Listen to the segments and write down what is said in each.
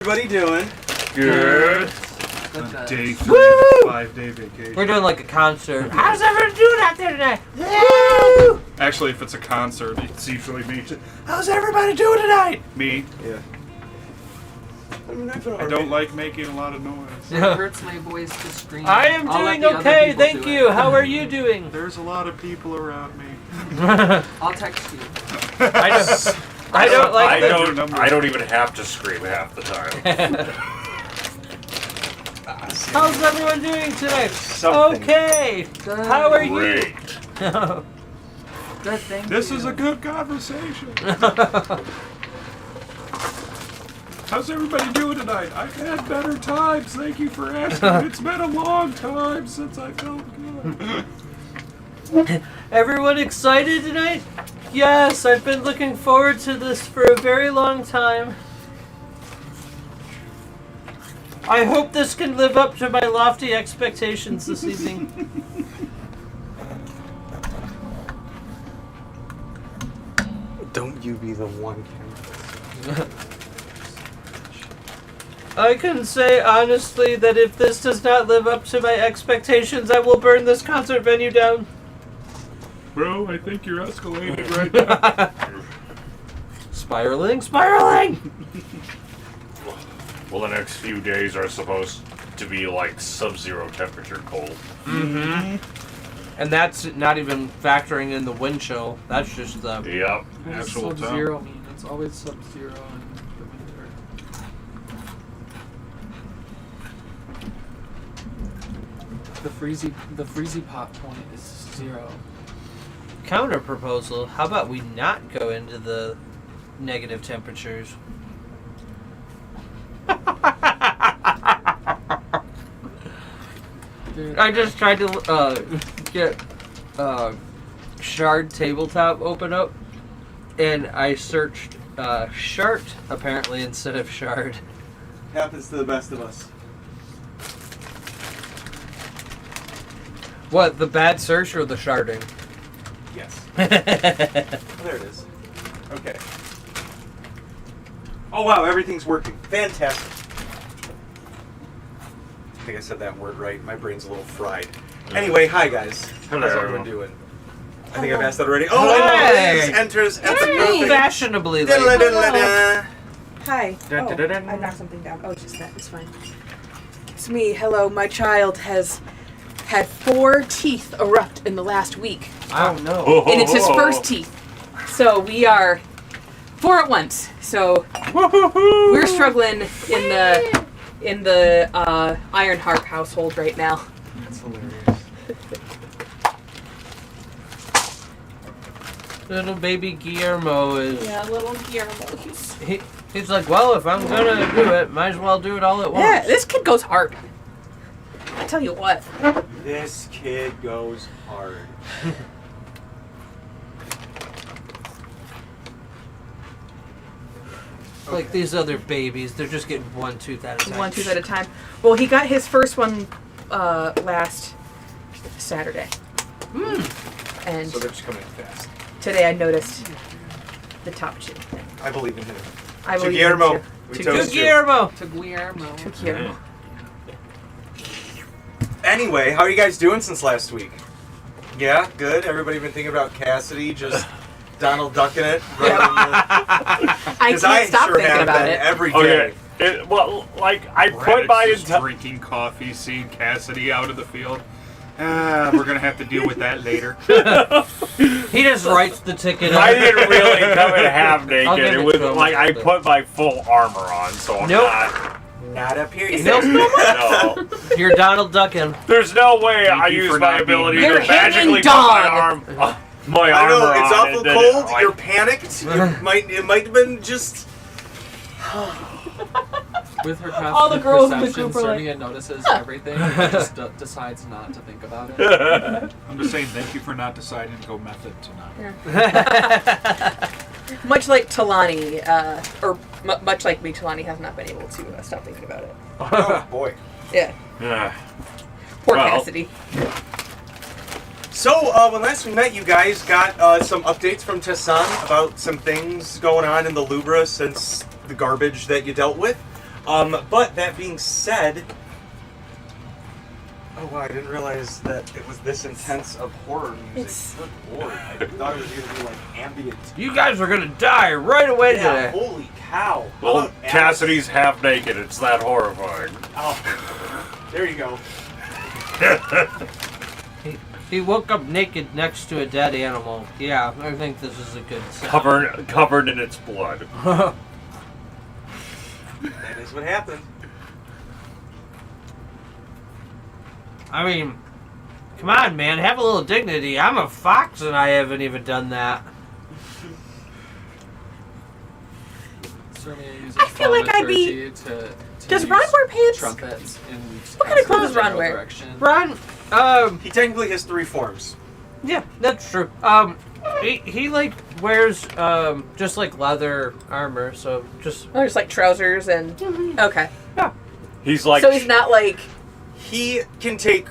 Everybody doing? Good. Day 3 of a 5-day vacation. We're doing like a concert. How's everyone doing out there tonight? Woo! Actually, if it's a concert, it's usually me. How's everybody doing tonight? Me. Yeah. I don't like making a lot of noise. It hurts my voice to scream. I am doing okay, thank you. How are you doing? There's a lot of people around me. I'll text you. I don't like I don't even have to scream half the time. How's everyone doing today? Something. Okay. Good. How are you? Great. Good, thank you. This is a good conversation. How's everybody doing tonight? I've had better times. Thank you for asking. It's been a long time since I felt good. Everyone excited tonight? Yes, I've been looking forward to this for a very long time. I hope this can live up to my lofty expectations this evening. Don't you be the one candidate. I can say honestly that if this does not live up to my expectations, I will burn this concert venue down. Bro, I think you're escalating right now. Spiraling. Well, the next few days are supposed to be like sub-zero temperature cold. Mm-hmm. And that's not even factoring in the wind chill. That's just the... Yep. What does Actual sub-zero mean? It's always sub-zero in the winter. The freezy pot point is 0. Counter proposal. How about we not go into the negative temperatures? Dude, I just tried to get Shard tabletop open up, and I searched Shart apparently instead of Shard. Happens to the best of us. What, the bad search or the sharding? Yes. There it is. Okay. Oh wow, everything's working. Fantastic. I think I said that word right. My brain's a little fried. Anyway, hi guys. Hello. How's everyone doing? I think I've asked that already. Oh, Hey. and enters at the Hey. perfect. Fashionably late. Diddle-diddle-da. Hi. Dun, dun, dun, dun. I knocked something down. Oh, it's just that. It's fine. It's me. Hello. My child has had 4 teeth erupt in the last week. Oh no. And it's his first teeth. So we are 4 at once. So we're struggling in the Ironheart household right now. That's hilarious. Little baby Guillermo is... Yeah, little Guillermo. He's like, well, if I'm gonna do it, might as well do it all at once. Yeah, this kid goes hard. I tell you what. This kid goes hard. Like these other babies, they're just getting 1 tooth at a time. 1 tooth at a time. Well, he got his first one last Saturday. And So they're just coming fast. today I noticed the top 2. I believe in him. I To believe Guillermo. in We To toast you. Guillermo! to Guillermo. To Guillermo. Anyway, how are you guys doing since last week? Yeah, good. Everybody been thinking about Cassidy just Donald ducking it? I Because can't stop sure thinking have about been it. every Okay. day. Well, like I put Radix my is entire. drinking coffee, seeing Cassidy out of the field. We're gonna have to deal with that later. He just writes the ticket I up. didn't really come in half I'll naked. give It it was to him. like I put my full armor on, so I'm Nope. Not up here. Is either. No. You're Donald Ducking. There's no way Thank I you use for my not being ability me. You're to magically hanging put my dog. arm. My I armor know, it's on awful and then cold. like- You're panicked. It might have been just... With her All the girls in the perception, group are like, Sernia notices everything and just decides not to think about it. I'm just saying thank you for not deciding to go method tonight. Much like Talani, much like me, Talani has not been able to stop thinking about it. Oh, boy. Yeah. Yeah. Poor Well. Cassidy. So, when last we met, you guys got some updates from Tessan about some things going on in the Lubra since the garbage that you dealt with. But that being said, oh wow, I didn't realize that it was this intense of horror music. Good lord, I thought it was gonna be like ambient. You guys are gonna die right away Yeah, today. holy cow. Well, How about Cassidy's half naked. It's that horrifying. Oh, there you go. He woke up naked next to a dead animal. Yeah, I think this is a good sign. Covered in its blood. That is what happened. I mean, come on, man, have a little dignity. I'm a fox and I haven't even done that. I feel like I'd be. Does Ron wear pants? Trumpets in What kind of clothes does Ron wear? direction. Ron, He technically has 3 forms. yeah, that's true. He like wears just like leather armor, so just Or just like trousers and. Okay. He's like. So he's not like. He can take,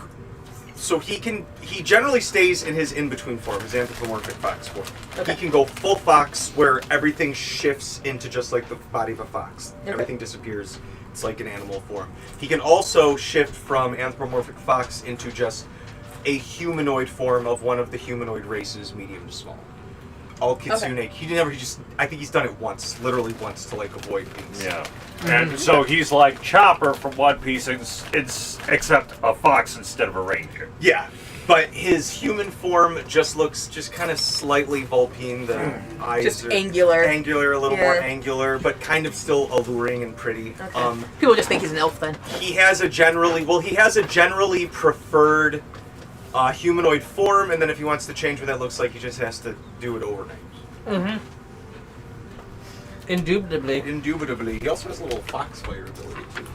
so he generally stays in his in-between form, his anthropomorphic fox form. Okay. He can go full fox where everything shifts into just like the body of a fox. Okay. Everything disappears. It's like an animal form. He can also shift from anthropomorphic fox into just a humanoid form of one of the humanoid races, medium to small. All kitsune. Okay. I think he's done it once, literally once, to like avoid things. Yeah. And so he's like Chopper from One Piece, except a fox instead of a ranger. Yeah, but his human form just looks just kind of slightly Vulpine. The eyes Just are angular. a little Yeah. more angular, but kind of still alluring and pretty. Okay. People just think he's an elf then. He has a generally preferred humanoid form, and then if he wants to change what that looks like, he just has to do it overnight. indubitably. Indubitably. He also has a little fox fire ability too.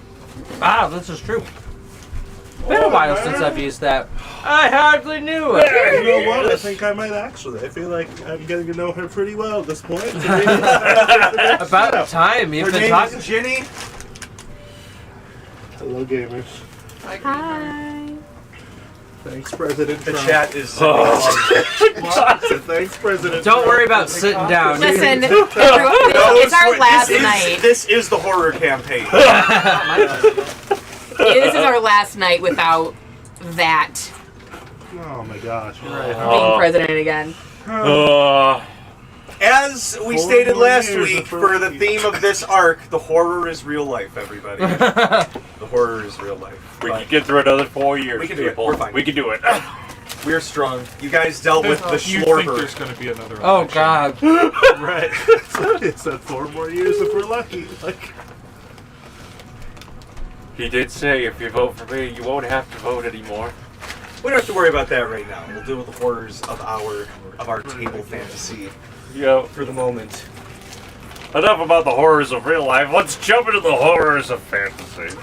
Ah, this is true. Been a while since I've used that. I hardly knew it. You know what? I think I might actually. I feel like I'm getting to know her pretty well at this point. About time you've Her been name talking. is Ginny. Hello, gamers. Hi. Thanks, President The Trump. chat is. Thanks, President Don't Trump. worry about sitting down. Listen, everyone, it's our last night. This is the horror campaign. This is our last night without that Oh my gosh. You're right. being president again. As we 4 stated more last years week, of for the Fergie. theme of this arc, the horror is real life, everybody. The horror is real life. We But can get through another 4 years, We can do it. people. We're fine. We can do it. we're strong. You guys dealt with the You think Schlorber. there's going to be another Oh election. God. Right. It's that 4 more years if we're lucky. Like, He did say, if you vote for me, you won't have to vote anymore. We don't have to worry about that right now. We'll deal with the horrors of our table fantasy Yo, for the moment. enough about the horrors of real life. Let's jump into the horrors of fantasy.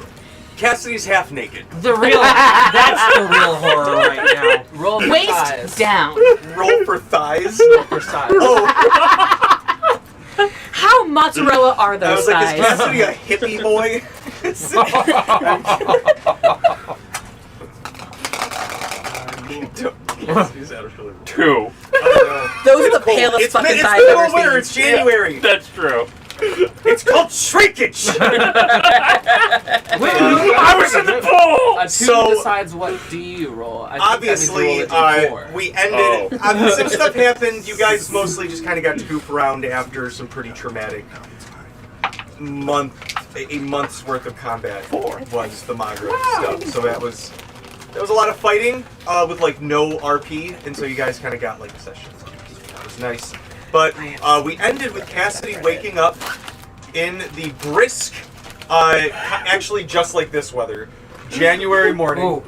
Cassidy's half naked. The real. That's the real horror right now. Roll for Waist size. down. Roll for thighs. Roll for size. Oh, How mozzarella are I those was like, is thighs? Cassidy a hippie boy? Cassidy's out of color. 2. Those are the palest It's fucking it's thighs I've middle ever winter. seen. It's January. That's true. It's called shrinkage. I was in the pool! A 2 So- decides what D you roll. I think Obviously, that means you roll a D4. we ended. Some stuff happened. You guys mostly just kind of got to goof around after some pretty traumatic a month's worth of combat. Was the Magra stuff. So that was a lot of fighting with like no RP, and so you guys kind of got like sessions. That was nice. But we ended with Cassidy waking up in the brisk, actually just like this weather, January morning, Oh,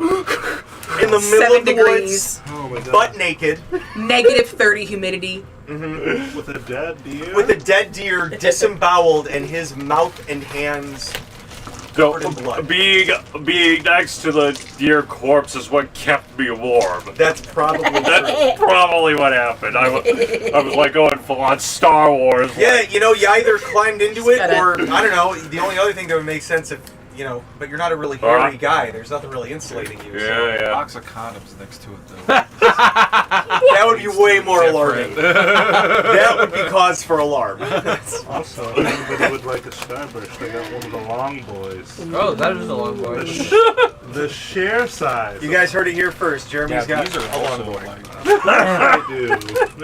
in the middle 7 of the degrees. oh my god. butt naked, Negative 30 humidity. With a dead deer? with a dead deer disemboweled and his mouth and hands covered in blood. Being next to the deer corpse is what kept me warm. That's probably true. That's probably what happened. I was like going full on Star Wars. Yeah, you know, you either climbed into it, Gotta- or I don't know. The only other thing that would make sense if but you're not a really hairy guy. There's nothing really insulating you. So. Yeah. Box of condoms next to it, though. That would be way more alarming. That would be cause for alarm. Also, if anybody would like a Starburst, I got one of the long boys. Oh, that is a long boy. The share size. You guys heard it here first. Jeremy's got these are a also long boy. like. I do.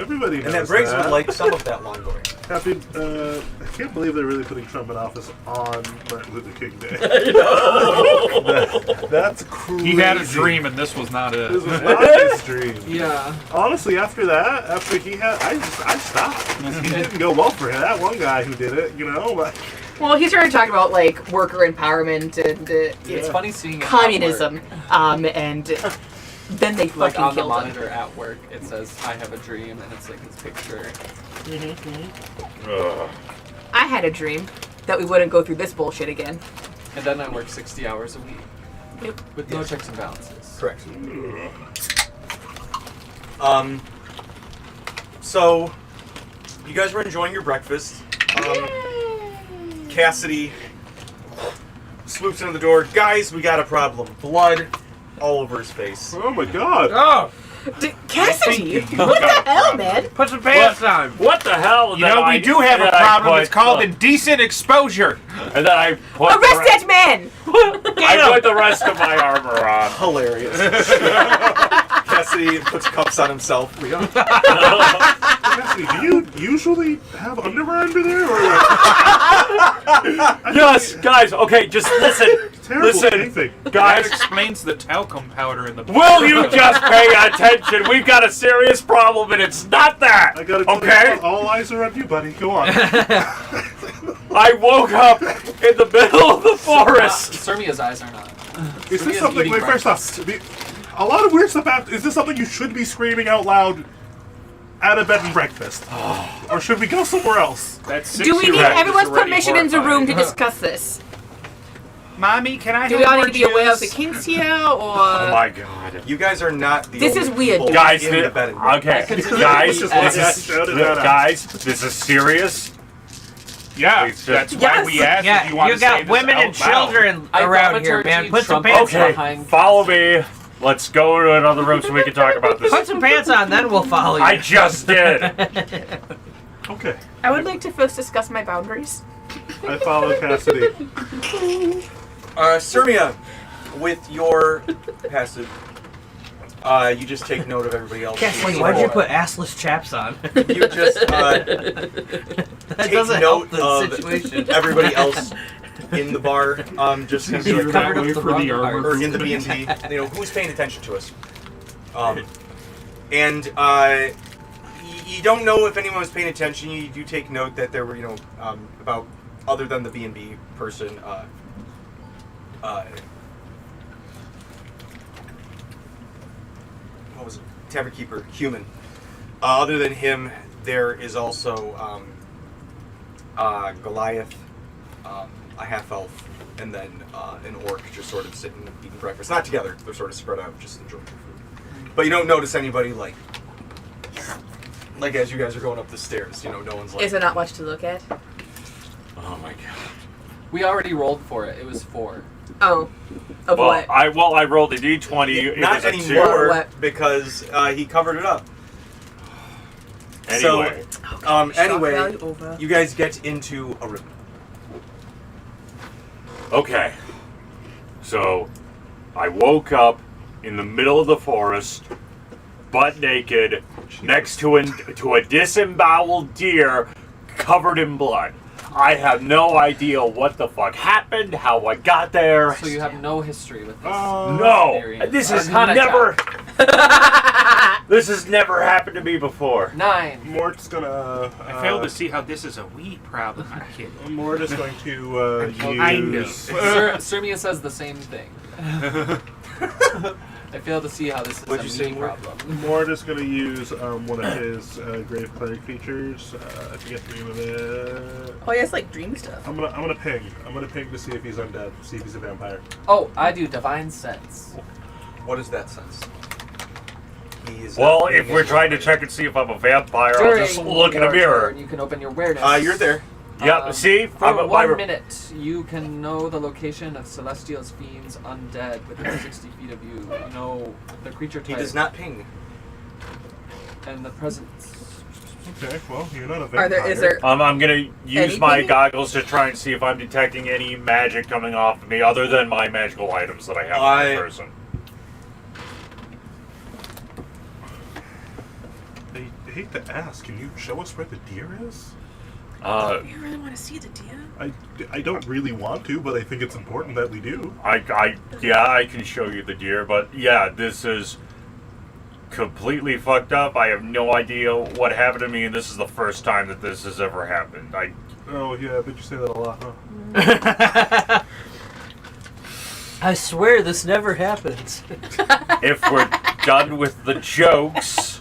Everybody knows And that Briggs that. would like some of that long boy. Happy, I can't believe they're really putting Trump in office on Martin Luther King Day. That's crazy. He had a dream, and this was not This it. was not his dream. Yeah. Honestly, after he had, I stopped. He didn't go well for him. That one guy who did it, But Well, he started talking about like worker empowerment and It's funny seeing it communism, at work. and then they Like fucking on the killed him. monitor at work, it says "I have a dream" and it's like this picture. I had a dream that we wouldn't go through this bullshit again. And then I work 60 hours a week Yep. with no checks and balances. Correct. So, you guys were enjoying your breakfast. Cassidy swoops into the door. Guys, we got a problem. Blood all over his face. oh my god. Oh, Cassidy, what the hell, man? put some pants on. What the hell? You know, we do have a problem. It's called indecent exposure. And then I put Arrest that man! I put the rest of my armor on. Hilarious. Cassidy puts cuffs on himself. Cassidy, do you usually have underwear under there? Or Yes, guys. Okay, just listen. terrible Listen, anything. That guys. explains the talcum powder in the. Will you just pay attention? We've got a serious problem, and it's not that. I gotta tell Okay. you, all eyes are on you, buddy. Go on. I woke up in the middle of the forest. Sermia's eyes are not. Is this Sermia's something? eating Wait, first off, a lot of weird stuff happens. Is this something you should be screaming out loud at a bed and breakfast, or should we go somewhere else? That's Do we need everyone's permission in the room to discuss this? Mommy, can I Do have we all more need to be aware of the juice? kinks here, Oh or my god. You guys are not the This only is weird. people Guys, in the bed and okay, consider guys, these this as- is, Shout it out. guys, this is serious. Yeah, It's just- that's Yes. why we asked Yeah, if you want you to say got this women out and loud. children I around here, thaumaturgy man. Put some trumpets pants on. Okay, behind follow me. Let's go to another room so we can talk about this. Put some pants on, then we'll follow you. I just did. Okay. I would like to first discuss my boundaries. I follow Cassidy. Sermia, with your passive, you just take note of everybody else. Cassidy, why'd you put assless chaps on? You just that take doesn't note help the of situation. everybody else in the bar. Just kind You're of that covered way up the for the wrong armor. or in the B&B. Who's paying attention to us? And you don't know if anyone was paying attention. You do take note that there were, about other than the B&B person. What was it? Tavern keeper, human. Other than him, there is also Goliath, a half elf, and then an orc just sort of sitting eating breakfast. Not together; they're sort of spread out, just enjoying their food. But you don't notice anybody like as you guys are going up the stairs. No one's like. Is there not much to look at? Oh my god. We already rolled for it. It was 4. Oh, of Well, what? I rolled a d20. It Not was a two. anymore What? because he covered it up. Anyway, Shock Anyway, value over. you guys get into a room. okay. So, I woke up in the middle of the forest, butt naked, next to a disemboweled deer covered in blood. I have no idea what the fuck happened, how I got there. So you have no history with this. No, theory. this has Arcana never. This has never happened to me before. 9. Mort's gonna. I failed to see how this is a weed problem. I'm kidding. Mort is going to I know. use. Sermia says the same thing. I fail to see how this is What'd you a say, me Mort? problem. Mort is going to use one of his Grave Cleric features. I forget the name of it. Oh, yeah, it's like dream stuff. I'm gonna ping. I'm gonna ping to see if he's undead. See if he's a vampire. Oh, I do Divine Sense. What is that sense? He's Well, not if being we're able trying to to- check and see if I'm a vampire, I'll just look in a your mirror. turn, you can open your awareness. You're there. Yep. See, For 1 minute, you can know the location of Celestial's fiends undead within 60 feet of you. You know the creature He type does not ping. and the presence. Okay, well, you're not a Are vampire. there? Is there? I'm gonna use my Anything? goggles to try and see if I'm detecting any magic coming off of me other than my magical items that I have on my person. I hate to ask, can you show us where the deer is? You really want to see the deer? I don't really want to, but I think it's important that we do. Yeah, I can show you the deer, but yeah, this is completely fucked up. I have no idea what happened to me, and this is the first time that this has ever happened. Oh, yeah, I bet you say that a lot, huh? I swear this never happens. If we're done with the jokes,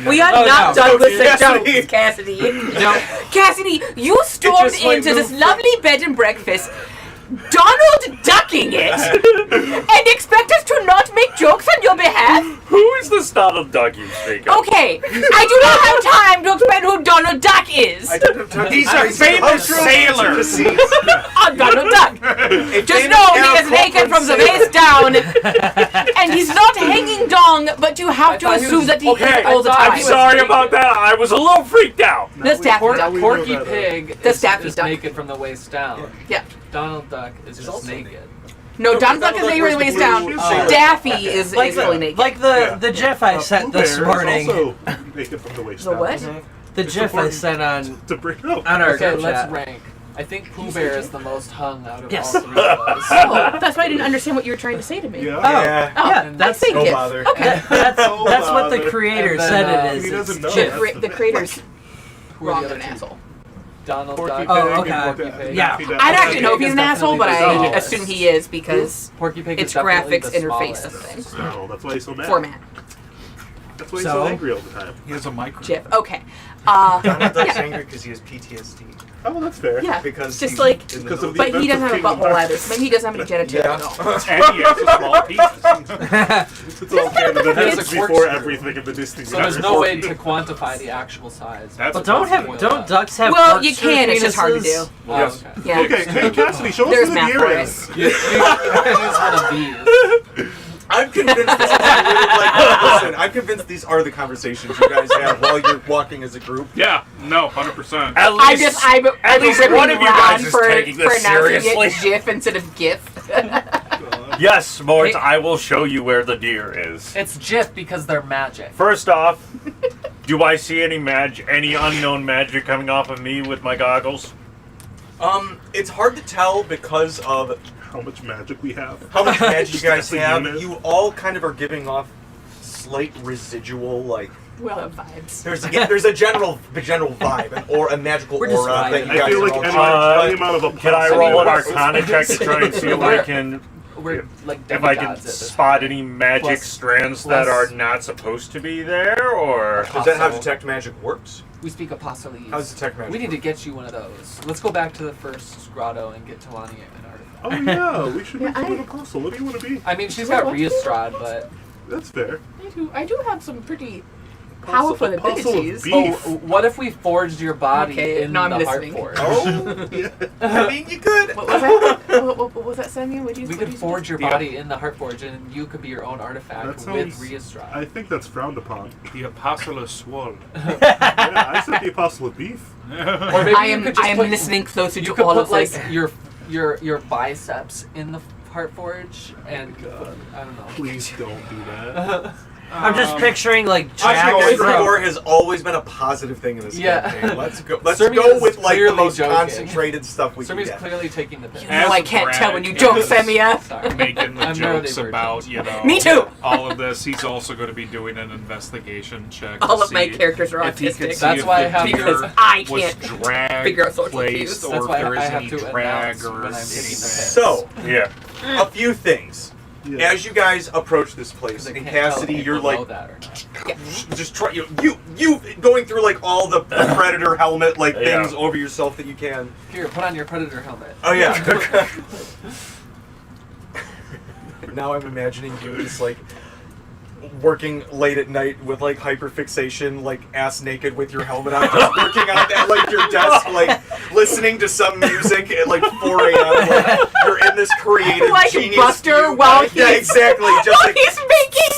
We are not done with the Cassidy. jokes, Cassidy. No. Cassidy, you stormed just, like, into this moved lovely bed and breakfast, Donald ducking it, and expect us to not make jokes on your behalf? who is this Donald Duck you speak of? Okay, I do not have time to explain who Donald Duck is. I don't have time. He's a famous sailor. I'm Donald Duck. Just know he is naked from the waist down, and he's not hanging dong, but you have to thought he assume was- that he Okay, is all the I'm time. I'm sorry about that. I was a little freaked out. The staff Por- duck. Porky know that, Pig The is, Staffy is Duck. naked from the waist down. Yeah. Donald Duck is just also naked. No, No, Donald Duck is Donald naked from the Duck waist wears down. the blue shirt. Daffy is Like fully naked. the GIF I sent this Bear is morning. also naked from the waist The down. what? The It's GIF I important sent on to bring up. our Okay, group let's chat. rank. I think Pooh Bear is the most hung out of Yes. all three of us. Oh, that's why I didn't understand what you were trying to say to me. Yeah. Yeah. Oh, Yeah, I that's think No it. bother. Okay. That's Oh, what the bother. creator And then, said he it is. doesn't It's know. GIF. The creator's Who are wrong the and other an two? asshole. Donald Porky Duck. Pig Oh, and okay. Porky Pig. Yeah. Daffy Duck. I don't actually know if Pig he's is an asshole, but definitely I the smallest. assume he is because Porky Pig it's is definitely graphics the interface of smallest. thing. No, that's why he's so mad. Format. That's why he's So? so angry all the time. He has a micro. GIF. Okay. Donald Duck's Yeah. angry because he has PTSD. Oh, that's fair. Yeah. Because Just he's like, in the Because of middle- the but he doesn't have a Kingdom butthole Hearts. either. Maybe he doesn't have any genitalia at all. And he has a small penis. It's all canon. That He has happens a before corkscrew. everything in the Disney So there's universe. no way to quantify the actual size. That's But don't ducks have Well, you corkscrew can. It's just hard to penises? do. Oh, Yes. okay. Yeah. Okay, hey Cassidy, show us There's who the math deer for is. it. Use one of these. I'm convinced this is listen, I'm convinced these are the conversations you guys have while you're walking as a group. Yeah, no, 100%. At I least, just I'm at least ripping one of you Ron guys is for taking this pronouncing seriously. it GIF instead of GIF. Yes, Mort, Hey. I will show you where the deer is. It's GIF because they're magic. First off, do I see any any unknown magic coming off of me with my goggles? It's hard to tell because of How much magic we have. how much magic you guys As a have. unit. You all kind of are giving off slight residual, like We all have vibes. there's a general vibe or a magical We're just aura that vibing. you I guys feel are like all any, trying any to- amount of a Can I roll an Arcana check to try and see if I can We're like if I can demigods at this spot point. any magic Plus- strands that plus- are not supposed to be there, or Is that how detect magic works? We speak apostolese. How does detect magic We need to work? get you one of those. Let's go back to the first grotto and get Talani an artifact. Oh yeah, we should Yeah, make you an apostle. What do you want to be? I mean, she's got Reestrad, but That's fair. I do have some pretty powerful Apostle of abilities. beef. oh, what if we forged your body Okay, in now I'm the listening. Heart Forge? Oh, Yeah. I mean, you could. What was that? what was that, Samuel? What did you We what could did you forge your Yeah. body in the Heart Forge, and you could be your own artifact That with sounds- Reestrad. I think that's frowned upon. The Apostle of Swole. Yeah, I said the apostle of beef. Or maybe I you am could just put, listening closer You to could all put of like this. your biceps in the Heart Forge, and God. I don't know. Please don't do that. I'm just picturing like Jack. Actually, Bro. Gryffindor has always been a positive thing in this Yeah. campaign. Let's go. Let's Sermi go is with like the clearly most joking. concentrated stuff we can Sermi's get. clearly taking the piss. You know I can't tell when you joke, Semia. Sorry. Making the I'm jokes neurodivergent. about, you know, Me too. all of this. He's also going to be doing an investigation check. All to of my see characters are if he could autistic. see That's if why I the have deer because I was can't drag figure out social placed, cues. or That's if why there is I have any to drag announce or when I'm hitting the piss. So, yeah. a few things. Yeah. As you guys approach this place, Because I and can't tell Cassidy, if you're people know like that or not. just try you going through like all the predator helmet like Yeah. things over yourself that you can. Here, put on your predator helmet. Oh yeah. Now I'm imagining you just like working late at night with like hyperfixation, like ass naked with your helmet on, just working on that like your desk, like listening to some music at like 4 a.m. Like you're in this creative Like genius Buster view. while Yeah, exactly. Just like he's making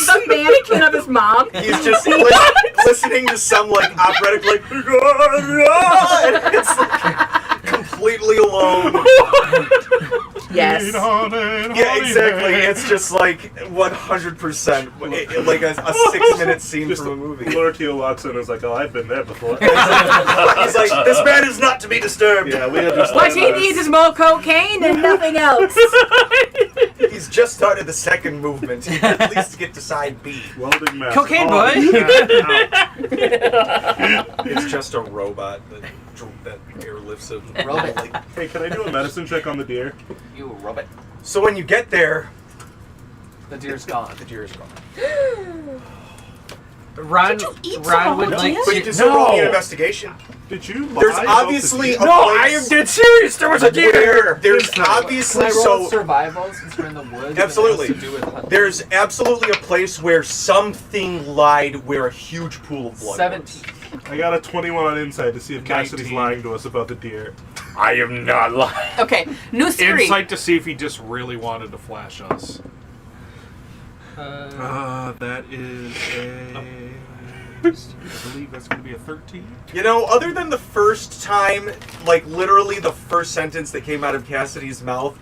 the mannequin of his mom. he's just listening to some like operatic like and it's like completely alone. Yes. Yeah, exactly. It's just like 100%, like a 6-minute scene Just from a movie. Lortio walks in and is like, oh, I've been there before. He's like, this man is not to be disturbed. Yeah, we understand. What he needs is more cocaine and nothing else. He's just started the second movement. He can at least get to side B. Welding mask. Cocaine Oh, boy. It's just a robot that airlifts him. Robot. Hey, can I do a medicine check on the deer? You rub it. So when you get there, The deer's gone. the deer is gone. Ron Did you eat some Ron would of like it? But you to can still roll me an investigation. Did you lie There's about obviously the a deer? place dead serious. There was a where there's Can obviously I roll so survival since we're in the woods? Absolutely. And it has to do with hunting? there's absolutely a place where something lied where a huge pool of blood 17. I got a 21 on insight to see if Cassidy's 19. lying to us about the deer. I am not lying. Okay, new theory. Insight to see if he just really wanted to flash us. That is a. I believe that's going to be a 13. You know, other than the first time, like literally the first sentence that came out of Cassidy's mouth,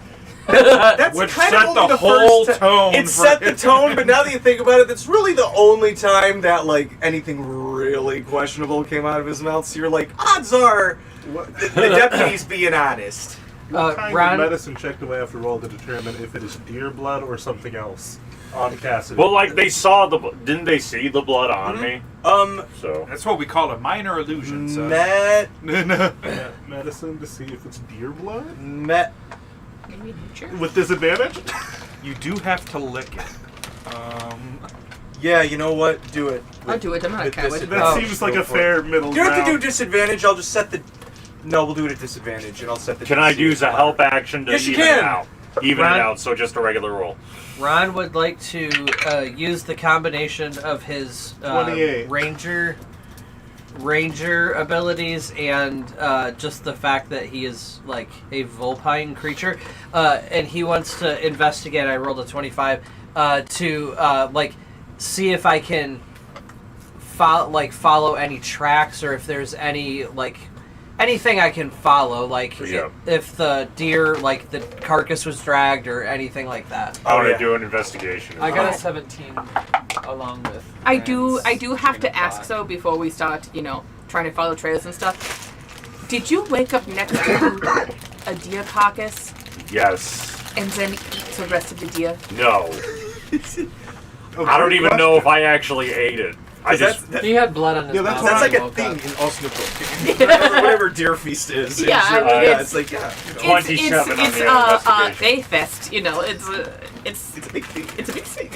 that's Which kind set of only the the whole first tone It for set the it. tone, but now that you think about it, that's really the only time that like anything really questionable came out of his mouth. So you're like, odds are the deputy's being honest. What kind Ron- of medicine check do I have to roll to determine if it is deer blood or something else on Cassidy? Well, like they saw didn't they see the blood on me? So That's what we call a minor illusion. So. medicine to see if it's deer blood Sure. with disadvantage. You do have to lick it. Yeah, you know what? Do it. I'll do it. I'm not a with coward. disadvantage. That seems like Go a for it. fair middle You don't have to do ground. disadvantage. I'll just set the. No, we'll do it at disadvantage, and I'll set the. can I DC use a higher. help action to Yes, you even can. it out? Even Ron- it out, so just a regular roll. Ron would like to use the combination of his 28. ranger abilities and just the fact that he is like a vulpine creature, and he wants to investigate. I rolled a 25 to like see if I can follow any tracks or if there's any like anything I can follow, like Yeah. if the deer, like the carcass was dragged or anything like that. I want yeah. to do an investigation. I got a 17 along with. I do Grant's have to 25. ask though before we start, trying to follow trails and stuff. Did you wake up next to a deer carcass Yes. and then eat the rest of the deer? No. I don't even know if I actually ate it. I just He had blood on his Yeah, mouth. that's That's when like he a woke thing up. in Osnabrück. Whatever Deer Feast is. Yeah, I mean, it's like, yeah. 27 on the it's investigation. a fest. It's It's a big thing. it's a big thing.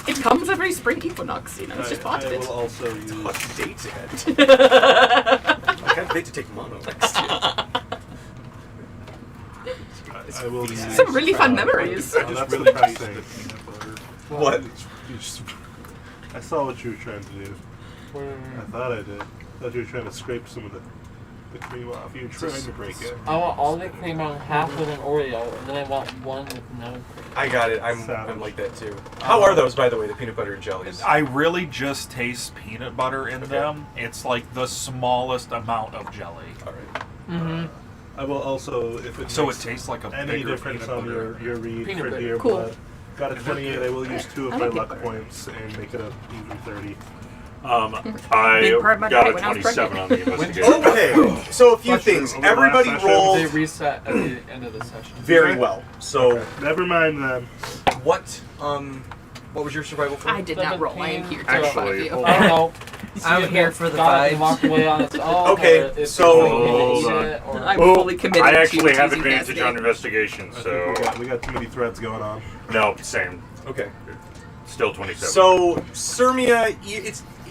It comes every spring equinox. It's just part of I it. will also use. What dates ahead? I can't wait to take mono next year. I will use. Some really fun memories. Oh, that's the price thing. What? I saw what you were trying to do. I thought I did. I thought you were trying to scrape some of the cream off. You were trying to break it. I want all the cream on half with an Oreo, and then I want one with no cream. I got it. I'm Savage. like that too. How are those, by the way, the peanut butter and jellies? I really just taste peanut butter in them. It's like the smallest amount of jelly. All right. Mm-hmm. I will also, if it So it makes tastes like a any bigger difference peanut on butter. your read Peanut for butter. deer Cool. blood. Got a 28. I will use 2 of I my like luck peanut points and make it a even 30. I Big part of my got diet a when I was 27 on the pregnant. investigation. Okay, so a few Question things. on the last Everybody session. They rolled reset at the end of the session. very well. So, Never mind then. what was your survival for? I did not roll. I am here to Actually, fight you. hold I don't know. I'm See if here it for the got up and vibes. walked away on its own. Okay, or if so- it's going to Hold eat on. it, or- I'm Oh, fully committed I to actually have teasing advantage Cassidy. on investigation, I so think we got too many threads going on. no, same. Okay. Still 27. So, Sirmia,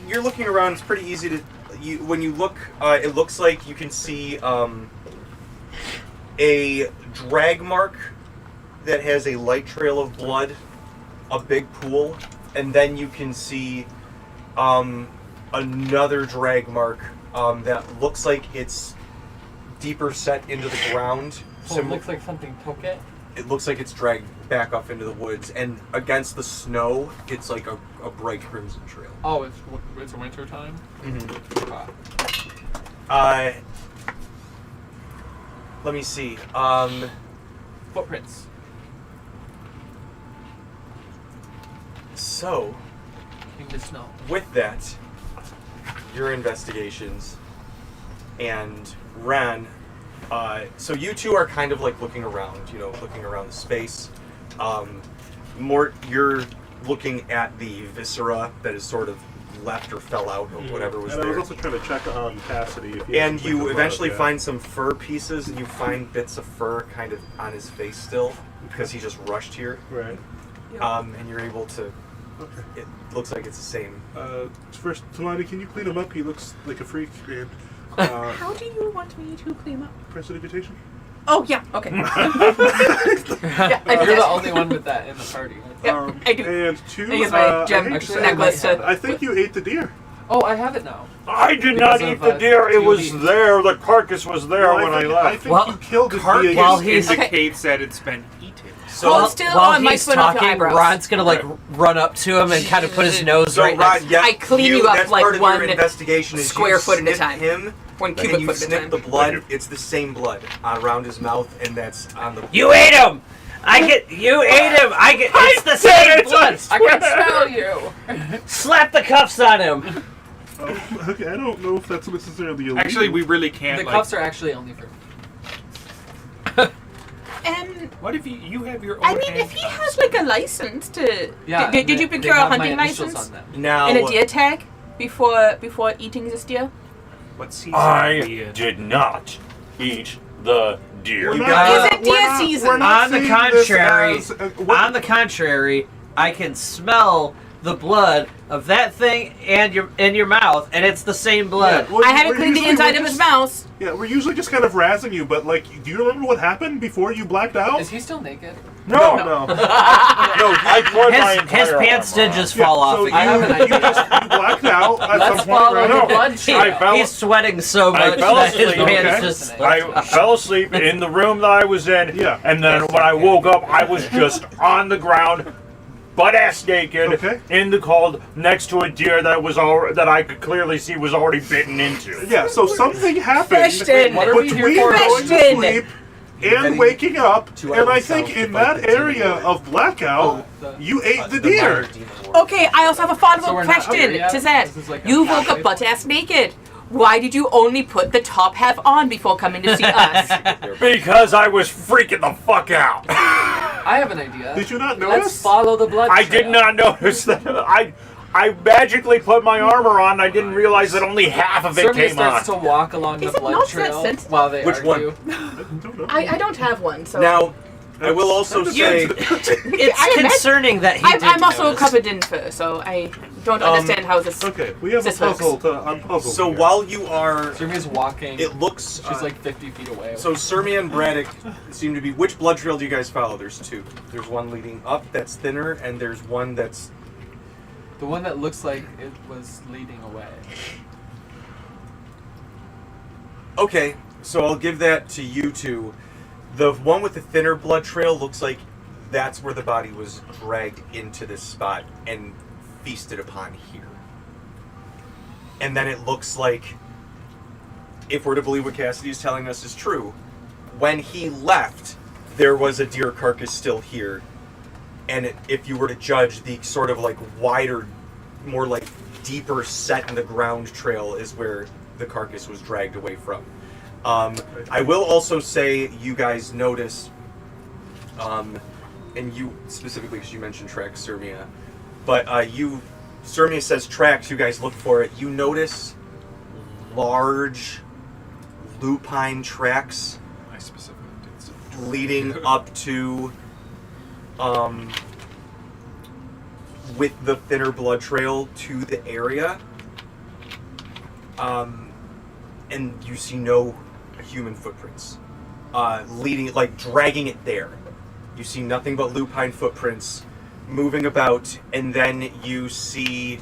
you're looking around. It's pretty easy to. When you look, it looks like you can see a drag mark that has a light trail of blood a big pool, and then you can see another drag mark that looks like it's deeper set into the ground. So it looks like something took it. It looks like it's dragged back off into the woods, and against the snow, it's like a bright crimson trail. Oh, it's winter time. Let me see. Footprints. So, In the snow. with that, your investigations, and Ran, so you two are kind of like looking around, looking around the space. Mort, you're looking at the viscera that is sort of left or fell out or whatever was and there. I was also trying to check on Cassidy. If he has And something you to eventually rub, yeah. find some fur pieces, and you find bits of fur kind of on his face still, because he just rushed here. Right. And you're able to. Okay. It looks like it's the same. First, Talani, can you clean him up? He looks like a freak. And How do you want me to clean up? press an invitation. Oh, yeah, okay. yeah, I do You're the that. only one with that in the party. Yeah, I do. And two, I use my gem I hate to say necklace it, to... I think you ate the deer. Oh, I have it now. I did Because not eat of, the deer. It was TOD. there. The carcass was there when I I left. think Well, you killed it Carcass via while use- he's- Indicates that it's been eaten. So, Hold still while on my he's spin off your talking, eyebrows. Ron's gonna like run up to him and kind of put his nose so right Rod, next. yeah, I clean you up that's like part of one your investigation is square you foot at a snip time. him, 1 and cubic you foot at a snip time. the blood. It's the same blood around his mouth, and that's on the. You ate him. You ate him. It's the same blood. I can smell you. Slap the cuffs on him. Okay, I don't know if that's necessarily illegal. Actually, we really can't. The like, cuffs are actually only for me. What if you have your own? I mean, if he has like a license to... Yeah. Did you they procure a have my hunting initials license? on them. Now, And a deer tag before eating this deer? What season? I did not eat the deer. We're You not- guys- Is it deer we're not- season? we're not On the saying this contrary, as, On the contrary, I can smell the blood of that thing and in your mouth, and it's the same blood. I haven't cleaned the inside of his mouth. Yeah, we're usually just kind of razzing you, but like, do you remember what happened before you blacked out? Is he still naked? No, No. I tore my His entire pants armor did just fall off So again. I have an you blacked out at Let's some point, follow right? the No. blood I trail. fell- He's sweating so I much fell that his asleep, pants okay? just. I fell asleep in the room that I was in, Yeah. and then when I woke up, I was just on the ground, butt-ass naked, Okay. in the cold, next to a deer that I could clearly see was already bitten into. Yeah, so something happened Question. What are we between here for? going to Question. sleep Heading and waking up, to and I items think south in to fight that the demon area lord. of blackout, you ate the deer. minor demon lord. Okay, I also have a So follow-up we're not question here yet? to that. This is like a You woke up halfway- butt-ass naked. Why did you only put the top half on before coming to see us? Because I was freaking the fuck out. I have an idea. Did you not Let's notice? follow the blood I trail. did not notice that. I magically put my armor on. I didn't realize that only half of it Sylvia came on. starts to walk along Is the it blood not trail that sensitive? while they Which argue. I don't have one, so... Now, I will also say, It's I imagine- concerning that he I'm also notice. covered in fur, so I don't understand how this... Okay, we have a This works. puzzle to unpuzzle. so here. while you are, Sylvia's walking. it looks. She's like 50 feet away. So Sirmia and Braddock seem to be. Which blood trail do you guys follow? There's two. There's one leading up that's thinner, and there's one that's. the one that looks like it was leading away. Okay, so I'll give that to you two. The one with the thinner blood trail looks like that's where the body was dragged into this spot and feasted upon here. And then it looks like, if we're to believe what Cassidy is telling us is true, when he left, there was a deer carcass still here. And if you were to judge the sort of like wider, more like deeper set in the ground trail is where the carcass was dragged away from. I will also say you guys notice, and you specifically because you mentioned tracks, Sirmia, but Sirmia says tracks, you guys look for it. You notice large lupine tracks I specifically did so. leading up to, with the thinner blood trail to the area. And you see no human footprints leading, like dragging it there. You see nothing but lupine footprints moving about, and then you see.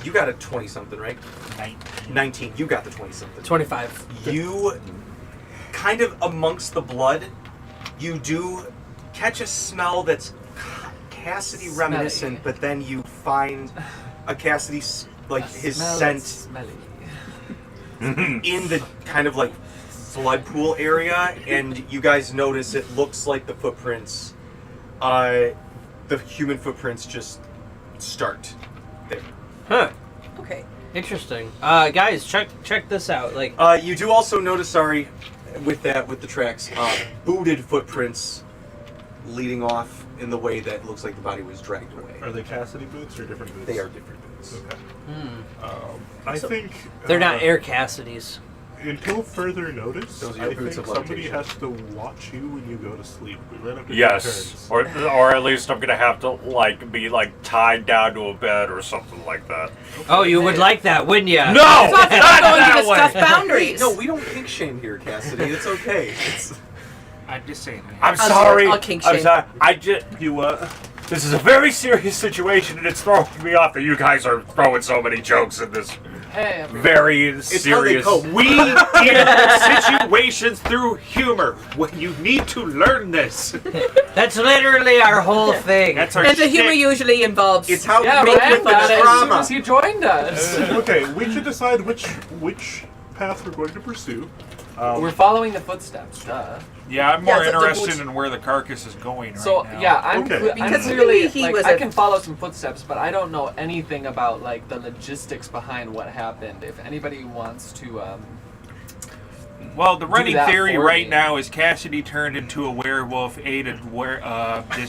You got a 20-something, right? 19. You got the 20-something. 25. You, kind of amongst the blood, you do catch a smell that's Cassidy reminiscent, but then you find a Cassidy, like his scent Smelly. in the kind of like flood pool area, and you guys notice it looks like the footprints, the human footprints just start there. Huh. Okay. Interesting. Guys, check this out. Like, You do also notice, sorry, with the tracks, booted footprints leading off in the way that looks like the body was dragged away. Are they Cassidy boots or different boots? They are different boots. Okay. I think they're not Air Cassidys. Until further notice, Those are your I boots think of somebody levitation. has to watch you when you go to sleep. We ran up to Yes, or at least I'm gonna have to be tied down to a bed or something like that. Oh, you would like that, wouldn't you? No, So I think we're going to that way. discuss boundaries. No, we don't kink shame here, Cassidy. It's okay. I'm just saying. I'm sorry. I'll kink I'm shame. sorry. I just. You This is a very serious situation, and it's throwing me off that you guys are throwing so many jokes in this Hey, everyone. very how they serious. cope. We deal with situations through humor. When you need to learn this. That's literally our whole thing. That's our And the humor shtick. usually involves. It's how Yeah, we cope Rand with the got it as soon trauma. as he joined us. okay, we should decide which path we're going to pursue. We're following the footsteps, duh. Yeah, I'm more Yeah, the interested boots- in where the carcass is going So right now. yeah, I'm, Okay. I'm Because clearly he like was I a- can follow some footsteps, but I don't know anything about like the logistics behind what happened. If anybody wants to, Well, the running that theory for right me. now is Cassidy turned into a werewolf, ate this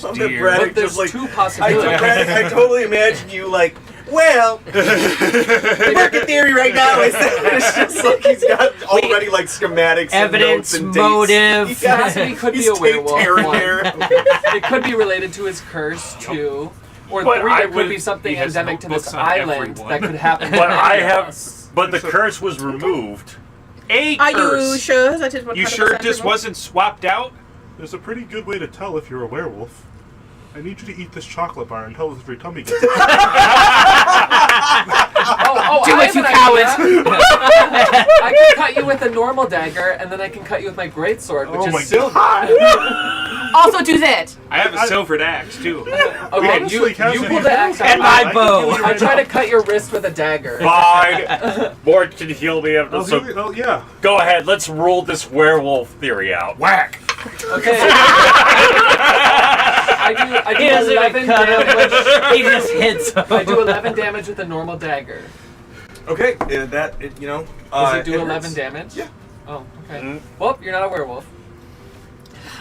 I'm deer. Brad- but there's just like- two I possibilities. totally imagine you like, well, the working theory right now is that it's just like he's got already like schematics, Evidence, and notes and motive. dates. Cassidy could be He's a taped werewolf. here and one. there. It could be related to his curse too, or But three. I It could would- be something he has endemic to this notebooks on island everyone. that could happen. But to I any of have, us. but the curse was removed. A Are curse. you sure that is what? You part of sure the this sacrifice? wasn't swapped out? There's a pretty good way to tell if you're a werewolf. I need you to eat this chocolate bar and tell us if your tummy gets it. Oh, Do I it, have you an cowards! idea. I can cut you with a normal dagger, and then I can cut you with my greatsword, which Oh is my silver. Also do that. I have a silvered axe too. Okay, Honestly, you Cassidy, pull the axe out. And my bow. I try to cut your wrist with a dagger. Fine. Mort can heal me up. So Oh yeah. go ahead. Let's rule this werewolf theory out. Whack. Okay. I He do doesn't 11 even cut him, damage. he just hits him. I do 11 damage with a normal dagger. Okay, you know. Does it do it 11 hurts. damage? Yeah. Oh, okay. Mm. Well, you're not a werewolf.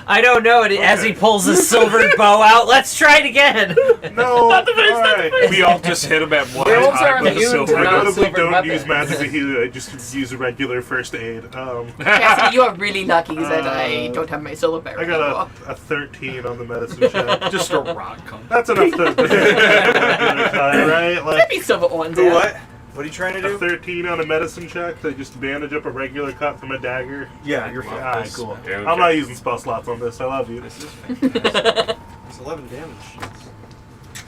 I don't know. As he pulls his silvered bow out, let's try it again. No. Alright. We all just hit him at one Werewolves are time with a immune to silver. I not- gun. notably silver don't weapons. use magic to heal. I just use regular first aid. Cassidy, you are really lucky that I don't have my silver barrel I got anymore. a 13 on the medicine check. Just a rock. Come. That's enough to right? Like That'd be silver ones. Do Yeah. what? What are you trying to a do? 13 on a medicine check to just bandage up a regular cut from a dagger. Yeah, you're fine. Alright, cool. Okay. I'm not using spell slots on this. I love you. It's 11 damage.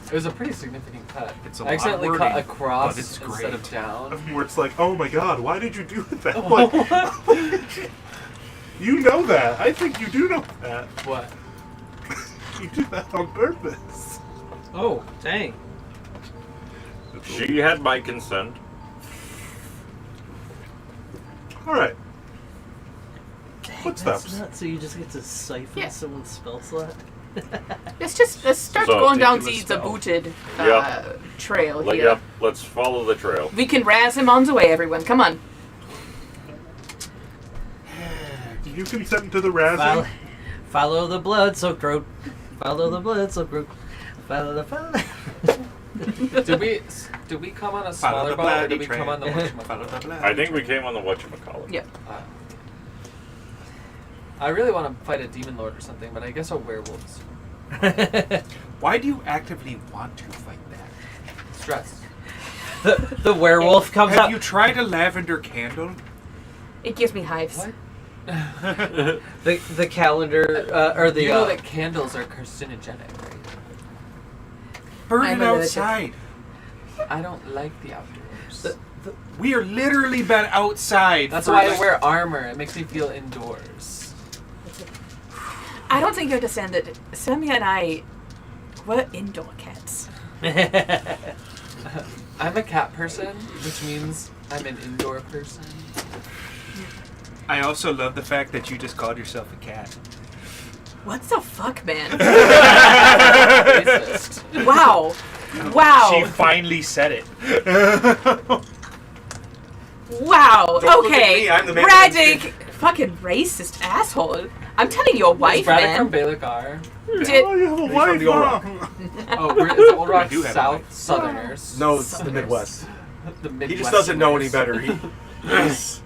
It was a pretty significant cut. It's a I lot accidentally of cut wording, across but it's instead great. of down. Where it's like, oh my god, why did you do that? Like, you know that. I think you do know that. What? You did that on purpose. Oh, dang. She had my consent. Alright. Dang, Footsteps. That's nuts. So you just get to siphon Yeah. someone's spell slot? Let's start So, going down ridiculous the spell. booted Yep. trail Like, here. yep, let's follow the trail. We can razz him on the way, everyone. Come on. Did you consent to the Follow, razzing? follow the blood, soaked road. Follow the blood, soaked road. Follow. Did we come on a smaller the boat or bloody did we come trail. on the Follow the blood. I think we came on the whatchamacallit. Yeah. I really want to fight a demon lord or something, but I guess a werewolves. Why do you actively want to fight that? Stress. the werewolf comes Have out. you tried a lavender candle? It gives me hives. What? The calendar or the You know that candles are carcinogenic, right? burning I'm allergic. outside. I don't like the outdoors. We are literally been outside. That's for why I like- wear armor. It makes me feel indoors. I don't think you understand that Sammy and I were indoor cats. I'm a cat person, which means I'm an indoor person. I also love the fact that you just called yourself a cat. What the fuck, man? Racist. Wow. Wow. She finally said it. Wow. Don't look at Okay. me, I'm the man Braddock, fucking racist asshole. I'm telling your Is wife, Braddock man. from Bailick R? Did- Oh, you have a from wife, the Old Rock. Oh, we're the Old Rock do have a South wife. Southerners. No, it's the Southerners. Midwest. The He just doesn't know any Midwesterners. better.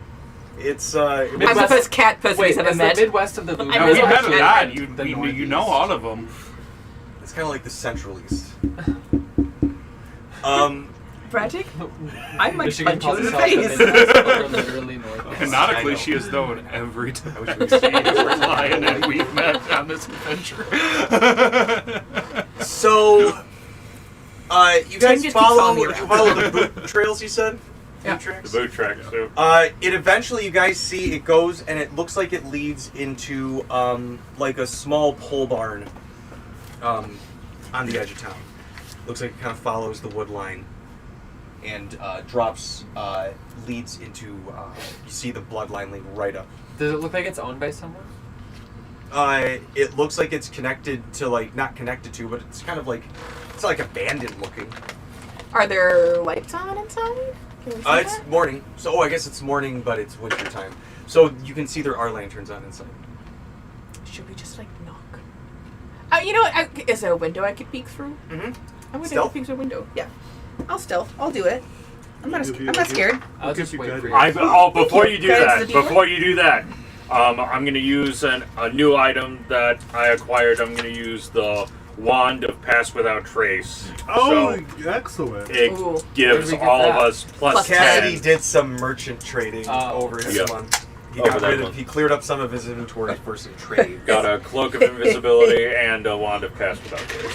It's I'm Midwest- the first cat person Wait, he's ever is met. the Midwest of the Blue I No, miss we my met a cat. lot. The You know all of them. it's kind of like the Central East. Braddock? I might Michigan punch you calls in the itself the face. Midwest, but we're literally Northwest. I Canonically, know. she is known every time we see a lion and we've met on this adventure. So, you guys just keep following me follow around. the boot trails, you said? Yeah. Boot tracks? The boot tracks too. It eventually, you guys see, it goes, and it looks like it leads into, like a small pole barn, on the edge of town. Looks like it kind of follows the wood line, and, leads into, you see the bloodline lead right up. Does it look like it's owned by someone? It looks like it's connected to, like, not connected to, but it's kind of like, it's like abandoned looking. Are there lights on inside? Can we see It's that? morning, so I guess it's morning, but it's winter time. So you can see there are lanterns on inside. Should we just, like, knock? You know what? Is there a window I could peek through? Mm-hmm. I'm gonna Stealth? peek through a window. Yeah. I'll stealth. I'll do it. I'm not Give you- I'm not scared. I'll give just you wait for guidance. you. Before you do Guidance that, to the dealer? before you do that, I'm going to use a new item that I acquired. I'm going to use the Wand of Pass Without Trace. Oh, So excellent. it Ooh. gives Where'd we get all of that? us plus Plus 10. Cassidy did some merchant trading over his Yeah. month. He Over got that rid of. month. He cleared up some of his inventory for some trade. Got a Cloak of Invisibility and a Wand of Pass Without Trace.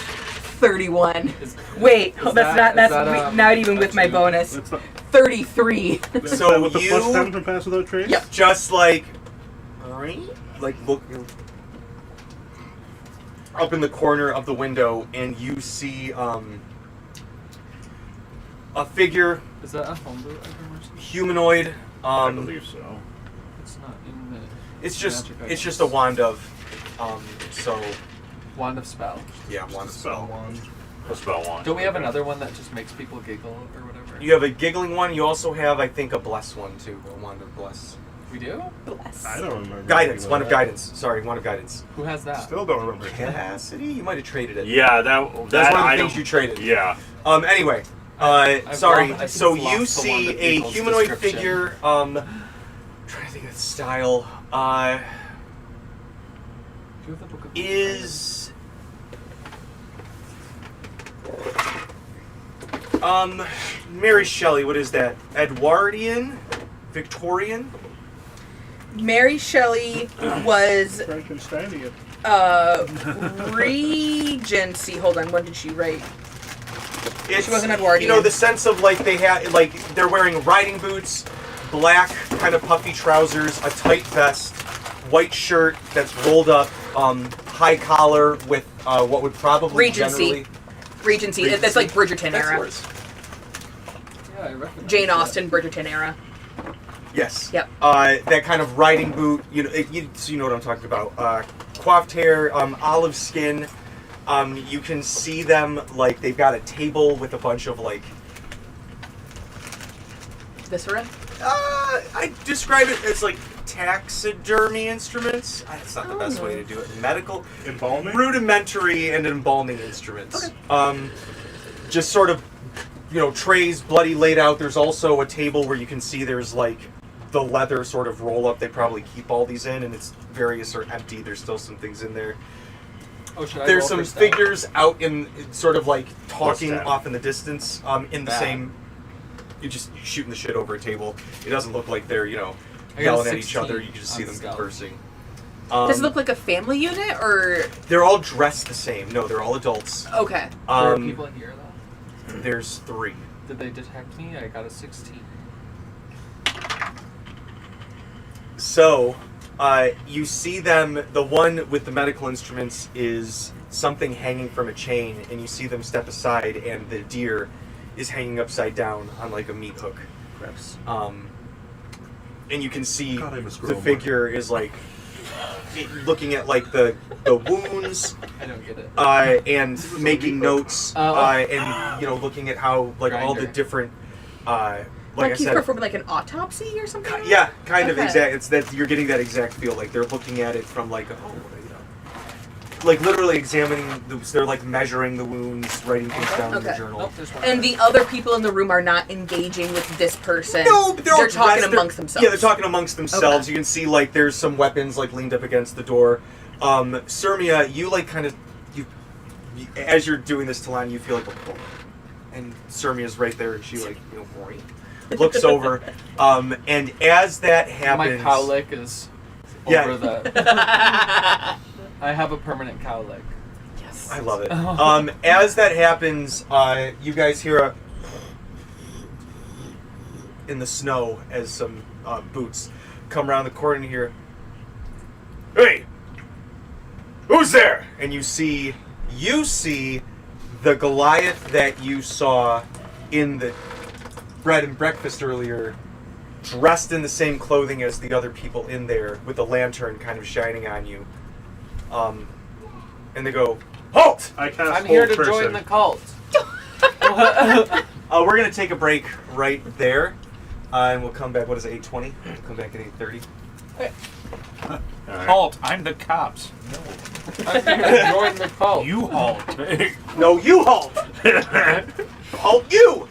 31. Is- Wait, is that's that- not. is That's that, not even with my two? bonus. That's not, 33. that's So that with the you- plus 10 from Pass Without Trace? Yep. Just like look up in the corner of the window, and you see a figure, Is that a homebrew item or something? humanoid. I believe so. It's not in the It's just magic it's items. just a wand of. So Wand of Spell. yeah, wand of spell. A spell wand. Don't we have another one that just makes people giggle or whatever? You have a giggling one. You also have, I think, a bless one too. A wand of bless. We do? Bless. I don't remember. Guidance. anything Wand like of that. guidance. Sorry, wand of guidance. Who has that? Still don't remember. Cassidy, you might have traded it. Yeah, That's that one of the item. things you traded. Yeah. Anyway, I've sorry. lost- I So think you lost the one see that a equals humanoid description. figure. Trying to think of the style. Do you have the book of Is Mary Shelley. What is that? Edwardian, Victorian. Mary Shelley was Frankensteinian. Regency. Hold on, when did she write? It's, wasn't Edwardian. You know, the sense of like they had, like they're wearing riding boots, black kind of puffy trousers, a tight vest, white shirt that's rolled up, high collar with what would probably Regency. Regency. Regency. That's like Bridgerton That's era. yours. Yeah, I recognize Jane that. Austen, Bridgerton era. Yes. Yep. That kind of riding boot. You know, so you know what I'm talking about. Coiffed hair, olive skin. You can see them like they've got a table with a bunch of like. Viscera. I describe it as like taxidermy instruments. That's not the best way to do it. Medical, Embalming? rudimentary, and embalming instruments. Just sort of, you know, trays bloody laid out. There's also a table where you can see there's like the leather sort of roll up. They probably keep all these in, and it's various or empty. There's still some things in there. Oh, should I There's roll some for stealth? figures out in sort of like talking that? off in the distance. In the Bad. same, you're just shooting the shit over a table. It doesn't look like they're, you know, I got a yelling at each 16 other. You can just see on them stealth. conversing. Does it look like a family unit or? They're all dressed the same. No, they're all adults. Okay. There are people in here though. There's 3. Did they detect me? I got a 16. So, you see them. The one with the medical instruments is something hanging from a chain, and you see them step aside, and the deer is hanging upside down on like a meat hook. Gross. And you can see God, I miss the Grove. figure is like looking at like the wounds. I don't get it. And making notes, and looking at how like all the Grinder. different, like I He's said, performing like an autopsy or something? like yeah, kind of Okay. exact. It's that you're getting that exact feel. Like they're looking at it from like like literally examining. They're like measuring the wounds, writing things down in the Okay. journal. Nope, there's one. And the other people in the room are not engaging with this person. No, but they're all talking dressed- amongst themselves. Yeah, they're talking amongst themselves. Okay. You can see like there's some weapons like leaned up against the door. Sirmia, you like kind of you as you're doing this to Lan, you feel like a pull. And Sirmia's right there, and she like looks over. And as that happens, My cowlick is Yeah. over the. I have a permanent cowlick. Yes. I love it. As that happens, you guys hear a in the snow as some boots come around the corner and you hear, "Hey, who's there?" And you see the Goliath that you saw in the bread and breakfast earlier, dressed in the same clothing as the other people in there, with the lantern kind of shining on you. And they go, "Halt!" I cast I'm here to hold join person. the cult. We're gonna take a break right there, and we'll come back. What is it? 8:20. We'll come back at 8:30. Halt! I'm the cops. I'm here to join the cult. You halt. No, you halt. Halt you.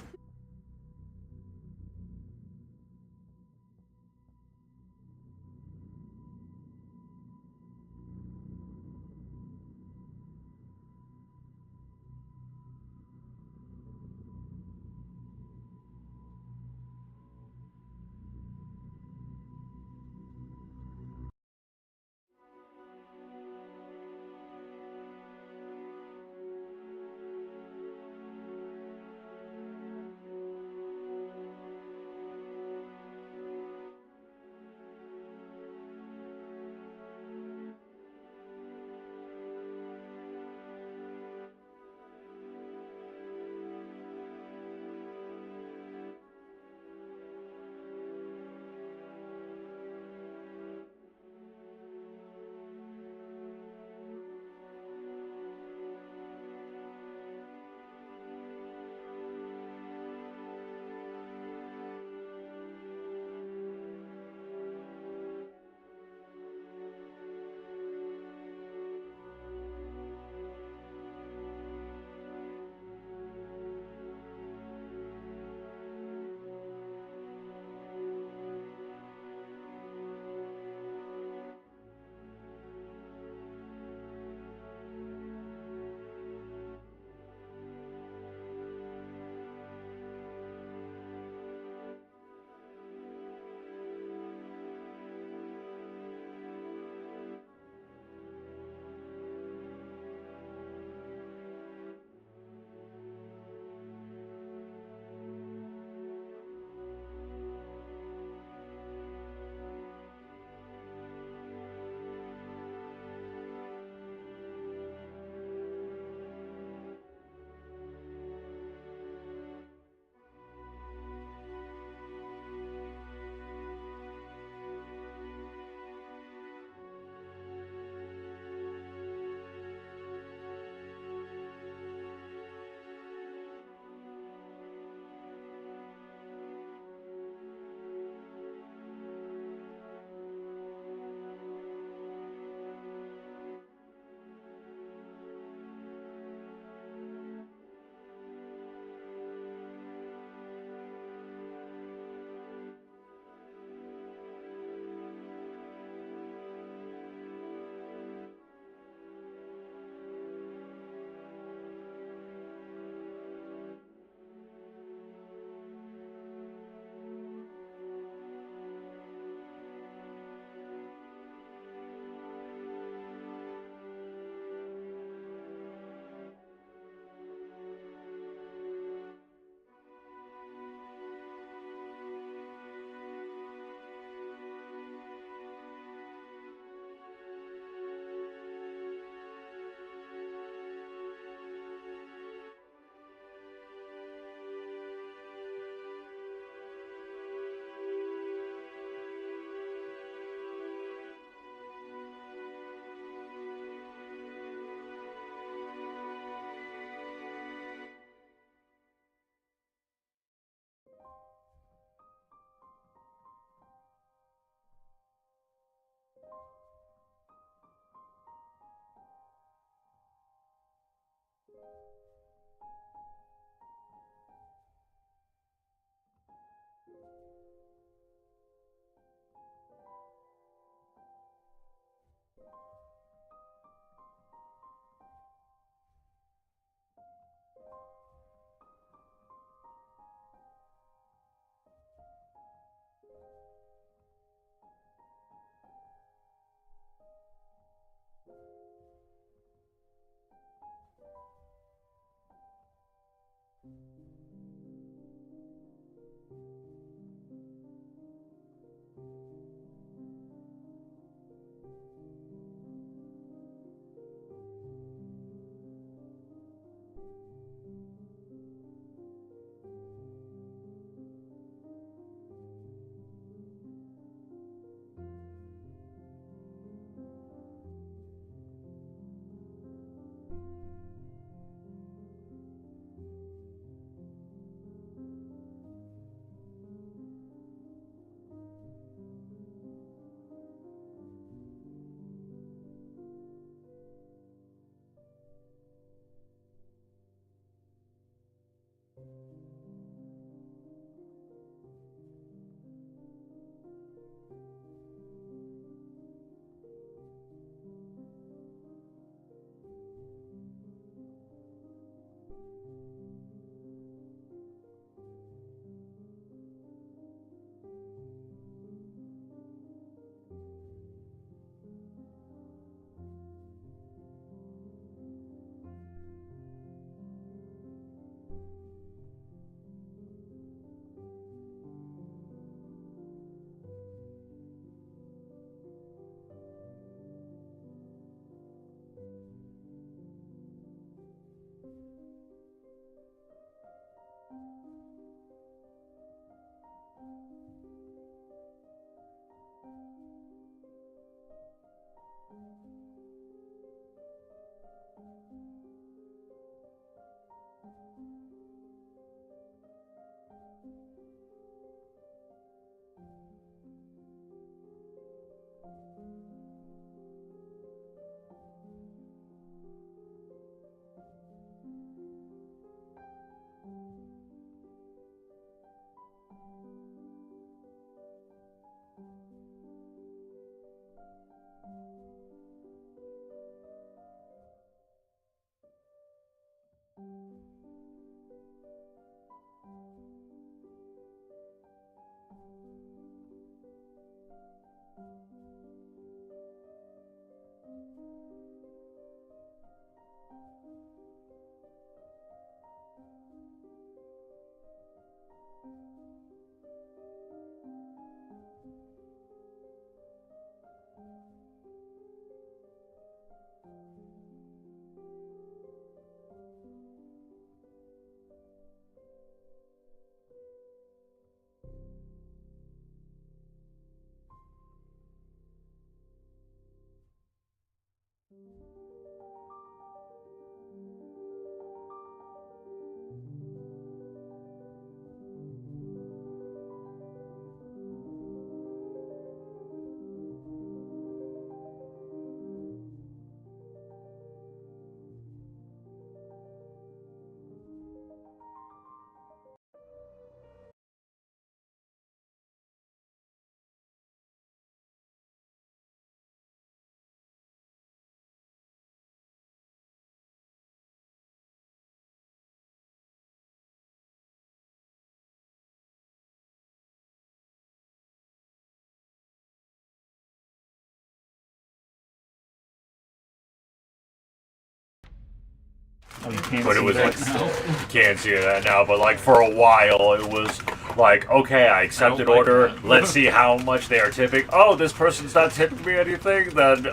Oh, you can't But it see was that like now. you can't see that now, but like for a while it was like, okay, I accepted like order. that. Let's see how much they are tipping. Oh, this person's not tipping me anything. Then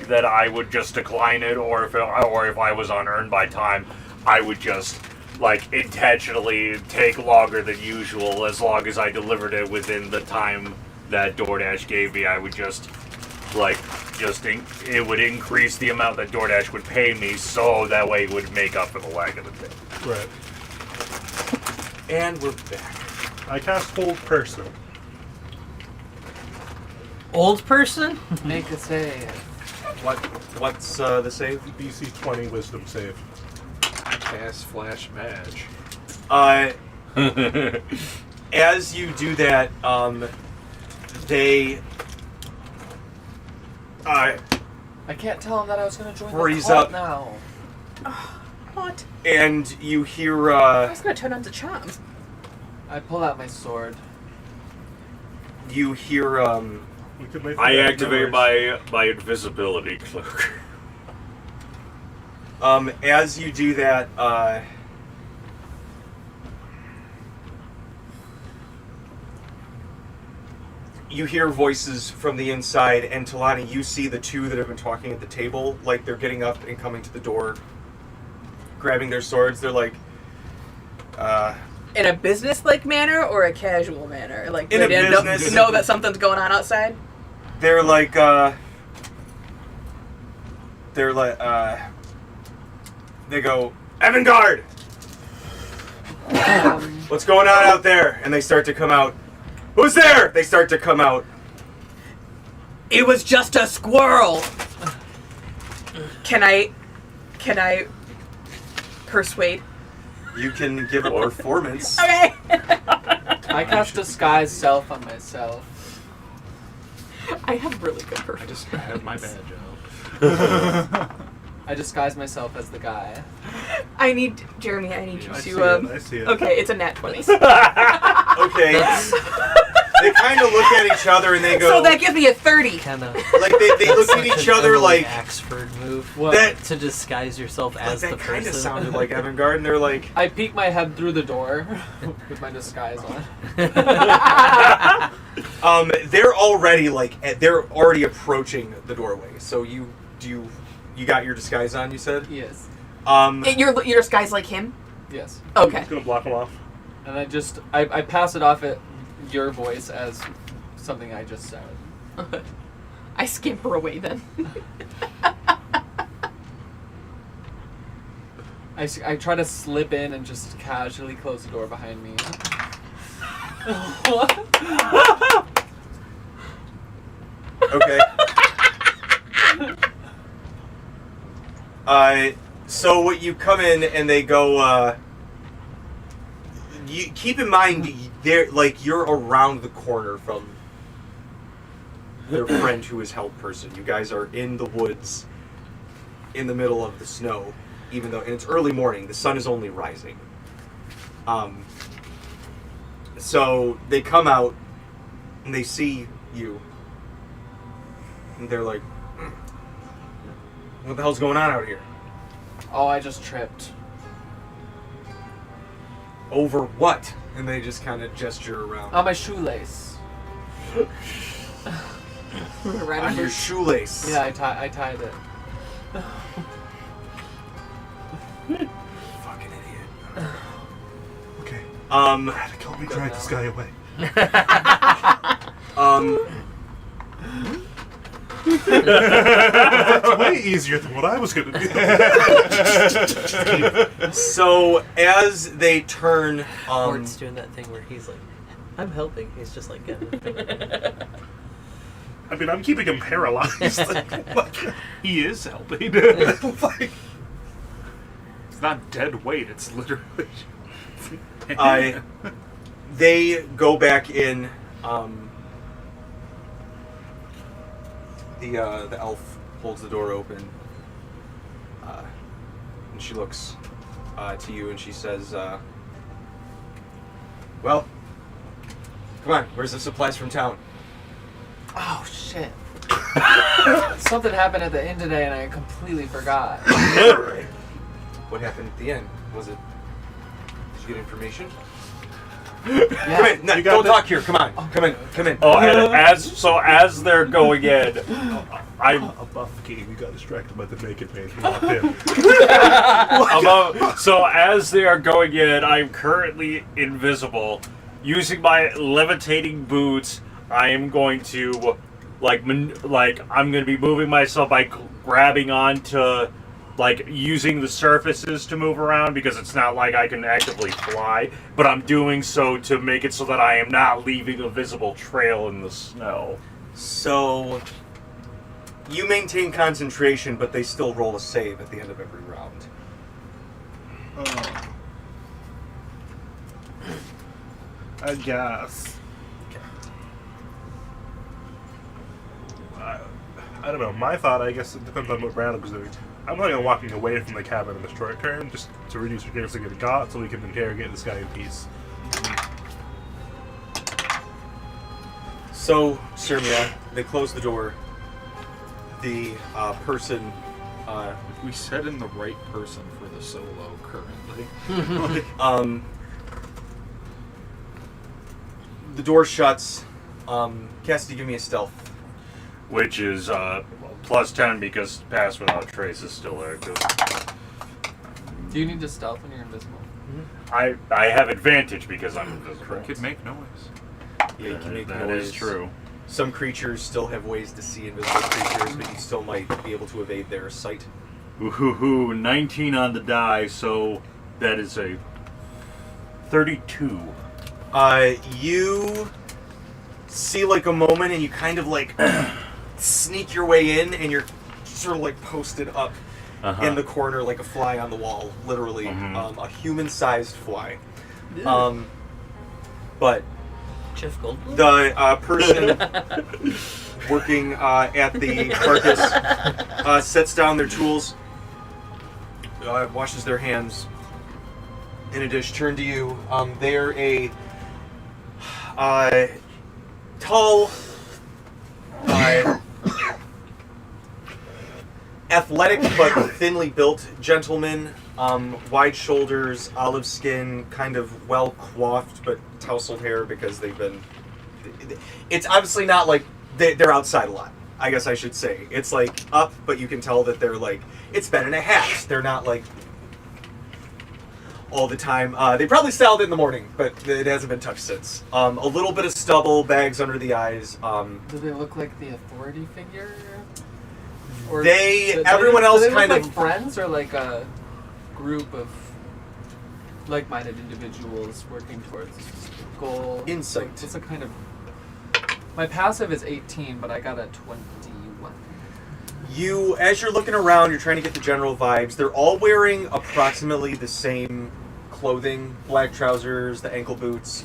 then I would just decline it, or if I was on earned by time, I would just like intentionally take longer than usual as long as I delivered it within the time that DoorDash gave me. I would just it would increase the amount that DoorDash would pay me, so that way it would make up for the lag of the day. Right. And we're back. I cast Hold Person. Old person? Make a save. What's the save? DC 20 Wisdom save. Cast Flash Match. As you do that, they I can't tell him that I was going to join Freeze the cult up. now. What? and you hear I was gonna turn on the charm. I pull out my sword. you hear We could make I that activate numbers. my invisibility cloak. as you do that, you hear voices from the inside, and Talani, you see the two that have been talking at the table, like they're getting up and coming to the door, grabbing their swords. They're like, In a business-like manner or a casual manner? Like, In they a didn't business- know that something's going on outside? they're like, they go, Evangard! What's going on out there? And they start to come out. Who's there? They start to come out. It was just a squirrel! Can I persuade? You can give a performance. Okay! I cast Disguise Self on myself. I have really good I performance. just have my badge out. I disguise myself as the guy. Jeremy, I need you I see to, it, I see it. Okay, it's a nat 20. Okay. They kind of look at each other and they go. So that gives me a 30. Kind of. like they look at each other like Axford move. What? that. To disguise yourself Like as the that kind of person. sounded like Evangard, and they're like, I peek my head through the door with my disguise on. they're already they're already approaching the doorway. So you got your disguise on. You said. Yes. Your disguise like him? Yes. Okay. He's gonna block him off. And I pass it off at your voice as something I just said. I scamper away then. I try to slip in and just casually close the door behind me. Okay. So what you come in and they go, you keep in mind they're like you're around the corner from their friend who is held person. You guys are in the woods in the middle of the snow, even though and it's early morning, the sun is only rising. So they come out and they see you. And they're like, what the hell's going on out here? Oh, I just tripped. Over what? And they just kind of gesture around. On my shoelace. On your shoelace. Yeah, I tied it. Fucking idiot. Okay. Help me drag this guy away. That's way easier than what I was gonna do. So as they turn, Hort's doing that thing where he's like, I'm helping. He's just like, I mean, I'm keeping him paralyzed. Like, He is helping. like, It's not dead weight. It's literally. they go back in. The elf holds the door open, and she looks to you and she says, "Well, come on. Where's the supplies from town?" Oh shit. Something happened at the inn today and I completely forgot. What happened at the end? Was it? Did you get information? Yeah. Come in. No, You got don't this. talk here. Come on. Come in. Come in. Oh, and as they're going in, I'm a buff game. You got distracted by the naked man who walked in. so as they are going in, I'm currently invisible. Using my levitating boots, I am going to I'm going to be moving myself by grabbing onto using the surfaces to move around because it's not like I can actively fly, but I'm doing so to make it so that I am not leaving a visible trail in the snow. So you maintain concentration, but they still roll a save at the end of every round. I guess. I don't know. My thought, I guess, it depends on what Bradley's doing. I'm planning on walking away from the cabin in the short term, just to reduce the chance of getting caught, so we can interrogate this guy in peace. So, Sirmia, they close the door. The person... We set in the right person for the solo currently. the door shuts. Cassidy, give me a stealth. Which is plus 10 because Pass Without Trace is still active. Do you need to stealth when you're invisible? I have advantage because I'm invisible. Could make noise. Yeah, you can make That noise. is true. Some creatures still have ways to see invisible creatures, but you still might be able to evade their sight. Ooh, 19 on the die, so that is a 32. You see like a moment and you kind of like sneak your way in and you're sort of like posted up in the corner like a fly on the wall, literally. A human-sized fly. But Jeff Goldblum? the person working at the carcass sets down their tools, washes their hands in a dish, turn to you. They're a tall, athletic but thinly built gentleman. Wide shoulders, olive skin, kind of well coiffed but tousled hair because they've been... It's obviously not like they're outside a lot, I guess I should say. It's like up, but you can tell that they're like... It's been in a hat. They're not like all the time. They probably styled it in the morning, but it hasn't been touched since. A little bit of stubble, bags under the eyes. Do they look like the authority figure? Or everyone else do they kind look of... like friends or like a group of like-minded individuals working towards a specific goal? Insight. What's a kind of My passive is 18, but I got a 21. As you're looking around, you're trying to get the general vibes. They're all wearing approximately the same clothing, black trousers, the ankle boots.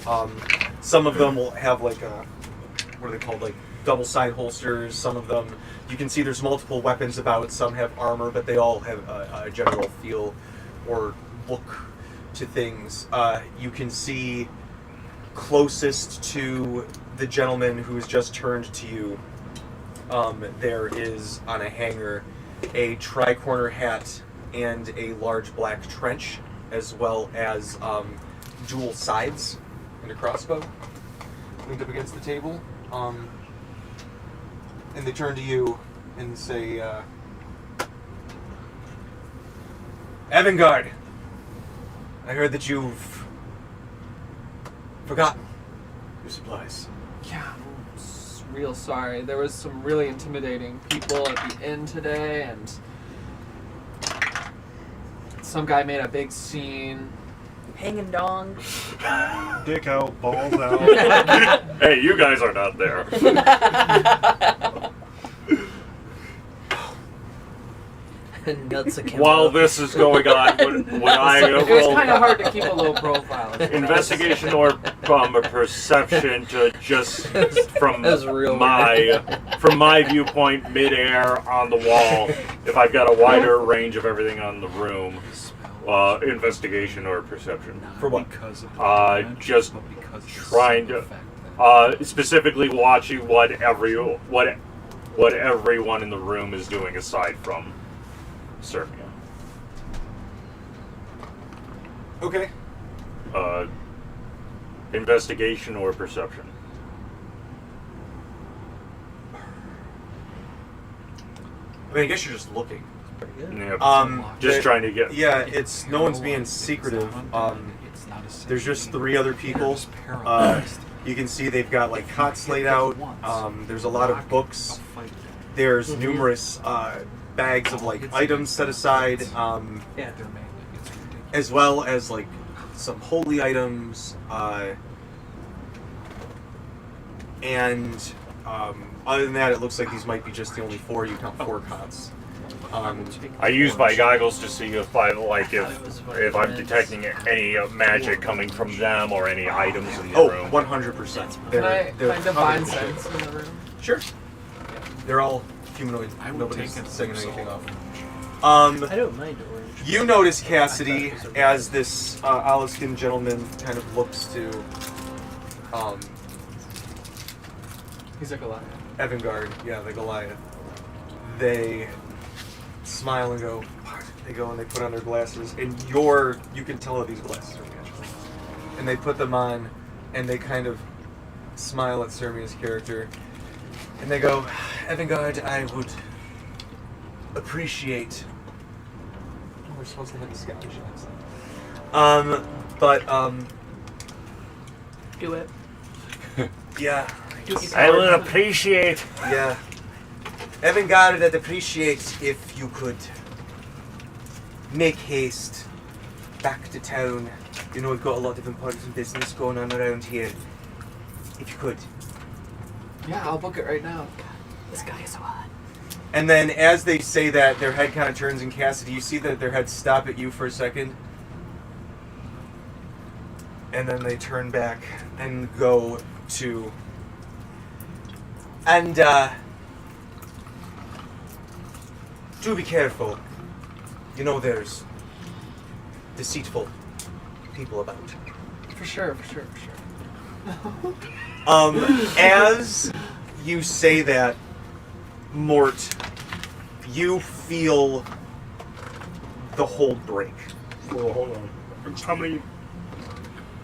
Some of them will have like what are they called, like double side holsters. Some of them, you can see there's multiple weapons about. Some have armor, but they all have a general feel or look to things. You can see closest to the gentleman who has just turned to you, there is on a hanger a tri-corner hat and a large black trench, as well as dual sides and a crossbow leaned up against the table. And they turn to you and say, Evangard, I heard that you've forgotten your supplies. Yeah, I'm real sorry. There was some really intimidating people at the inn today, and some guy made a big scene. Hanging dong. Dick out, balls out. Hey, you guys are not there. Nuts account. While this is going on, would I It was roll kind of hard to keep a low profile. investigation or a perception to just from That's real my viewpoint, midair on the wall, if I've got a wider range of everything on the room, investigation or perception. For what? Just trying to specifically watching what everyone in the room is doing aside from Sirmia. Okay. Investigation or perception. I mean, I guess you're just looking. Yeah, just trying to get. Yeah, it's no one's being secretive. There's just 3 other people. You can see they've got like cots laid out. There's a lot of books. There's numerous bags of like items set aside, as well as like some holy items, and other than that, it looks like these might be just the only 4. You count 4 cots. I use my goggles to see if I'm detecting any magic coming from them or any items in the room. 100%. Can I divine covered in shit. sense in the room? Sure. They're all humanoid. Nobody's saying anything off. I don't mind orange. You notice Cassidy as this olive-skinned gentleman kind of looks to He's like a lion. Evangard, yeah, the Goliath. They smile and go. They go and they put on their glasses, and you can tell that these glasses are magical. And they put them on, and they kind of smile at Sirmia's character, and they go, Evangard, I would appreciate. Oh, we're supposed to have a Scottish accent. Do it. Yeah. I will appreciate. Yeah. Evangard, I'd appreciate if you could make haste back to town. You know, we've got a lot of important business going on around here. If you could. Yeah, I'll book it right now. This guy is so hot. And then as they say that, their head kind of turns, and Cassidy, you see that their heads stop at you for a second. And then they turn back and go to... And, do be careful. You know there's deceitful people about. For sure. As you say that, Mort, you feel the hold break. Well, hold on. How many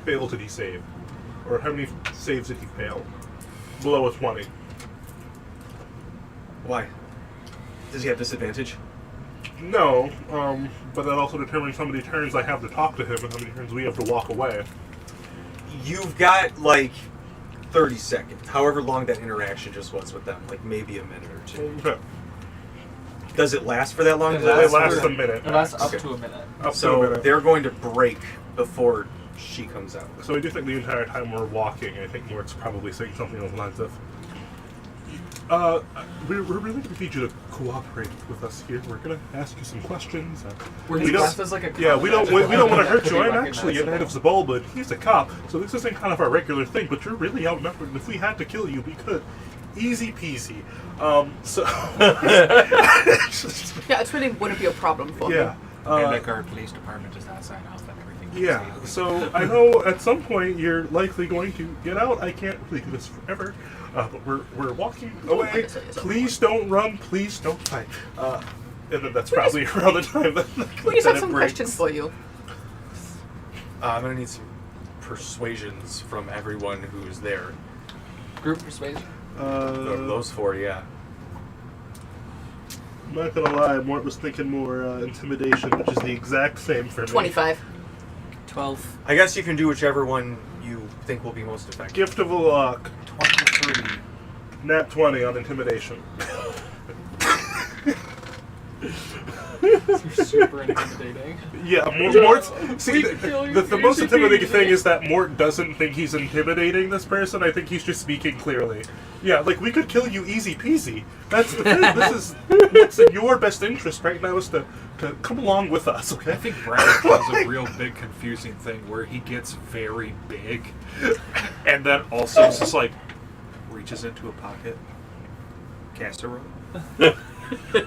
fails did he save? Or how many saves did he fail? Below a 20. Why? Does he have disadvantage? No, but that also determines how many turns I have to talk to him and how many turns we have to walk away. You've got like 30 seconds, however long that interaction just was with them, like maybe a minute or 2. Okay. Does it last for that long? It It lasts a minute. It lasts up Okay. to a minute. Up to a So minute. they're going to break before she comes out. So I do think the entire time we're walking, I think Mort's probably saying something along the lines of, We're really going to need you to cooperate with us here. We're going to ask you some questions. Were We his don't- glasses like a Yeah, we don't want to hurt you. I'm Pretty actually a knight of Zabulba, and he's a cop, so this isn't kind of our regular thing, but you're really outnumbered, and if we had to kill you, we could. Easy peasy. So... Yeah, it really wouldn't be a problem for me. yeah. and like our police department does not sign off on everything. Yeah, so I know at some point you're likely going to get out. I can't really do this forever, but we're walking away. Please don't run. Please don't fight. And then that's probably around the time that We just that have it some breaks. questions for you. I'm gonna need some persuasions from everyone who's there. Group persuasion. Those four, yeah. I'm not gonna lie, Mort was thinking more intimidation, which is the exact same for me. 25. 12. I guess you can do whichever one you think will be most effective. Gift of luck. 23. Nat 20 on intimidation. You're super intimidating. Yeah, Mort's... See, We kill you the most easy intimidating peasy. thing is that Mort doesn't think he's intimidating this person. I think he's just speaking clearly. Yeah, like, we could kill you easy peasy. That's the thing. This is what's in your best interest right now is to come along with us, okay? I think Braddock has a real big confusing thing where he gets very big, and then also it's just like reaches into a pocket, casserole. I did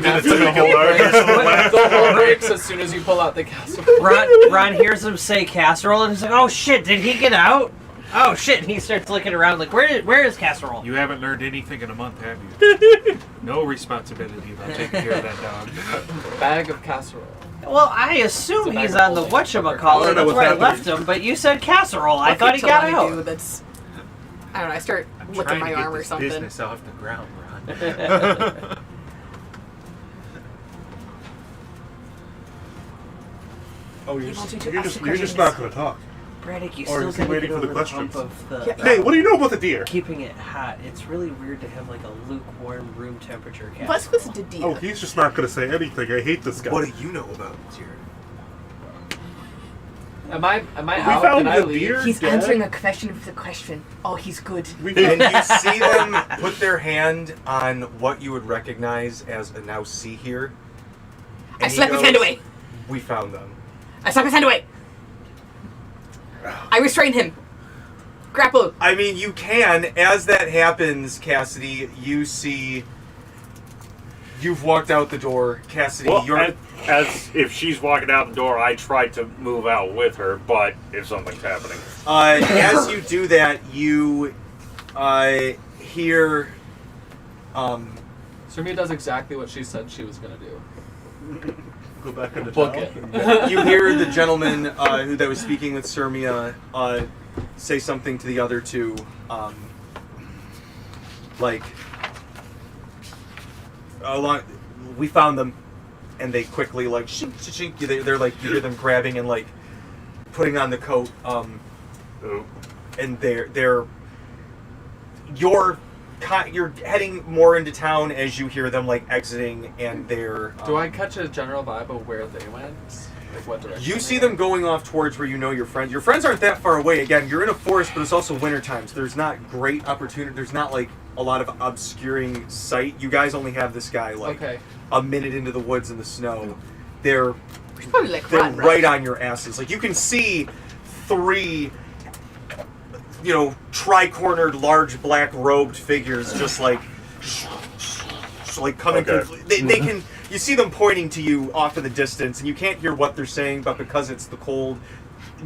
it to make it larger. The whole breaks as soon as you pull out the castle. Ron hears him say casserole and he's like, oh shit, did he get out? Oh shit, and he starts looking around like, where is casserole? You haven't learned anything in a month, have you? No responsibility about taking care of that dog. Bag of casserole. Well, I assume It's a he's bag on of the holding. I whatchamacallit. don't know That's what's where I happening. left him, but you said casserole. I What thought he can got somebody out. do that's... I don't know, I start I'm licking trying my to get arm or this something. business off the ground, Ron. Oh, He wants you to you're ask just the you're just questions. not going to talk. Braddock, you Or still is he gotta waiting get for the over the hump questions? of the Yeah. Hey, what do you know about the deer? keeping it hot. It's really weird to have like a lukewarm room temperature casserole. What's with the deer? Oh, he's just not going to say anything. I hate this guy. What do you know about deer? Am I We out? found Did I the leave? deer. He's dead. answering a question with a question. Oh, he's good. We And you see them put their hand on what you would recognize as a now see here. I slapped his hand away. We found them. I slapped his hand away. I restrain him. Grapple. I mean, you can. As that happens, Cassidy, you see. You've walked out the door, Cassidy. Well, you're. as if she's walking out the door, I try to move out with her, but if something's happening. As you do that, you hear. Surmia does exactly what she said she was gonna do. go back into Book town. it. You hear the gentleman who that was speaking with Surmia say something to the other two, like, we found them, and they quickly like shink, shink, shink. They're like you hear them grabbing and like putting on the coat, and they're you're heading more into town as you hear them like exiting, and they're. Do I catch a general vibe of where they went? Like what direction? You they see went? them going off towards where you know your friends. Your friends aren't that far away. Again, you're in a forest, but it's also wintertime, so there's not great opportunity. There's not like a lot of obscuring sight. You guys only have this guy like Okay. a minute into the woods in the snow. They're We should probably like they're run, right on your asses. Like you can see three, tri-cornered, large, black-robed figures just like coming. Okay. Through. They can. You see them pointing to you off in the distance, and you can't hear what they're saying, but because it's the cold,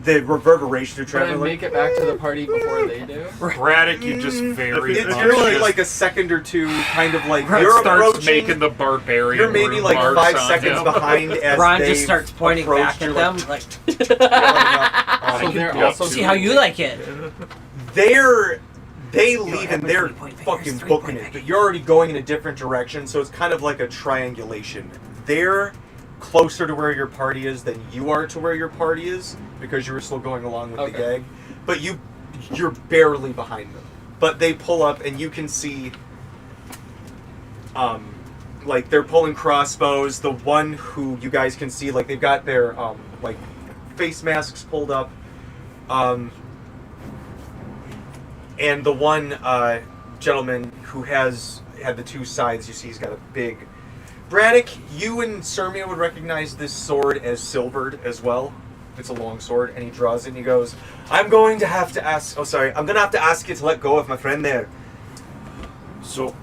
the reverberation of Try to traveling. make it back to the party before they do. Braddock, you just very It's much usually just like a second or two, kind of like Ron you're starts approaching. making the barbarian. You're maybe room like marks 5 on seconds him. behind as Ron they just starts pointing back at them, like, So they're Yeah, also see how you like it. They leave and they're point fingers, fucking 3 booking point it, but fingers. you're already going in a different direction, so it's kind of like a triangulation. They're closer to where your party is than you are to where your party is because you were still going along with the Okay. gag, but you're barely behind them. But they pull up and you can see, like they're pulling crossbows. The one who you guys can see, like they've got their like face masks pulled up. And the one gentleman who has had the two sides. You see he's got a big... Brannick, you and Sirmia would recognize this sword as silvered as well. It's a long sword, and he draws it and he goes, I'm going to have to ask you to let go of my friend there. So,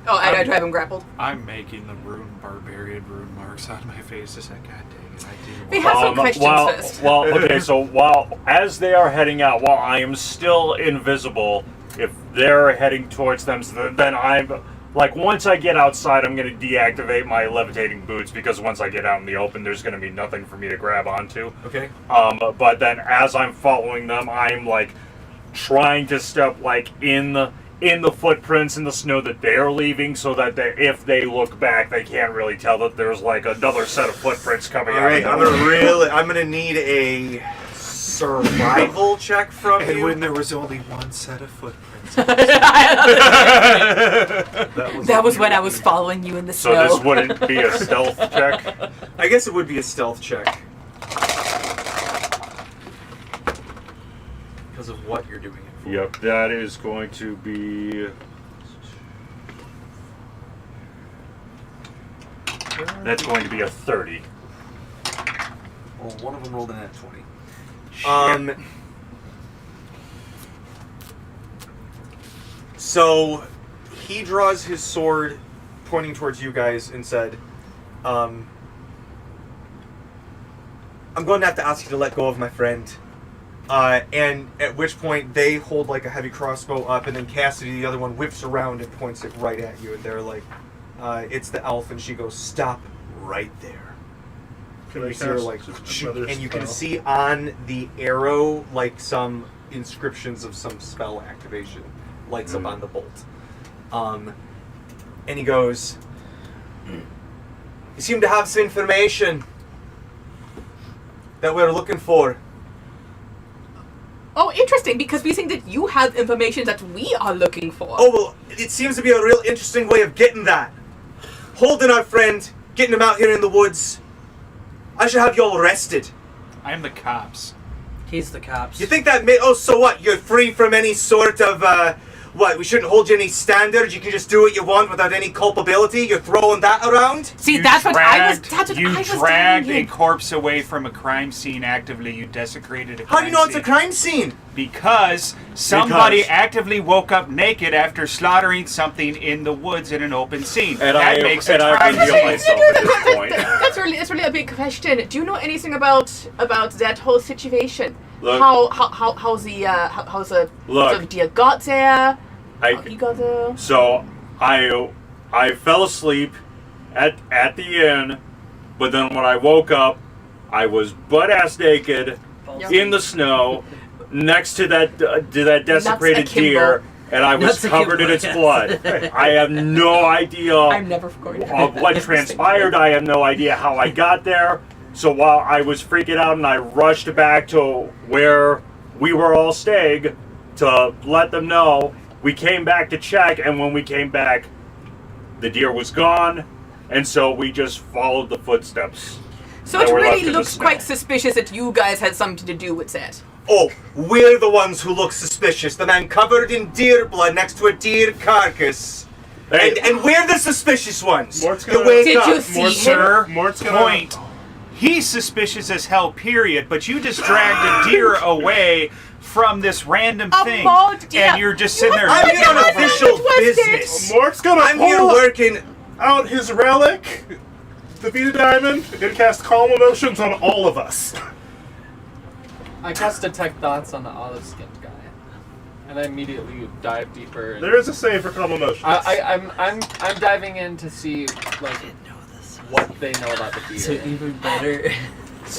Oh, I drive him grappled. I'm making the barbarian rune marks on my face. It's like, God dang it, I We did have some questions first. Well, okay, so as they are heading out, while I am still invisible, if they're heading towards them, so then I'm, like, once I get outside, I'm going to deactivate my levitating boots, because once I get out in the open, there's going to be nothing for me to grab onto. Okay. But then as I'm following them, I'm, like, trying to step, like, in the footprints in the snow that they're leaving, so that if they look back, they can't really tell that there's like another set of footprints coming out. All right, I'm gonna need a survival check from And you. when there was only one set of footprints. That was when I was following you in the So snow. this wouldn't be a stealth check. I guess it would be a stealth check. Because of what you're doing it for. Yep, that is going to be. That's going to be a 30. Well, one of them rolled in at 20. So he draws his sword, pointing towards you guys, and said, "I'm going to have to ask you to let go of my friend." And at which point they hold like a heavy crossbow up, and then Cassidy, the other one, whips around and points it right at you. And they're like, "It's the elf," and she goes, "Stop right there." Can You I see her cast like, another and you can spell? see on the arrow like some inscriptions of some spell activation lights up on the bolt. And he goes, "You seem to have some information that we're looking for." Oh, interesting, because we think that you have information that we are looking for. Oh, well, it seems to be a real interesting way of getting that. Holding our friend, getting him out here in the woods. I should have you all arrested. I'm the cops. He's the cops. You think that oh, so what? You're free from any sort of, what? We shouldn't hold you any standards? You can just do what you want without any culpability? You're throwing that around? See, that's what I was telling dragged a you. corpse away from a crime scene actively. You desecrated a crime How do you know it's a scene. crime scene? Because somebody actively woke up naked after slaughtering something in the woods in an open scene. And that makes it I crime reveal scene. myself at this point. That's really a big question. Do you know anything about that whole situation? Look. How's the Look. sort of deal got there? I- How he got there? So I fell asleep at the inn, but then when I woke up, I was butt-ass naked in the snow next to that desecrated Nuts akimbo. deer, and I was Nuts covered in akimbo, its blood. I have no idea I'm never going to of what transpired. I have no idea how I got there. So while I was freaking out and I rushed back to where we were all staying to let them know, we came back to check, and when we came back, the deer was gone, and so we just followed the footsteps. So that it were left really in the looks snow. quite suspicious that you guys had something to do with that. Oh, we're the ones who look suspicious. The man covered in deer blood next to a deer carcass. Hey, And we're the suspicious ones. Mort's You gonna- wake Did up. you see him? Sir, Mort's gonna- point. He's suspicious as hell, period, but you just dragged a deer away from this random A thing. mold deer. And you're just sitting there. I'm here on Never official twisted. business. Mort's gonna I'm here pull working. out his relic, the Vita Diamond, and cast Calm Emotions on all of us. I cast Detect Thoughts on the olive-skinned guy, and I immediately dive deeper. There is a save for Calm Emotions. I'm diving in to see like know this. what they know about the So deer. even better.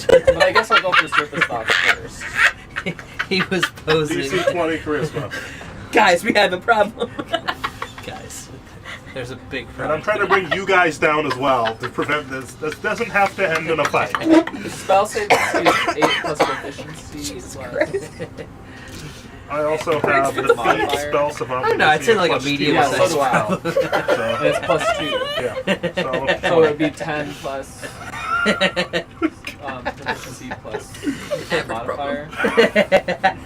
But I guess I'll go for surface thoughts first. He was posing. DC 20 Charisma. Guys, we have a problem. Guys, there's a big And problem. I'm trying to bring you guys down as well to prevent this. This doesn't have to end in a fight. Spell save is 8 plus proficiency. Plus. I also have the Modifier. feat spell savant. I don't know, I'd say like a medium Yeah, size so do I. spell. And it's plus 2. Yeah. So it would be 10 plus. proficiency plus Average modifier.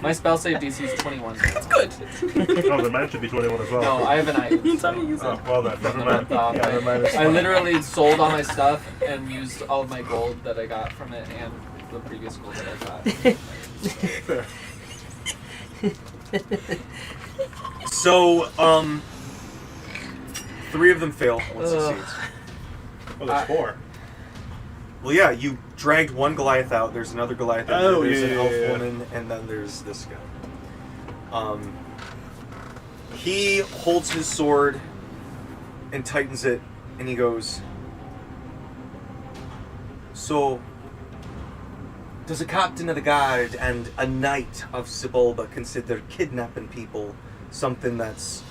My spell save DC is 21. It's good. Oh, then mine should be 21 as well. No, I have an IU. It's how you use it. Oh, well then, never mind. Yeah, then mine is I fine. literally sold all my stuff and used all of my gold that I got from it and the previous gold that I got. So, 3 of them fail. 1 succeeds. Oh, there's 4. Well, yeah, you dragged one Goliath out. There's another Goliath out Oh, there. There's yeah, an yeah, elf yeah. woman, and then there's this guy. He holds his sword and tightens it, and he goes, "So, does a captain of the guard and a knight of Sebulba consider kidnapping people something that's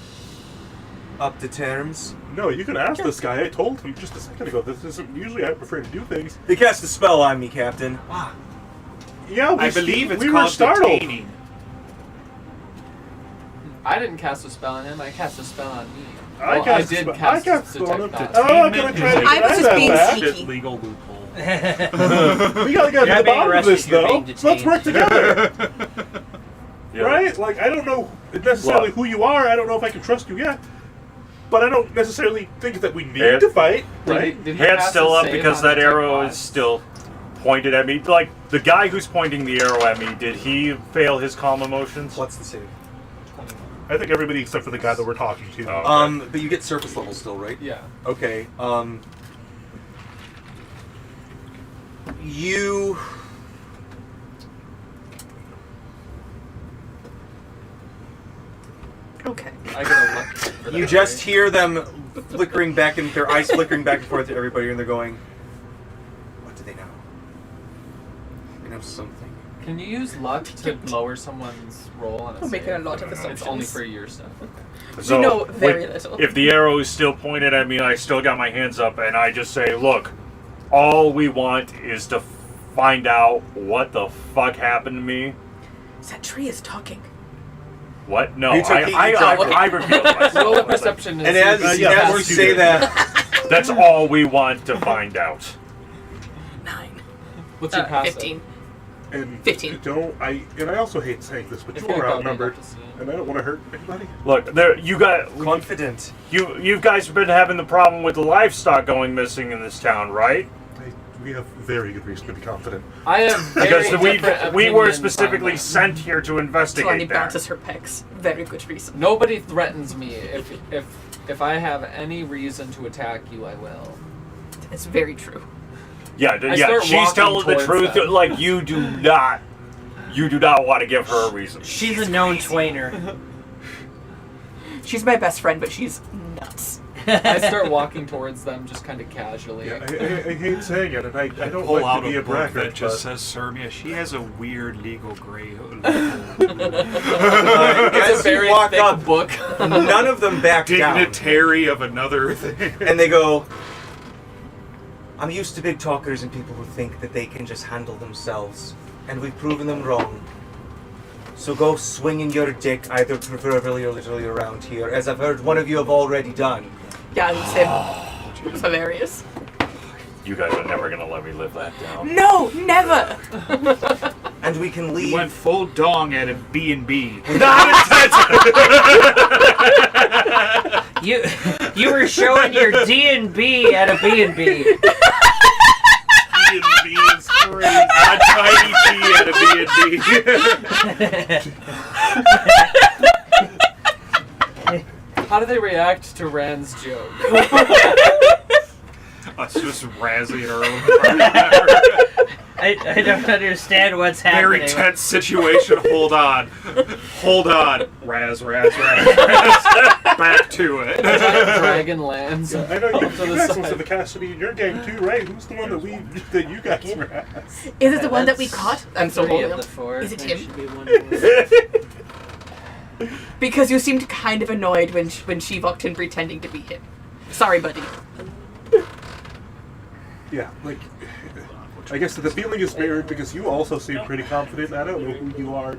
up to terms?" No, you can ask this guy. I told him just a second ago. This isn't usually how I prefer to do things. They cast a spell on me, Captain. Yeah, I believe it's we were called startled. detaining. I didn't cast a spell on him. I cast a spell on me. I Well, cast I did a cast spell on him. detect Oh, thoughts. I'm gonna try to I was deny just that being back. sneaky. Shit, legal loophole. We gotta get to You're the not being bottom of arrested, this, you're though. being Let's detained. work together, Yeah. right? Like, I don't know necessarily Look. who you are. I don't know if I can trust you yet. But I don't necessarily think that we need Head- to fight, Did right? he Head's pass still his up save because on that detect arrow is thoughts? still pointed at me. Like, the guy who's pointing the arrow at me, did he fail his calm emotions? What's the save? 21. I think everybody except for the guy that we're talking to. Oh. But you get surface level still, right? Yeah. Okay. You. Okay. I get a luck for that, You just right? hear them flickering back and their eyes flickering back and forth at everybody, and they're going, "What do they know? They know something." Can you use luck to lower someone's roll on a I'm making save? a lot of It's only assumptions. for your stuff. So, know very with- little. If the arrow is still pointed at me, I still got my hands up, and I just say, "Look, all we want is to find out what the fuck happened to me." That tree is talking. What? No, You took the- I okay. revealed myself. Roll a perception And see as, if yeah, of as course you you say did. that, That's all we want to find out. 9. What's your passive? 15. And 15. I also hate saying this, but If you you're are about outnumbered, enough to see it. and I don't want to hurt anybody. Look, there you got confident. you guys have been having the problem with the livestock going missing in this town, right? We have very good reason to be confident. I have very Because different we were opinions specifically on that. sent here to Tony investigate that. bounces her pecs. Very good reason. Nobody threatens me. If I have any reason to attack you, I will. It's very true. Yeah, I yeah, start she's walking telling the towards truth. them. Like you do not want to give her a reason. She's a known twainer. She's my best friend, but she's nuts. I start walking towards them just kind of casually. Yeah, I hate saying it, and I don't Pull like out to be a a book braggart, that just but says Sermia. She has a weird legal gray. It's a very walk thick up, book. none of them back down. Dignitary of another thing. And they go, "I'm used to big talkers and people who think that they can just handle themselves, and we've proven them wrong. So go swinging your dick either proverbially or literally around here, as I've heard one of you have already done." Yeah, it's him. It was hilarious. You guys are never gonna let me live that down. No, never. And we can leave. Went full dong at a B&B. You were showing your D&B at a B&B. B&B is crazy. A tiny B at a B&B. How do they react to Rand's joke? Us just razzing our own. I don't understand what's happening. Very tense situation. Hold on. Razz. Back to it. Dragon lands. I know off you to the guys side. listen to Cassidy in your game too, right? Who's the one that you guys were at? Is it the one that we caught? I'm so 3 of loyal. the 4. Is it There him? should be one more. Because you seemed kind of annoyed when she walked in pretending to be him. Sorry, buddy. Yeah, like, I guess the feeling is mirrored because you also seem pretty confident. I don't know who you are,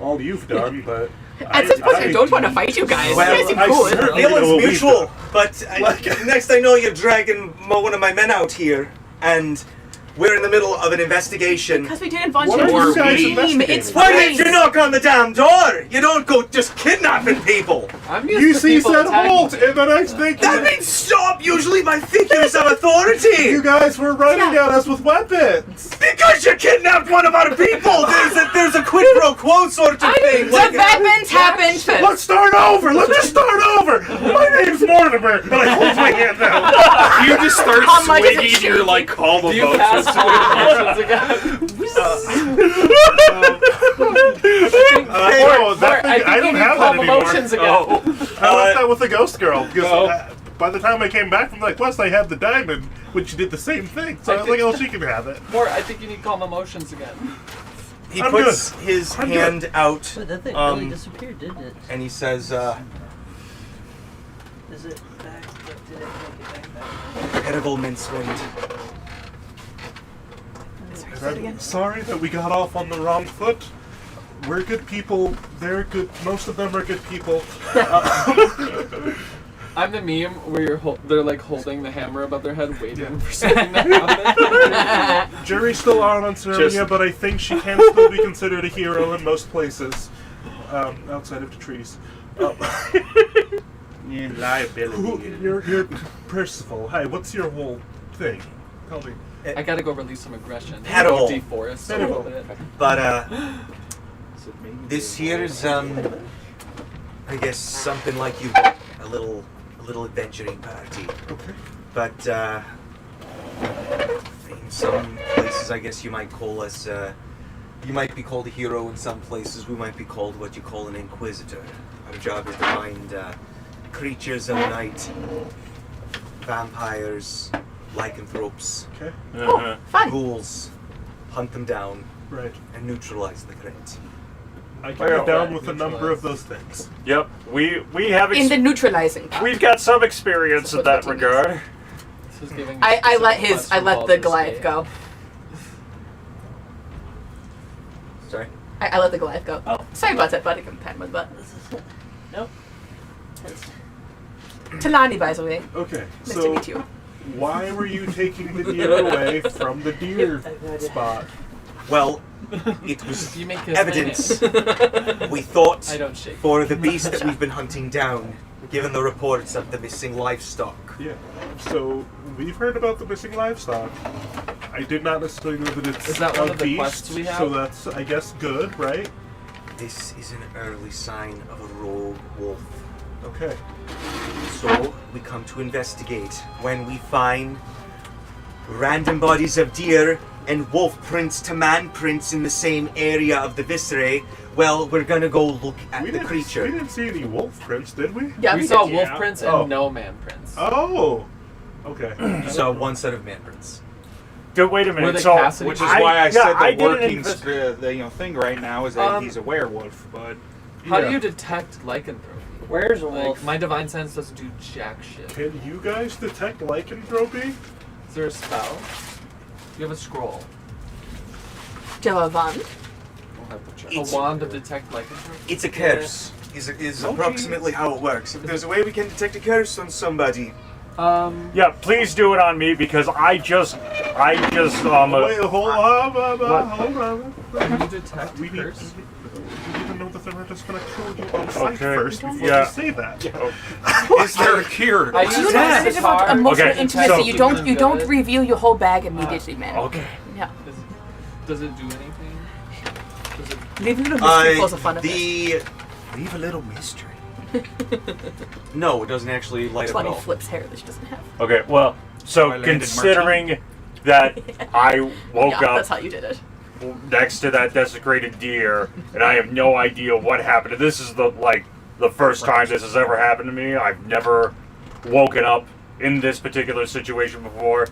all you've done, but At this point, I don't want to fight you guys. Well, you guys seem I cool. certainly- Feeling's know what we've mutual, done. but next I know you're dragging one of my men out here, and We're in the middle of an investigation. Because we didn't want What you are you to guys scream. investigating? It's Why fine. didn't you knock on the damn door? You don't go just kidnapping people. I'm used You to see, people said attacking halt, me. and the next thing That means stop, usually by figures of authority. you guys were running Yeah. at us with weapons. Because you kidnapped one of our people. There's a quid pro quo sort of thing. The weapons happened first. Let's start over. Let's just start over. My name's Mortimer, and I hold my hand out. You just start How much is it swinging your like calm Do you pass emotions. swing emotions again? Hey, no, that thing, I don't have that calm anymore. emotions again. Oh, I left that with the ghost girl because Oh. by the time I came back from that quest, I had the diamond, which did the same thing. So I was like, oh, she can have it. More, I think you need calm emotions again. He I'm puts good. his I'm hand out, But that thing really disappeared, didn't it? and he says, Is it back? Did it make it back? "Edible mincewind." And I'm sorry that we got off on the wrong foot. We're good people. They're good. Most of them are good people. I'm the meme where they're like holding the hammer above their head, waiting Yeah. for something to happen. Jury's still out on Serenia, Just- but I think she can still be considered a hero in most places, outside of the trees. Yeah, liability. You're Percival. Hi, what's your whole thing? Tell me. I gotta go release some aggression. Edible. Go deforest a little bit. But this here's I guess something like you, a little adventuring party. Okay. But in some places, I guess you might call us. You might be called a hero. In some places, we might be called what you call an inquisitor. Our job is to find creatures of the night, vampires, lycanthropes, Okay. Uh-huh. Fun. ghouls, hunt them down, Right. and neutralize the threat. I can get down with a number of those things. Yep, we have In the neutralizing part. we've got some experience in that regard. This is giving I let specific his I quests let from the Baldur's Goliath Gate. go. Sorry. I let the Goliath go. Oh. Sorry about that, buddy. Pat my butt. Nope. Talani, by the way. Okay. Nice So to meet you. why were you taking the deer away from the deer spot? Well, it was You make his evidence. name. We thought I don't shake. for the beast that we've been hunting down, given the reports of the missing livestock. Yeah. So we've heard about the missing livestock. I did not necessarily know that it's Is that one a of the beast, quests we have? so that's I guess good, right? This is an early sign of a rogue wolf. Okay. So we come to investigate. When we find random bodies of deer and wolf prints to man prints in the same area of the viscerae, well, we're gonna go look at the We creature. didn't see any wolf prints, did we? Yeah, We we saw did. wolf Yeah. prints and Oh. no man prints. Oh. Okay. You saw one set of man prints. Good, wait a Were minute. they So, Cassidy? Which is why I said I the didn't working invest- the thing right now is that Um, he's a werewolf, but How Yeah. do you detect lycanthropy? Where's a Like, wolf? my divine sense doesn't do jack shit. Can you guys detect lycanthropy? Is there a spell? You have a scroll. Do you have a wand? We'll have to check. It's- A wand of detect lycanthropy? It's a curse. Is Oh, approximately how it works. If there's a way we can detect a curse on somebody, Yeah, please do it on me because I just Wait, hold on, hold on. Can you detect We need, curse? we need to know that they're just going to kill you on sight Okay. first before Yeah. you say that. is there a Cure. I You use know that it's about card. emotional Okay, intimacy. so- you don't Good. reveal your whole bag immediately, man. Okay. Yeah. Does it do anything? Does it? Leave a little mystery for the fun of it. leave a little mystery. No, it doesn't actually light up at 20 all. flips hair that she doesn't have. Okay, well, so I landed considering that I woke Yeah, up that's how you did it. next to that desecrated deer, and I have no idea what happened. This is the first time this has ever happened to me. I've never woken up in this particular situation before.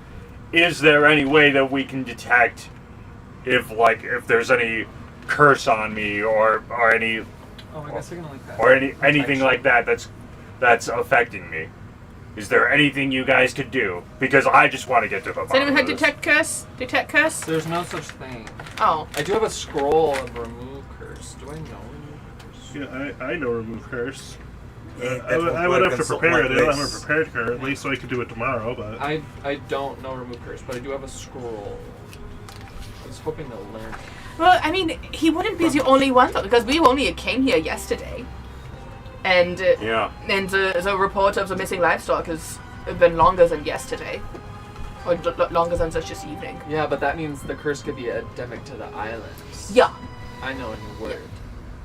Is there any way that we can detect if there's any curse on me or any Oh, I guess I can only pass. or anything like that that's affecting me? Is there anything you guys could do? Because I just want to get to the Does bottom anyone have of this. detect curse? Detect curse? There's no such thing. Oh. I do have a scroll of remove curse. Do I know remove curse? Yeah, I know remove curse. I would have to prepare it. I don't have it prepared currently, so I could do it tomorrow. But I don't know remove curse, but I do have a scroll. I was hoping to learn. Well, I mean, he wouldn't be the only one though, because we only came here yesterday, and the report of the missing livestock has been longer than yesterday, or longer than just evening. Yeah, but that means the curse could be endemic to the islands. Yeah. I know a new word.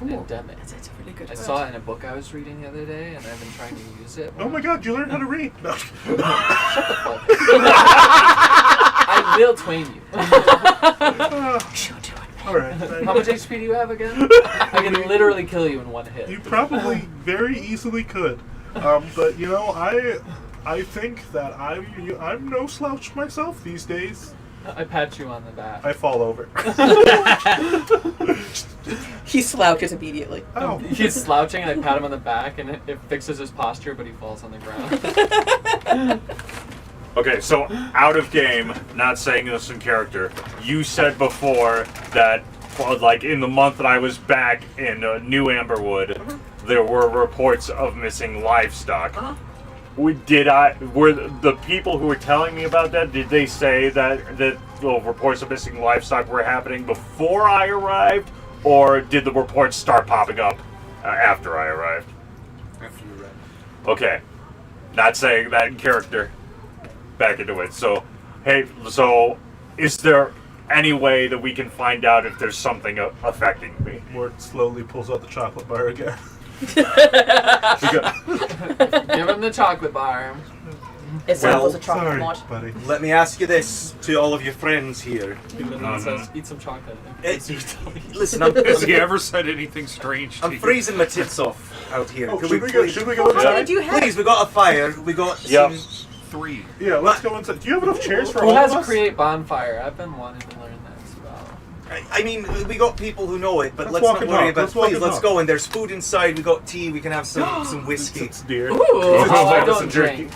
Endemic. That's a really good I word. saw it in a book I was reading the other day, and I've been trying to use it. oh my god, you learned how to read? No. Shut the fuck up. I will twain you. All right. How much HP do you have again? I can literally kill you in one hit. You probably very easily could, but you know, I think that I'm no slouch myself these days. I pat you on the back. I fall over. He slouches immediately. Oh. He's slouching, and I pat him on the back, and it fixes his posture, but he falls on the ground. Okay, so out of game, not saying this in character, you said before that, well, like in the month that I was back in New Amberwood, there were reports of missing livestock. Were the people who were telling me about that, did they say that reports of missing livestock were happening before I arrived, or did the reports start popping up after I arrived? After you read. Okay, not saying that in character. Back into it. So, hey, is there any way that we can find out if there's something affecting me? Mort slowly pulls out the chocolate bar again. Give him the chocolate bar. It Well, was a chocolate Sorry, mod. buddy. Let me ask you this to all of your friends here. It says, eat some chocolate. Listen, I'm, Has he ever said anything strange to I'm you? freezing my tits off out here. Oh, Can should we go? please- Should we go How many inside? do you have? Please, we got a fire. We got Yep. some. 3. Yeah, let's go inside. Do you have enough chairs for Who all has of us? create bonfire? I've been wanting to learn that spell. I mean, we got people who know it, but Let's let's walk not and worry talk. about it. Let's walk Please, and let's talk. go. And there's food inside. We got tea. We can have some whiskey. It's dear. Ooh. Oh, I Listen, don't jerky. drink.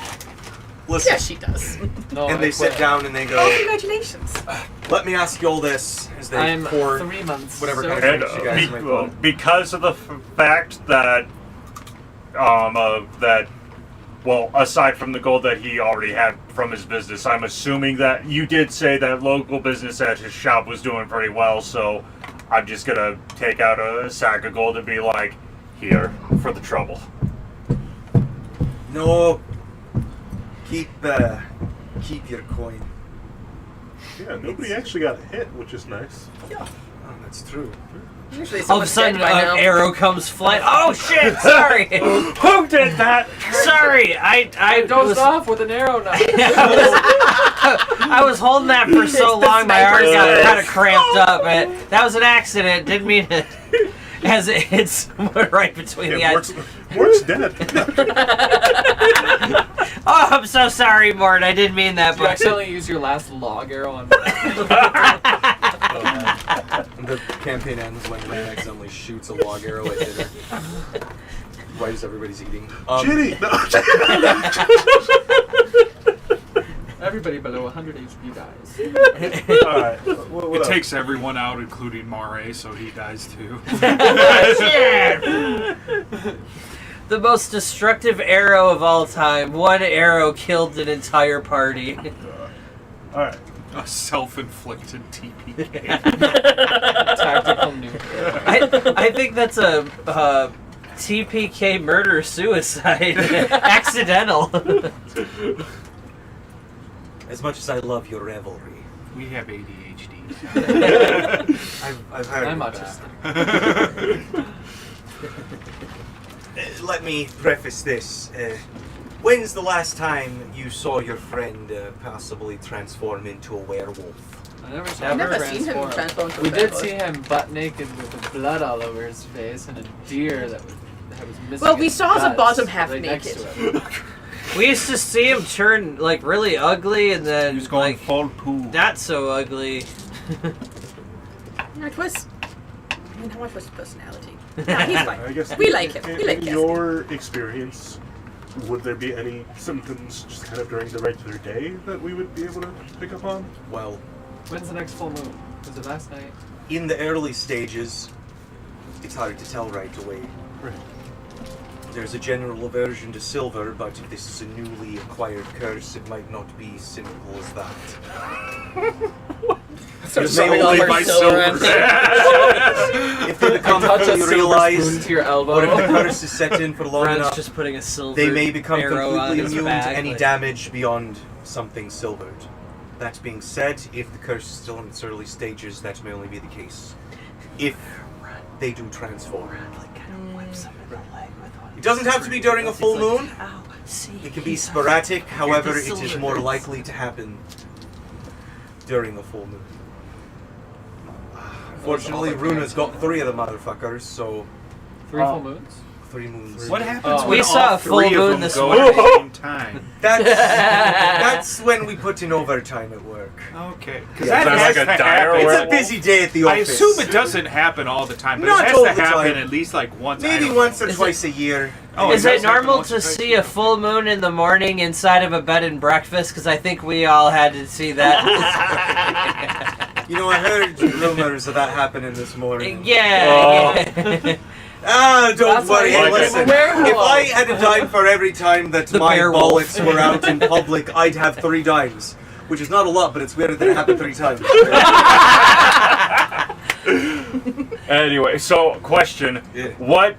Listen. Yeah, she does. No, And I they sit quit. down and they Oh, go, congratulations. let me ask you all this. As they I'm pour 3 months. whatever so kind of And drinks you guys might want. because of the fact that, well, aside from the gold that he already had from his business, I'm assuming that you did say that local business at his shop was doing pretty well, so I'm just gonna take out a sack of gold and be like, here, for the trouble. No. Keep your coin. Yeah, nobody actually got hit, which is nice. Oh, that's true. Usually All of a someone's sudden, dead by now. an arrow comes flying. Oh shit! Sorry. Who did that? Sorry. I Dozed was off with an arrow now. I was holding that for so It's the long, my arm sniper's got gun. kind of cramped up. That was an accident. Didn't mean it. As it hit someone right between the Yeah, eyes. Mort's dead. Oh, I'm so sorry, Mort. I didn't mean that. Did you But accidentally use your last log arrow on And the campaign ends when Lane accidentally shoots a log arrow at dinner. Right as everybody's eating. Ginny! No. Everybody below 100 HP dies. Alright. What It else? takes everyone out, including Mare, so he dies too. the most destructive arrow of all time. One arrow killed an entire party. Alright. A self-inflicted TPK. Tactical nuclear. I think that's a TPK murder suicide. Accidental. As much as I love your revelry, We have ADHD. I've heard I'm of autistic. that. Let me preface this. When's the last time you saw your friend possibly transform into a werewolf? I never saw I've him never seen him transform. transform to a We did werewolf. see him butt naked with the blood all over his face and a deer that was missing. Well, we its saw the guts bottom half right next naked. to it. We used to see him turn like really ugly and then He's going like full poo. not so ugly. No, it was. I mean, how much was his personality? No, he's fine. I guess We like him. We like in Cassidy. your experience, would there be any symptoms just kind of during the regular day that we would be able to pick up on? Well, When's the next full moon? Was it last night? in the early stages, it's hard to tell right away. Right. there's a general aversion to silver, but if this is a newly acquired curse, it might not be simple as that. So It showing may off only our by silver. If they become Touch a fully silver spoon realized, to your elbow. or if the curse is set in for long Brent's enough, just putting a silver they may become arrow on completely his immune back, to any like- damage beyond something silvered. That being said, if the curse is still in its early stages, that may only be the case. If they do transform. It doesn't have to be during a full moon. It can be sporadic, however, it is more likely to happen during a full moon. Unfortunately, Runa's got 3 of the motherfuckers, so 3 full moons? 3 moons. What happens Oh. when We saw all a full 3 of moon them this go at the morning. same time? That's when we put in overtime at work. Okay. Because Yeah, that is has that like to a dire happen. It's a werewolf? busy day at the I office. assume it doesn't happen all the time, but Not it all has to the happen time. at least like once. I Maybe don't once or Is twice a year. Oh, Is does it happen normal once to or twice see a full moon in the morning inside of a bed and breakfast? Because I think we all had to see that. You know, I heard rumors of that happening this morning. yeah. Ah, don't That's worry. why Hey, you became listen. a werewolf. If I had a dime for every time that The my bear wolf. bullets were out in public, I'd have 3 dimes. Which is not a lot, but it's weirder that it happened 3 times. Anyway, so question: Yeah. what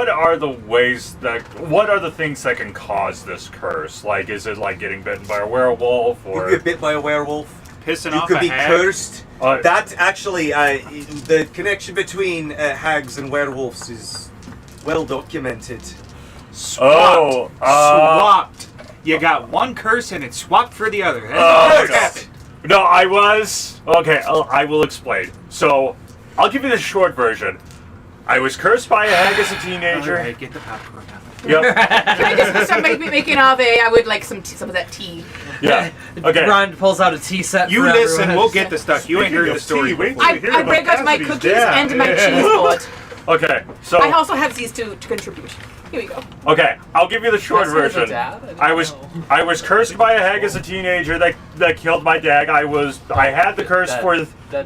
are the things that can cause this curse? Like, is it like getting bitten by a werewolf, You or could get bit by a werewolf. Pissing You off could a be hag. cursed. Uh, That actually, the connection between hags and werewolves is well documented. Oh, Swapped. You got one curse and it's swapped for the other. That's Oh, what no. happened. No, I was okay. I will explain. So, I'll give you the short version. I was cursed by a hag as a teenager. Alright, get the popcorn out. Yep. Can I just start making Ave? I would like some of that tea. Yeah. Okay. Ron pulls out a tea set. You for listen, everyone. we'll get the stuff. You ain't heard the story. Wait before. till you hear I about break out my Cassidy's cookies dad. and my cheese board. Okay. So. I also have these to contribute. Here we go. Okay. I'll give you the short That's version. dad? I didn't I was cursed by a hag as a teenager that killed my dad. I had the curse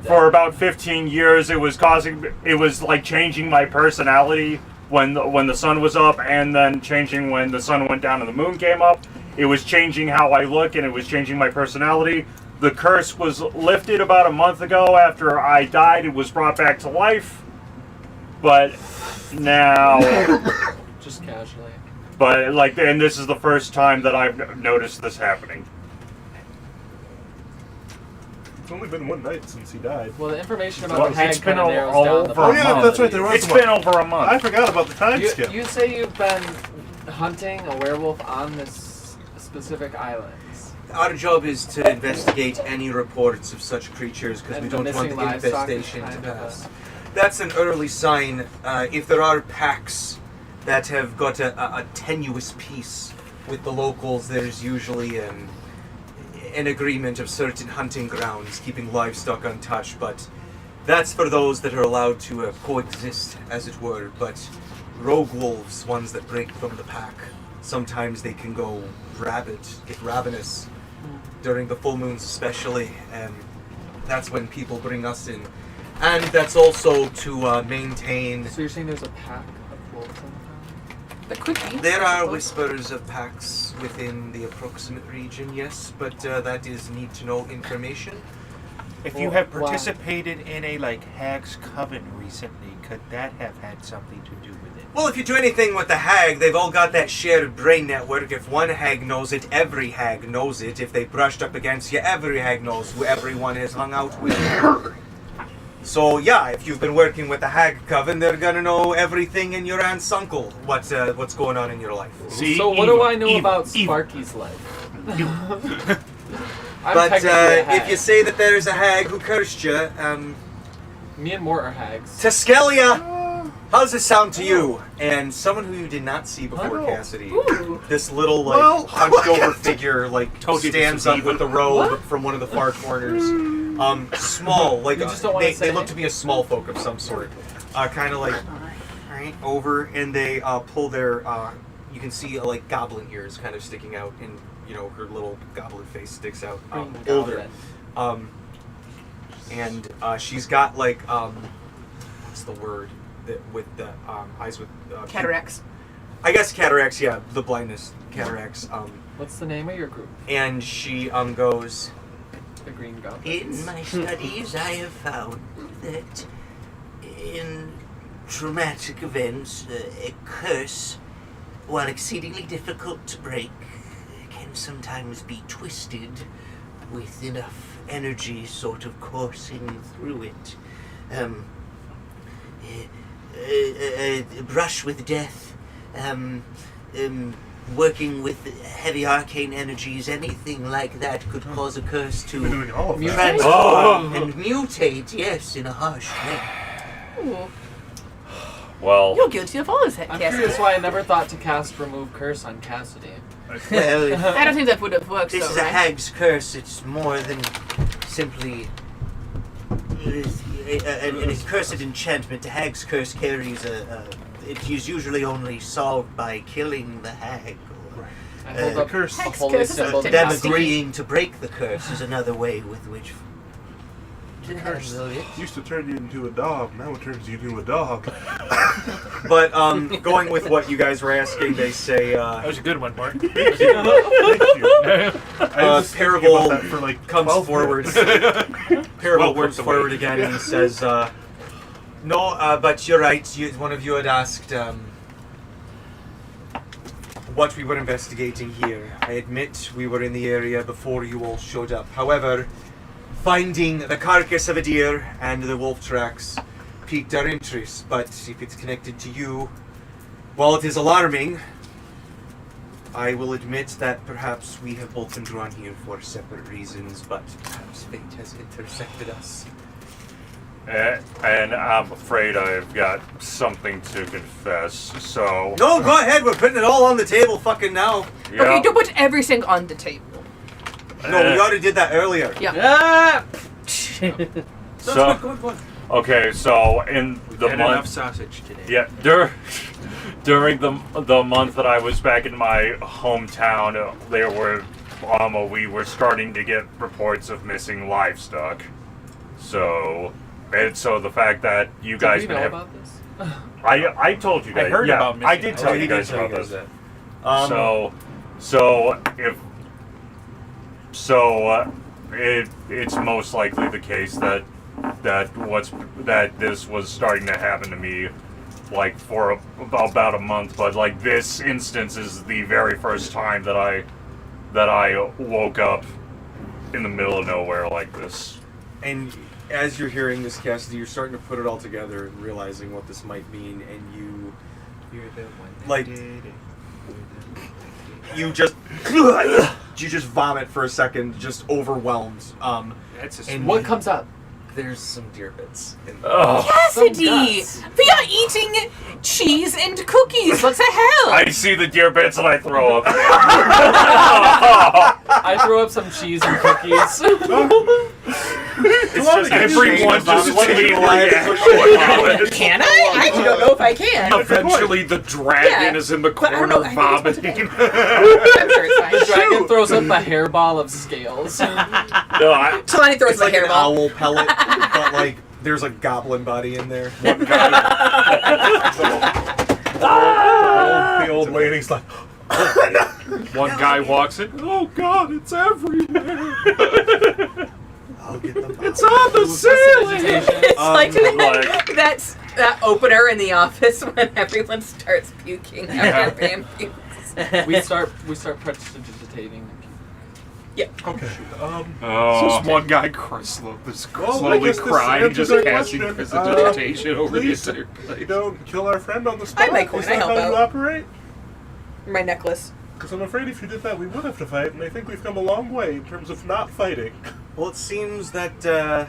for about 15 years. It was like changing my personality when the sun was up, and then changing when the sun went down and the moon came up. It was changing how I look, and it was changing my personality. The curse was lifted about a month ago after I died. It was brought back to life, but now. Just casually. But and this is the first time that I've noticed this happening. It's only been 1 night since he died. Well, the information about Well, the hag it's been kind of narrows all down the over Oh yeah, that's right. There was It's one. been over a month. I forgot about the time You, skip. you say you've been hunting a werewolf on this specific island. Our job is to investigate any reports of such creatures because And we the don't want missing the livestock is infestation to kind of pass. That's an early sign. If there are packs that have got a tenuous peace with the locals, there's usually an agreement of certain hunting grounds keeping livestock untouched, but that's for those that are allowed to coexist, as it were. But rogue wolves, ones that break from the pack, sometimes they can go rabid, get ravenous during the full moons especially, and that's when people bring us in. And that's also to maintain. So you're saying there's a pack of wolves in the town? The cookie. There are whispers of packs within the approximate region, yes, but that is need-to-know information. If you have Wow. participated in a Hag's Coven recently, could that have had something to do with it? Well, if you do anything with the hag, they've all got that shared brain network. If one hag knows it, every hag knows it. If they brushed up against you, every hag knows who everyone has hung out with. So yeah, if you've been working with the hag coven, they're gonna know everything in your aunt's uncle. What's going on in your life. See, So what do evil, I know evil, about evil. Sparky's life? I'm But technically a hag. if you say that there's a hag who cursed you, Me and Mort are hags. Tescalia, how's this sound to you? And someone who you did not see before, Oh. Cassidy. Ooh. This little Well, hunched over figure Told you this stands was up with the robe from one of the far corners. Small, You just don't wanna they say look it? to be a small folk of some sort. Kind of right over, and they pull their. You can see goblin ears kind of sticking out, and her little goblin face sticks out. Older. And she's got what's the word that with the eyes with Cataracts. I guess cataracts, yeah, the blindness cataracts. What's the name of your group? And she goes, The Green Goblins. In my studies, I have found that in traumatic events, a curse, while exceedingly difficult to break, can sometimes be twisted with enough energy sort of coursing through it. Brush with death, working with heavy arcane energies, anything like that could cause a curse to We're doing all of that. transform and mutate, yes, in a harsh way. Ooh. Well, You're guilty of all this, I'm Cassidy. curious why I never thought to cast Remove Curse on Cassidy. Well, I don't think that would have worked, this though, is a right? hag's curse. It's more than simply an accursed enchantment. A hag's curse carries it is usually only solved by killing the hag. Or, I hold up curse. a Hex holy curse is symbol a to them nasty. Cassidy. agreeing to break the curse is another way with which to handle it. Used to turn you into a dog, now it turns you into a dog. but going with what you guys were asking, they say That was a good one, Mark. Thank you. I was thinking Parable about that for like comes 12 forward. minutes. Parable Well, works put forward away. again and he says, no, but you're right. One of you had asked what we were investigating here. I admit we were in the area before you all showed up. However, finding the carcass of a deer and the wolf tracks piqued our interest. But if it's connected to you, while it is alarming, I will admit that perhaps we have both been drawn here for separate reasons, but perhaps fate has intersected us. and I'm afraid I've got something to confess. So No, go ahead. We're putting it all on the table fucking now. yeah. Okay, don't put everything on the table. No, we already did that earlier. Yeah. Ah! So okay, so in the Had enough month, sausage today. yeah, during the month that I was back in my hometown, we were starting to get reports of missing livestock. So the fact that you guys Did we know have, about this? I told you guys. I heard yeah, about I missing did tell he you did guys tell you about guys this. that. It's most likely the case that this was starting to happen to me, like for about a month. But like this instance is the very first time that I woke up in the middle of nowhere like this. And as you're hearing this, Cassidy, you're starting to put it all together and realizing what this might mean, and You're the one that Like- did it. you just vomit for a second, just overwhelmed. That's a And What comes up? there's some deer bits in Oh, Cassidy! Some We are eating cheese and cookies. What the hell? I see the deer bits and I throw up. I throw up some cheese and cookies. It's just everyone just Can I? I don't know if I can. Eventually, the dragon Yeah. is in the But I don't corner know- vomiting. I'm sure it's fine. The dragon throws up a hairball of scales. No, Talani throws It's the like an hairball. owl pellet, but like there's a goblin body in there. The old lady's like, One guy walks in. Oh God, it's everywhere. I'll get them. It's on the ceiling. It's like like- that opener in the office when everyone starts puking after Pam pukes. we start prestidigitating. okay, Just one guy slowly guess this crying, answers just our casting question. prestidigitation over the please, entire you place. don't kill our friend on the spot. might coin, Is I that help how you out. operate? My necklace. Because I'm afraid if you did that, we would have to fight, and I think we've come a long way in terms of not fighting. Well, it seems that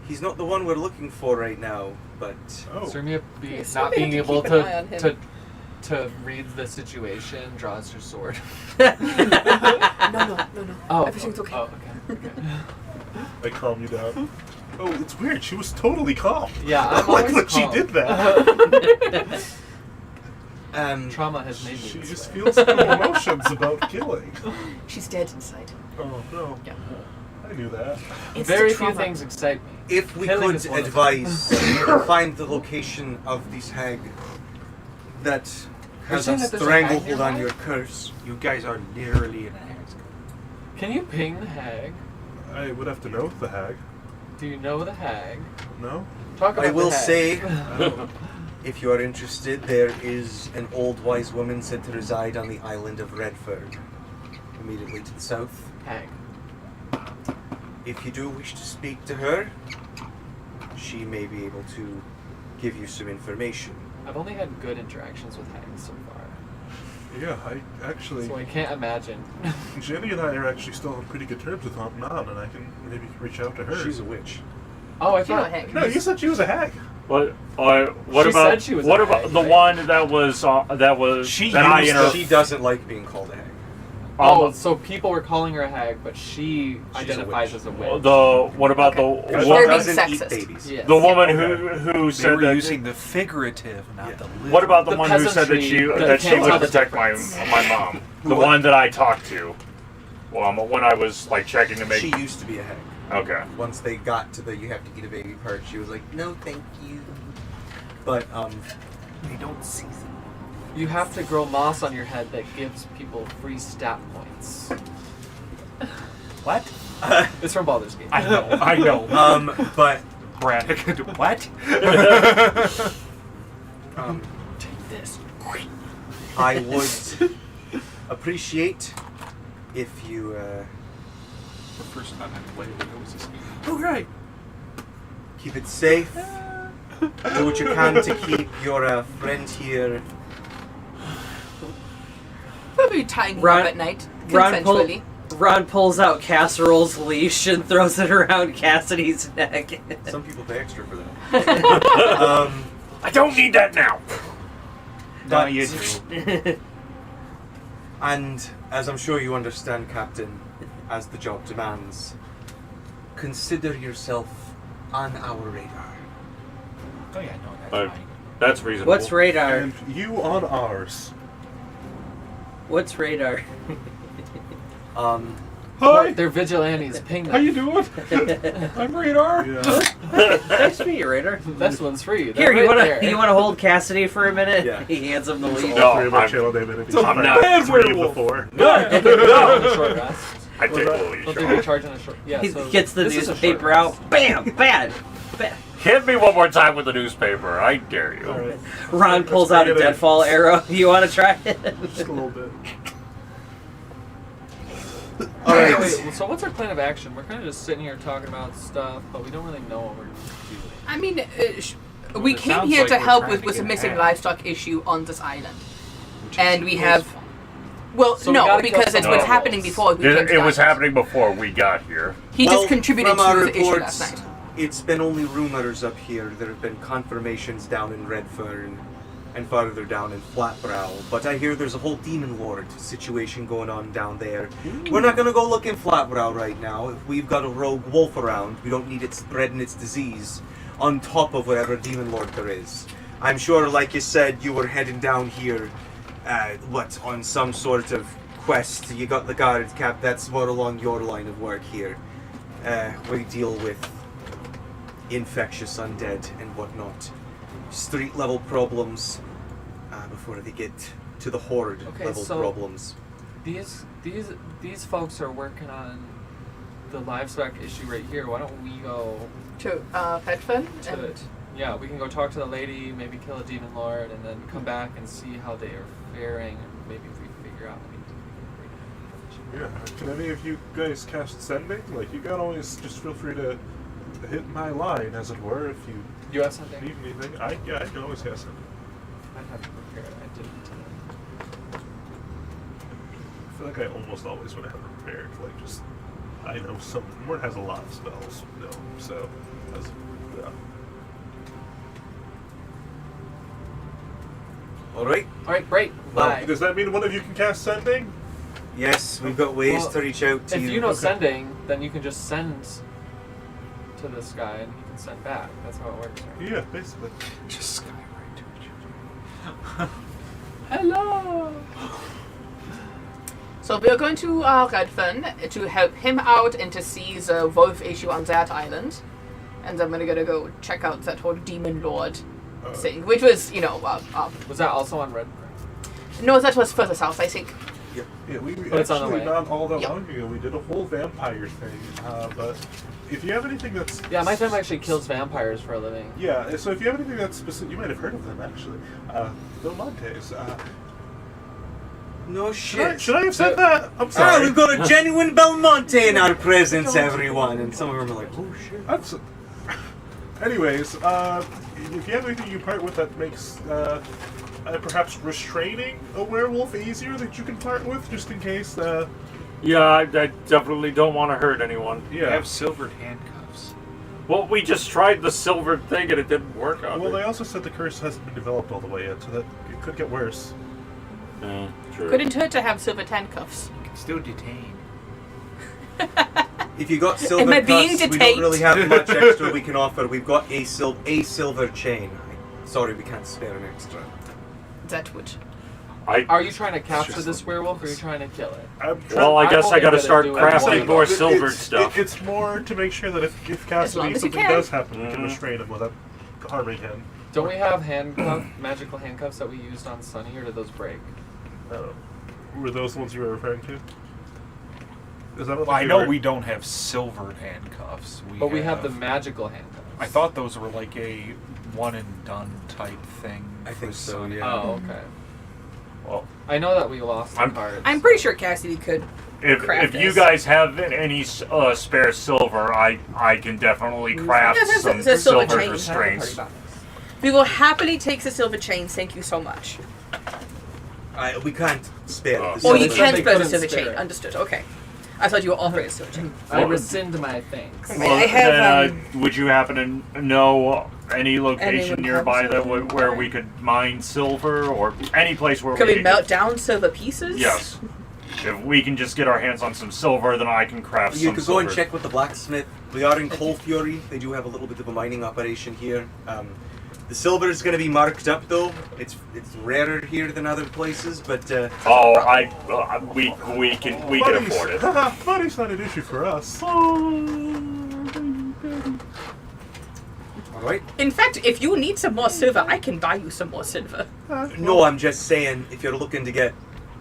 he's not the one we're looking for right now, but Oh, Sermia Okay, so not we have being to able keep an eye on him. to read the situation draws her sword. No. Oh, Everything's okay. Oh, okay. I calm you down. Oh, it's weird. She was totally calm. Yeah, I'm like always when she calm. did that. Trauma has made me. She this just way. feels some emotions about killing. She's dead inside. Oh no. Yeah. I knew that. It's Very the few trauma. things excite me. if we Killing could is one of them. advise find the location of this hag, that has saying a that there's a hag stranglehold on nearby? your curse. You guys are literally in a hag's coven. Can you ping the hag? I would have to know the hag. Do you know the hag? No? Talk about I will the hag. say, if you are interested, there is an old wise woman said to reside on the island of Redfern, immediately to the south. Hag. If you do wish to speak to her, she may be able to give you some information. I've only had good interactions with hags so far, Yeah, I actually... so I can't imagine. Jenny and I are actually still on pretty good terms with Aunt Nan, and I can maybe reach out to her. She's a witch. Oh, I You know thought. hag. No, you said she was a hag. What She about said she was what a about hag, the right? one that was She that I used inter- She doesn't like being called a hag. Oh, so people were calling her a hag, but she identifies witch. as a witch. what about Okay. the They're wo- being doesn't eat sexist. babies. Yes. the woman Okay. who They said were that using the figurative, not the literal. what about the The one who said that she peasantry that she can't would tell the protect my difference. mom, the one that I talked to, when I was like checking to make She used to be a hag. okay. Once they got to the you have to eat a baby part, she was like, no, thank you. But They don't season. You have to grow moss on your head that gives people free stat points. What? It's from Baldur's Gate. I know. I know. but Braddock. What? Take this. I would appreciate if you The first time I played it, it was just. Okay. keep it safe. Do what you can to keep your friend here. We'll be tying him Ron- up at night, Ron, consensually. Ron pulls out Casserole's leash and throws it around Cassidy's neck. Some people pay extra for that. I don't need that now. No, But- you do. And as I'm sure you understand, Captain, as the job demands, consider yourself on our radar. Oh yeah, no, that's Uh, fine. That's reasonable. What's radar? And you on ours. What's radar? Hi! They're vigilantes. Ping How them. you doing? I'm Radar. Yeah. Nice to meet you, Radar. This one's free. They're Here, you right wanna there. hold Cassidy for a minute? Yeah. He hands him the So leash. No, all three of our I'm- channel name entities. I'm not- Bad Three of the werewolf. four. No, short rest. I take the They'll leash do off. recharge in a short. Yeah. He so gets the this is a short newspaper rest. out. Bam! Bad! Hit me one more time with the newspaper. I dare you. Alright. Ron pulls out a bring it in. deadfall arrow. You want to try it? Just a little bit. Alright. Wait, so what's our plan of action? We're kind of just sitting here talking about stuff, but we don't really know what we're doing. I mean, we it came sounds here like to we're help trying with, to with get a missing ahead. livestock issue on this island. Which And is we close have. fun. Well, So we no, gotta kill because it's some been wolves. happening before. We came It to was that. happening before we got here. He Well, just contributed from our to the issue reports, last night. It's been only rumors up here. There have been confirmations down in Redfern and farther down in Flatbrow. But I hear there's a whole demon lord situation going on down there. We're not going to go look in Flatbrow right now. If we've got a rogue wolf around, we don't need it spreading its disease on top of whatever demon lord there is. I'm sure, like you said, you were heading down here, on some sort of quest. You got the guard cap. That's more along your line of work here. We deal with infectious undead and whatnot. Street level problems before they get to the horde Okay, level so- problems. These folks are working on the livestock issue right here. Why don't we go To Redfern. to it? Yeah, we can go talk to the lady, maybe kill a demon lord, and then come back and see how they are faring, and maybe if we figure out we need to Yeah. Can any of you guys cast sending? Like, you can always just feel free to hit my line, as it were, if you You have something? need anything. I can always cast sending. I'd have to prepare it. I didn't today. I feel like I almost always want to have it prepared. Like, just I know some Mort has a lot of spells, so that's, yeah. Alright. Alright, great. Well, Bye. Does that mean one of you can cast sending? Yes, we've got ways Well, to reach out to If you. you know Okay. sending, then you can just send to this guy and he can send back. That's how it works, right? Yeah, basically. Just skywrite to each other. Hello! So we are going to Redfern to help him out and to see the wolf issue on that island. And then we're gonna go check out that whole demon lord thing, which was, Was that also on Red? no, that was further south, I think. Yeah, we But it's on the actually way. not all that Yep. long ago we did a whole vampire thing. But if you have anything that's Yeah, my family actually kills vampires for a living. yeah, so if you have anything that's specific, you might have heard of them actually. Belmontes. No shit. Should I have said that? I'm Ah, sorry. we've got a genuine Belmonte in our presence, everyone. And some of them are like, oh shit. Anyways, if you have anything you part with that makes perhaps restraining a werewolf easier that you can part with, just in case. Yeah, I definitely don't want to hurt anyone. You Yeah. have silvered handcuffs. Well, we just tried the silver thing and it didn't work out. Well, they also said the curse hasn't been developed all the way yet, so that it could get worse. Yeah, true. Couldn't hurt to have silver handcuffs. You can still detain. If you got silver Am I being cuffs, we don't detained? really have much extra we can offer. We've got a silver chain. Sorry, we can't spare an extra. That would. Are you trying to capture this werewolf, or are you trying to kill it? Well, I guess I gotta start crafting more It's- silver it's- stuff. It's more to make sure that if long Cassidy as you something can. does happen, we can restrain him without harming him. Don't we have magical handcuffs that we used on Sunny, or did those break? Were those the ones you were referring to? Is that what I you know were- we don't have silvered handcuffs. But we have the magical handcuffs. I thought those were like a one and done type thing. I think for so, Sunny. yeah. Oh, okay. Well, I know that we lost some cards. I'm pretty sure Cassidy could. craft if you this. guys have any spare silver, I can definitely craft Yes, some there's a silver silver chain. restraints. We will happily take the silver chains. Thank you so much. We can't spare the Oh, silver. you can They spare the couldn't silver spare chain. it. Understood. Okay. I thought you were offering a silver chain. I rescind my thanks. Okay. I have, Would you happen to know any location Anyone nearby have that silver? where we could mine silver, or any place where Could we we could melt down silver pieces? Yes. If we can just get our hands on some silver, then I can craft You some could silver. go and check with the blacksmith. We are in Coal Fury. They do have a little bit of a mining operation here. The silver is going to be marked up though. It's rarer here than other places, but we can afford it. Money's not an issue for us. All right. In fact, if you need some more silver, I can buy you some more silver. No, I'm just saying, if you're looking to get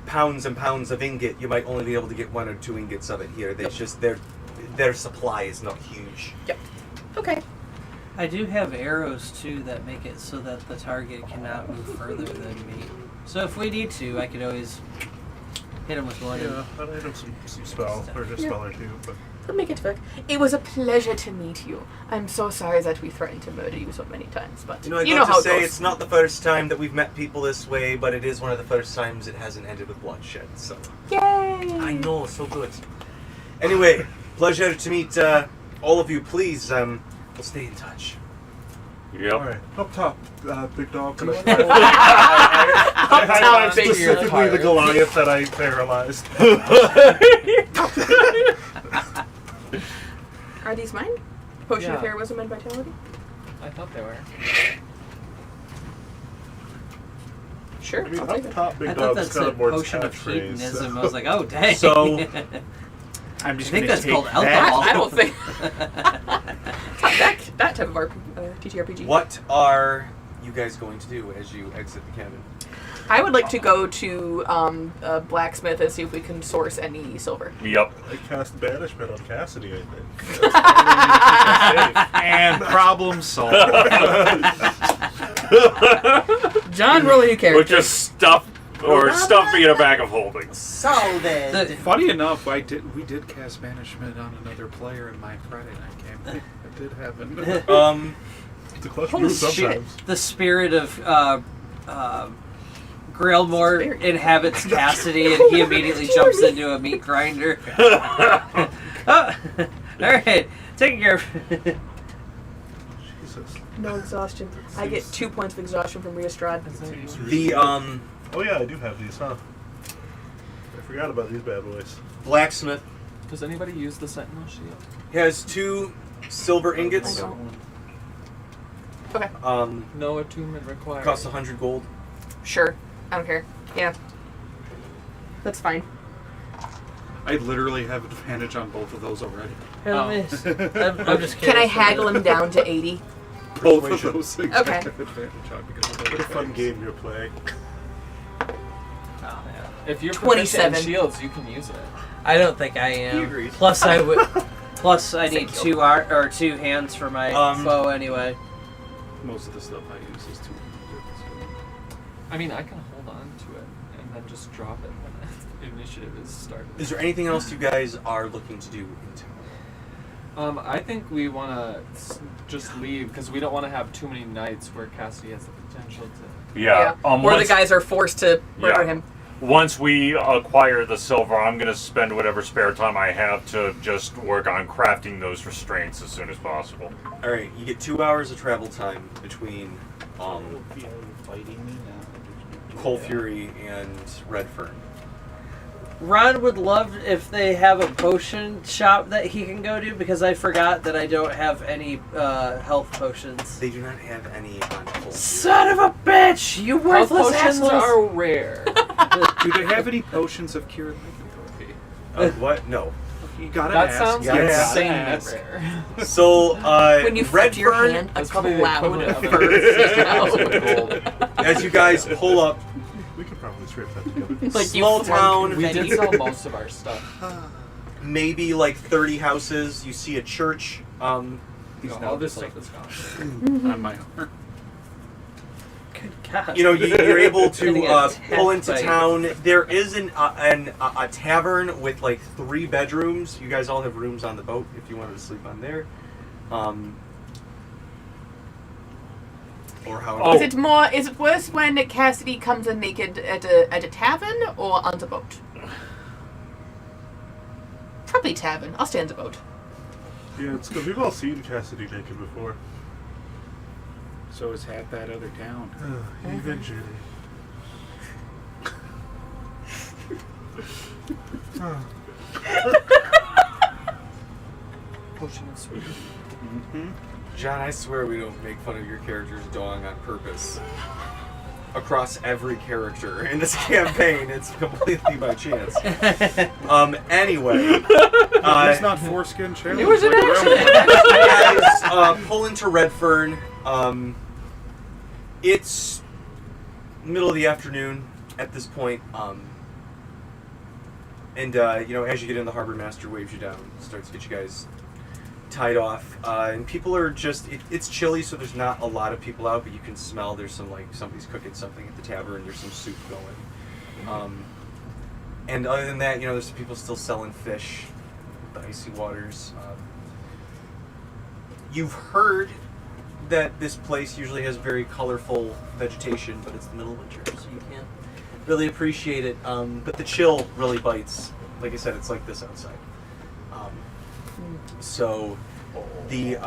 pounds and pounds of ingot, you might only be able to get 1 or 2 ingots of it here. They just their supply is not huge. Yep. Okay. I do have arrows too that make it so that the target cannot move further than me. So if we need to, I could always hit him with one. Yeah, I might have some spell or just spell or two, but We'll make it work. It was a pleasure to meet you. I'm so sorry that we threatened to murder you so many times, but I'd you know love how to it say goes. it's not the first time that we've met people this way, but it is one of the first times it hasn't ended with bloodshed. So Yay! I know, so good. Anyway, pleasure to meet all of you. Please, we'll stay in touch. Yep. all right. Up top, big dog. Can I Up top, highlight big specifically the dog. Goliath that I paralyzed. Are these mine? Potion of Yeah. heroism and vitality? I thought they were. Sure. I mean, I'll up take it. top, big I thought dog's that's kind a of more potion of catchphrase. hedonism. I was like, oh dang. So- I'm I just think gonna that's take called that. alcohol. I don't think that type of TTRPG. What are you guys going to do as you exit the cabin? I would like to go to a blacksmith and see if we can source any silver. Yep. I cast banishment on Cassidy, I think. That's And problem solved. John, roll a new Or character. just stuff me in a bag of holdings. Solid. Funny enough, we did cast banishment on another player in my Friday night game. It did happen. it's a clutch Holy move shit. sometimes. The spirit of Grailmore Spirit. inhabits Cassidy, and he immediately jumps into a meat grinder. Oh, all right, taking care of. Jesus. No exhaustion. I get 2 points of exhaustion from Reastrad. The Oh yeah, I do have these, huh? I forgot about these bad boys. blacksmith Does anybody use the Sentinel Shield? has 2 silver ingots. I don't. Okay. No attunement required. Costs 100 gold. Sure. I don't care. Yeah. That's fine. I literally have advantage on both of those already. Hell, Oh. miss. I'm just Can I curious. haggle him down to 80? Both Persuasion. of those things Okay. I have advantage on because of What a fun things. game you're playing. Oh, yeah. If you're 27. proficient in shields, you can use it. I don't think I am. He agrees. Plus, I would. Plus, I need two hands for my bow anyway. Most of the stuff I use is 2. I mean, I can hold on to it and then just drop it when the initiative is started. Is there anything else you guys are looking to do in town? I think we want to just leave because we don't want to have too many nights where Cassidy has the potential to. Yeah. Or the Once, guys are forced to murder Yeah. him. once we acquire the silver, I'm going to spend whatever spare time I have to just work on crafting those restraints as soon as possible. All right, you get 2 hours of travel time between Cold Fury and Redfern. Ron would love if they have a potion shop that he can go to because I forgot that I don't have any health potions. They do not have any on Cold Fury. Son of a bitch! You Health worthless potions assholes! are rare. Do they have any potions of cure lycanthropy? What? No. You gotta That ask. sounds Yeah, yeah. insanely rare. So, When you flip your Redfern, hand, a That's probably the cloud equivalent of of birds came out. as you guys pull up, We could probably scrape that together. Like small you town, We did sell most of our stuff. maybe like 30 houses. You see a church. All this stuff is gone. On my arm. Good God. You know, you're able Getting to attacked pull into by- town. There is a tavern with like 3 bedrooms. You guys all have rooms on the boat if you wanted to sleep on there. Or how? Oh. Is it worse when Cassidy comes in naked at a tavern or on the boat? Probably tavern. I'll stay on the boat. Yeah, it's good. We've all seen Cassidy naked before. So is half that other town. Eventually. Potion of sweet. John, I swear we don't make fun of your character's dong on purpose. Across every character in this campaign, it's completely by chance. Anyway, It's not foreskin challenge. It was an like accident. you guys pull into Redfern. It's middle of the afternoon at this point. And you know, as you get in, the harbor master waves you down, starts to get you guys tied off, and people are just it's chilly, so there's not a lot of people out, but you can smell there's some, like, somebody's cooking something at the tavern. There's some soup going, and other than that, you know, there's some people still selling fish, the icy waters. You've heard that this place usually has very colorful vegetation, but it's the middle of winter, so you can't really appreciate it. But the chill really bites. Like I said, it's like this outside. So the The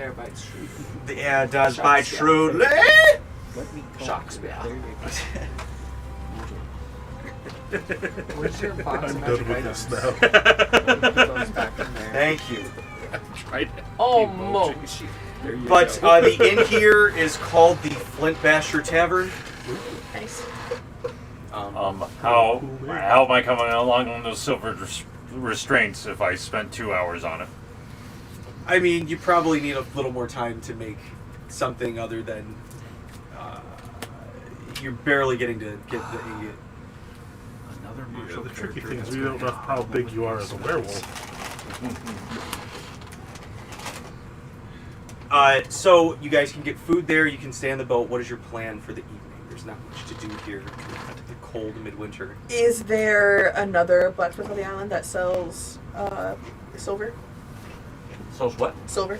air bites true. the air does bite shrewdly. Let me Shocks me. Where's your box I'm of done magic with items? this now. Put those back in there. Thank you. Right. Almost. There you But go. the inn here is called the Flint Basher Tavern. Nice. How am I coming along on those silver restraints if I spent 2 hours on it? I mean, you probably need a little more time to make something other than you're barely getting to get the. Another Yeah, martial the tricky character thing is has we don't know how big you are as a werewolf. So you guys can get food there. You can stay on the boat. What is your plan for the evening? There's not much to do here. The cold midwinter. Is there another blacksmith on the island that sells silver? Sells what? Silver.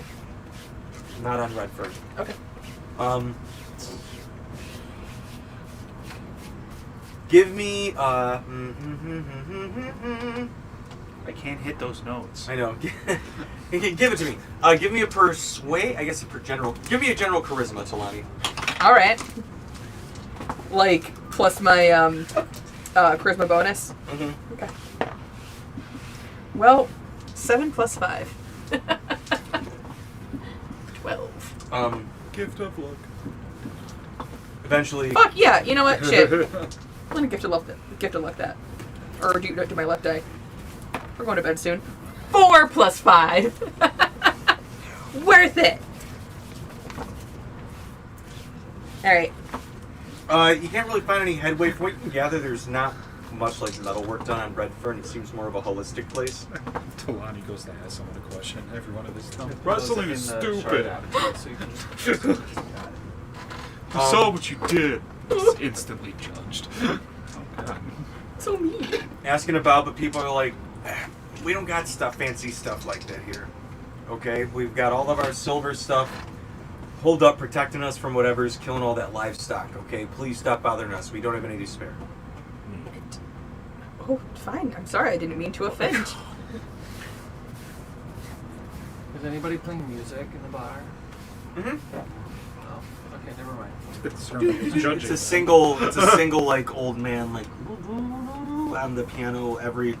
Not on Redfern. Okay. Give me I can't hit those notes. I know. Give it to me. Give me a persuade. I guess general. Give me a general charisma, Talani. All right. Like plus my charisma bonus. Mm-hmm. Okay. Well, 7 plus 5. 12. Gift of luck. Eventually. Fuck yeah! You know what? Shit. I'm gonna gift of luck that. Or do my left die. We're going to bed soon. 4 plus 5. Worth it. Alright. You can't really find any headway. From what you can gather, there's not much like metal work done on Redfern. It seems more of a holistic place. Talani goes to ask someone a question. Every one of his tongue. Wrestling is stupid. So you can just You saw what you did. It's instantly judged. Oh, God. So mean. Asking about, but people are like, we don't got fancy stuff like that here. Okay, we've got all of our silver stuff holed up, protecting us from whatever's killing all that livestock. Okay, please stop bothering us. We don't have any to spare. Oh, fine. I'm sorry. I didn't mean to offend. Is anybody playing music in the bar? Mm-hmm. Oh, okay, never mind. It's a single like old man like on the piano every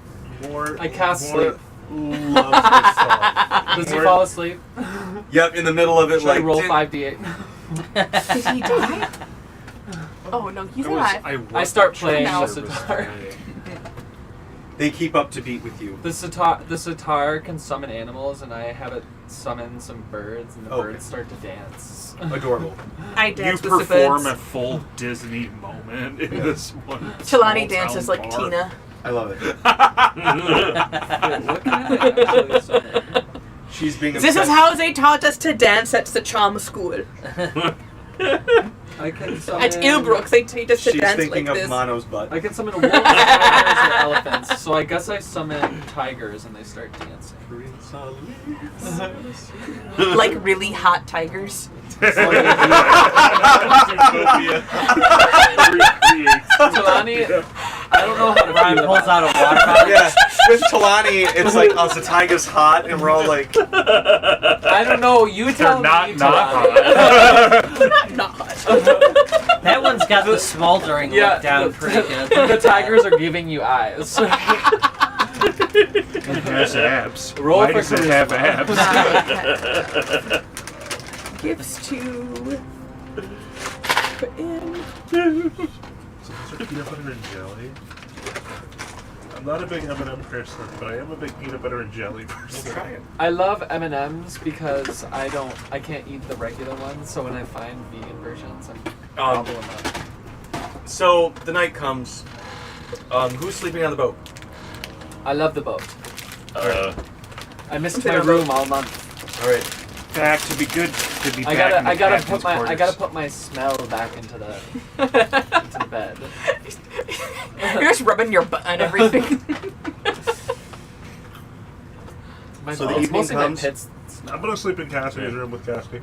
I cast sleep. loves this song. Does he fall asleep? Yep, in the middle of it, Should I like roll 5d8? Did he die? Oh no, he's alive. I start playing now. the sitar. They keep up to beat with you. The sitar can summon animals, and I have it summon some birds, and the Okay. birds start to dance. Adorable. I You dance with the perform birds. a full Disney moment in this one. Talani small dances town like bar. Tina. I love it. What can I actually summon? She's being This is obsessed. how they taught us to dance at the charm school. I can summon... At Ilbrook, they teach us to She's dance thinking like of this. Mono's butt. I can summon wolves, tigers, and elephants. So I guess I summon tigers, and they start dancing. Like really hot tigers. Talani, I don't know how to Ryan do that. pulls out a water bottle. Yeah, with Talani, it's like, oh, the tiger's hot, and we're all like, I don't know. You tell They're me, not Talani. Not hot. That one's got the smoldering look down pretty good. The tigers are giving you eyes. It has abs. Roll Why for does it have charisma. abs? Gives to put in. Peanut butter and jelly. I'm not a big M&M person, but I am a big peanut butter and jelly person. try it. I love M&Ms because I can't eat the regular ones. So when I find vegan versions, I'm gobbling them. So the night comes. Who's sleeping on the boat? I love the boat. I missed my Fair room all month. All right. Back to be good. To be I back in the gotta captain's I quarters. gotta put my smell back into the into the bed. You're just rubbing your butt on everything. My So the it's evening mostly comes. my pits. I'm gonna sleep in Cassidy's room with Cassidy.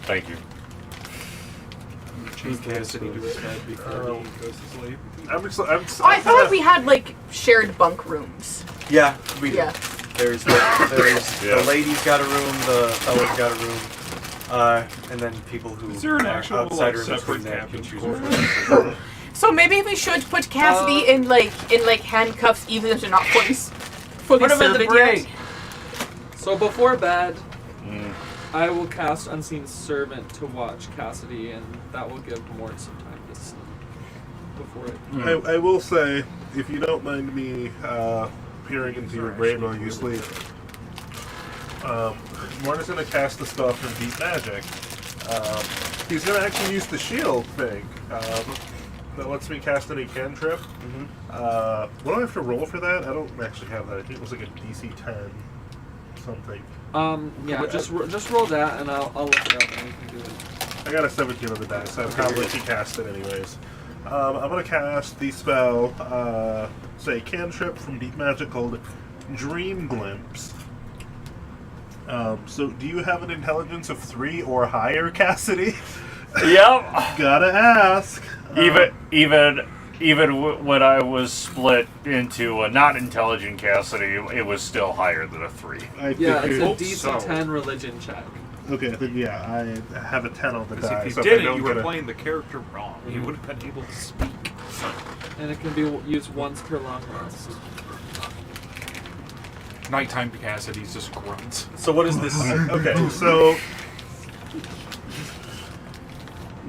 Thank you. Chase Cassidy to his bed before he goes to sleep. Oh, I thought like we had like shared bunk rooms. Yeah, we do. Yeah. There's the ladies got a room, the fellas got a room, and then people who Is there an are actual, outsiders like, between separate that can captain's choose quarters? which one. So maybe we should put Cassidy in handcuffs, even if they're not fully Put him in the servant brig. yet. So before bed, I will cast Unseen Servant to watch Cassidy, and that will give Mort some time to sleep before it. I will say, if you don't mind me peering into your brain while you sleep, Morton's going to cast the spell from Deep Magic. He's going to actually use the shield thing that lets me cast any cantrip. What do I have to roll for that? I don't actually have that. I think it was like a DC 10 something. Yeah, just roll that, and I'll look it up, and we can do it. I got a 17 on the dice, so I probably can cast it anyways. I'm going to cast the spell, say, cantrip from Deep Magic called Dream Glimpse. So, do you have an intelligence of 3 or higher, Cassidy? Yep. Gotta ask. Even when I was split into a not intelligent Cassidy, it was still higher than a 3. Yeah, it's a hope DC so. 10 religion check. Okay, then yeah, I have a 10 on the Because die. if so you I did it, don't you were get a- playing the character wrong. You would have been able to speak. And it can be used once per long rest. Nighttime Cassidy's just grunts. So what is this? Okay, so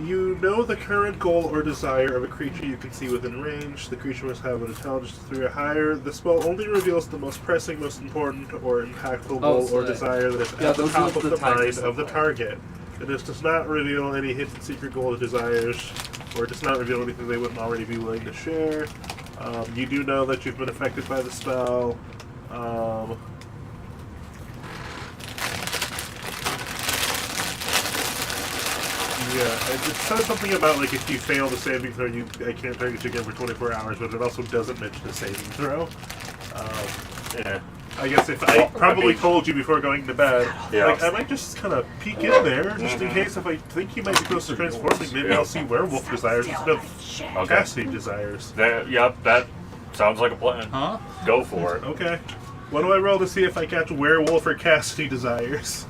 you know the current goal or desire of a creature you can see within range. The creature must have an intelligence of 3 or higher. The spell only reveals the most pressing, most important, or impactful goal so or that- desire that is yeah, at the those top are of the the tigers mind of the that- target. And this does not reveal any hidden secret goal or desires, or does not reveal anything they wouldn't already be willing to share. You do know that you've been affected by the spell. Yeah, it says something about, like, if you fail the saving throw, I can't target you again for 24 hours, but it also doesn't mention a saving throw. Yeah. I guess if I probably told you before going to bed, Yeah. like, I might just kind of peek in there, just in case if I think you might be close to transforming, maybe I'll see werewolf desires instead of Cassidy desires. Yep, that sounds like a plan. Huh? Go for it. Okay. What do I roll to see if I catch werewolf or Cassidy desires?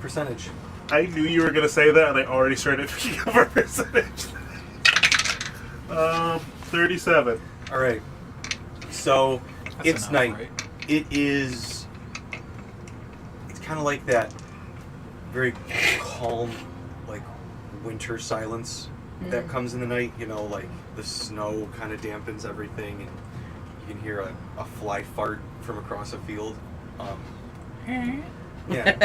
Percentage. I knew you were going to say that, and I already started picking up a percentage. 37. All right. So That's it's enough, night. right? It is. It's kind of like that very calm, like winter silence that comes in the night. You know, like the snow kind of dampens everything, and you can hear a fly fart from across a field. Yeah.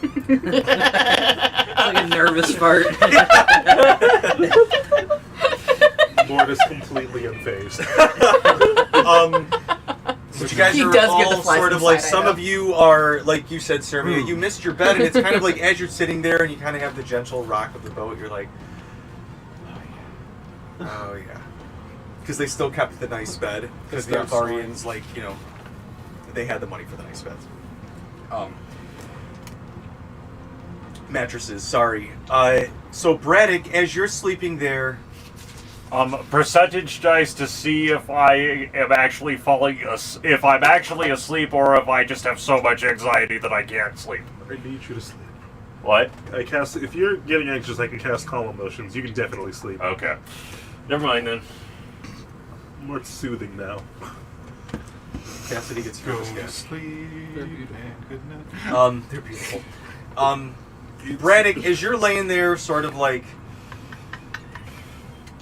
It's like a nervous fart. Mort is completely unfazed. But you guys He are does give all the flies sort of some like, side eye, some though. of you are, like you said, Sermia, you missed your bed, and it's kind of like as you're sitting there and you kind of have the gentle rock of the boat, you're like, oh yeah. Because they still kept the nice bed, because the Arthurians, like, you know, they had the money for the nice beds. Mattresses, sorry. So Braddock, as you're sleeping there, Percentage dice to see if I am actually if I'm actually asleep, or if I just have so much anxiety that I can't sleep. I need you to sleep. What? If you're getting anxious, I can cast calm emotions. You can definitely sleep. Okay. Never mind then. More soothing now. Cassidy gets Go nervous to again. sleep They're beautiful. and good night. They're beautiful. Braddock, as you're laying there, sort of like,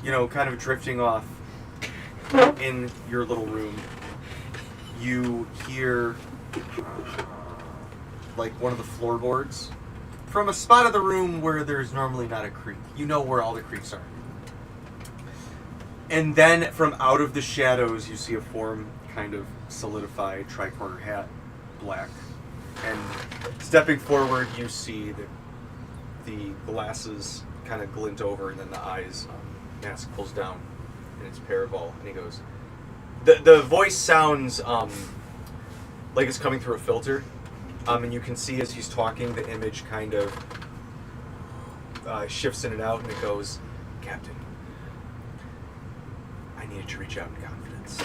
you know, kind of drifting off in your little room, you hear like one of the floorboards from a spot of the room where there's normally not a creak. You know where all the creaks are. And then from out of the shadows, you see a form kind of solidify, tricorner hat, black. And stepping forward, you see that the glasses kind of glint over, and then the eyes, mask pulls down, and it's Parabol, and he goes, the voice sounds like it's coming through a filter, and you can see as he's talking, the image kind of shifts in and out, and it goes, Captain, I needed to reach out in confidence.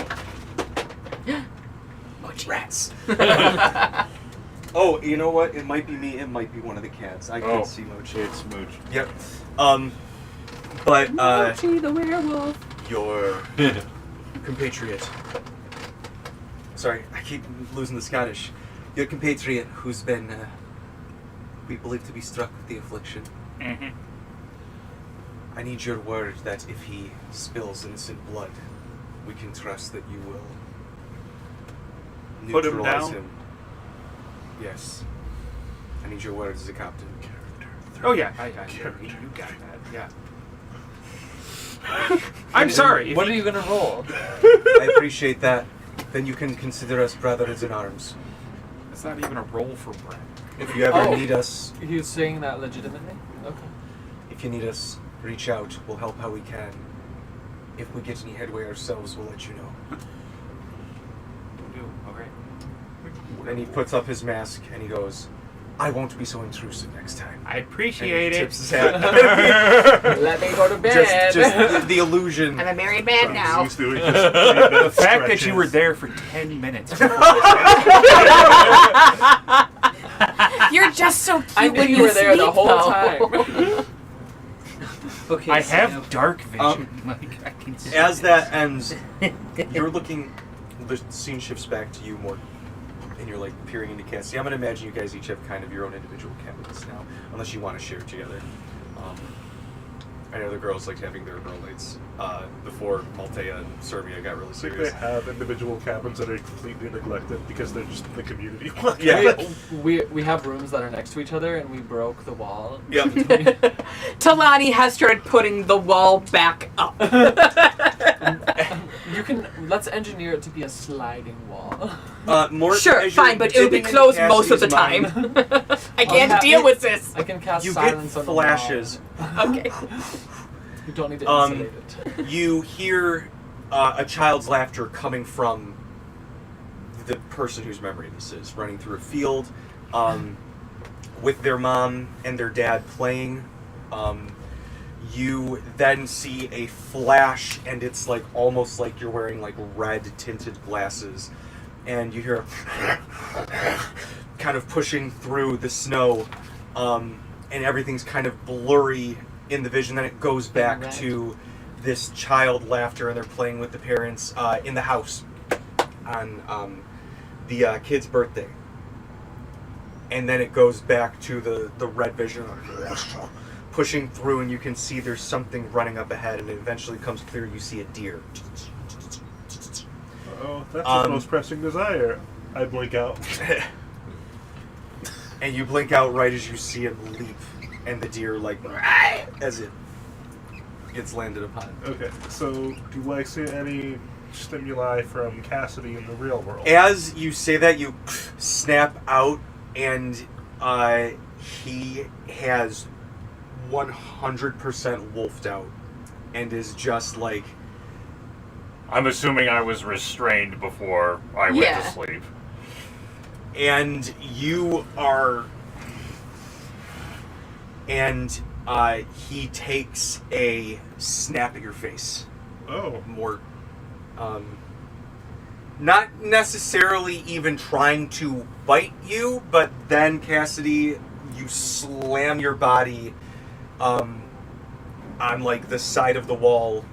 Rats. Oh, you know what? It might be me. It might be one of the cats. I can't see Mochi. It's Mooch. Yep. But Mochi the werewolf. your compatriot. Sorry, I keep losing the Scottish. Your compatriot, who's been, we believe to be struck with the affliction. Mm-hmm. I need your word that if he spills innocent blood, we can trust that you will Put him neutralize down? him. Yes. I need your word as a captain. Oh yeah, you got that. Yeah. I'm sorry. What are you gonna roll? I appreciate that. Then you can consider us brothers in arms. It's not even a roll for Brad. If you ever Oh. need us, He was saying that legitimately? Okay. if you need us, reach out. We'll help how we can. If we get any headway ourselves, we'll let you know. All right. And he puts up his mask and he goes, I won't be so intrusive next time. I And appreciate he it. tips his hat. Let me go to bed. just the illusion. I'm a married man now. He's doing just The fact that you were there for 10 minutes. You're just so cute I when knew you were there the sleep, whole though. time. Okay, I so- have dark vision. Like I can see As that things. ends, you're looking, the scene shifts back to you more, and you're like peering into Cassidy. I'm going to imagine you guys each have kind of your own individual cabinets now, unless you want to share together. I know the girls liked having their girl nights before Maltea and Serbia got really I think serious. they have individual cabins that are completely neglected because they're just in the community. Yeah. We have rooms that are next to each other, and we broke the wall. Yep. Talani has started putting the wall back up. Let's engineer it to be a sliding wall. More Sure, as you're fine, but it'll be dipping into closed most of the Cassidy's time. mind, I can't deal with this. I can cast you get silence on the wall. flashes. Okay. You don't need to insulate it. You hear a child's laughter coming from the person whose memory this is, running through a field with their mom and their dad playing. You then see a flash, and it's like almost like you're wearing like red tinted glasses, and you hear kind of pushing through the snow, and everything's kind of blurry in the vision. Then it goes back to this child laughter, and they're playing with the parents in the house on the kid's birthday. And then it goes back to the red vision pushing through, and you can see there's something running up ahead, and it eventually comes clear. You see a deer. Oh, that's his most pressing desire. I blink out. And you blink out right as you see him leap, and the deer, like, as it gets landed upon. Okay, so do I see any stimuli from Cassidy in the real world? As you say that, you snap out, and he has 100% wolfed out, and is just like... I'm assuming I was restrained before I went to sleep. And you are... And he takes a snap at your face. Oh. More... not necessarily even trying to bite you, but then, Cassidy, you slam your body on, like, the side of the wall.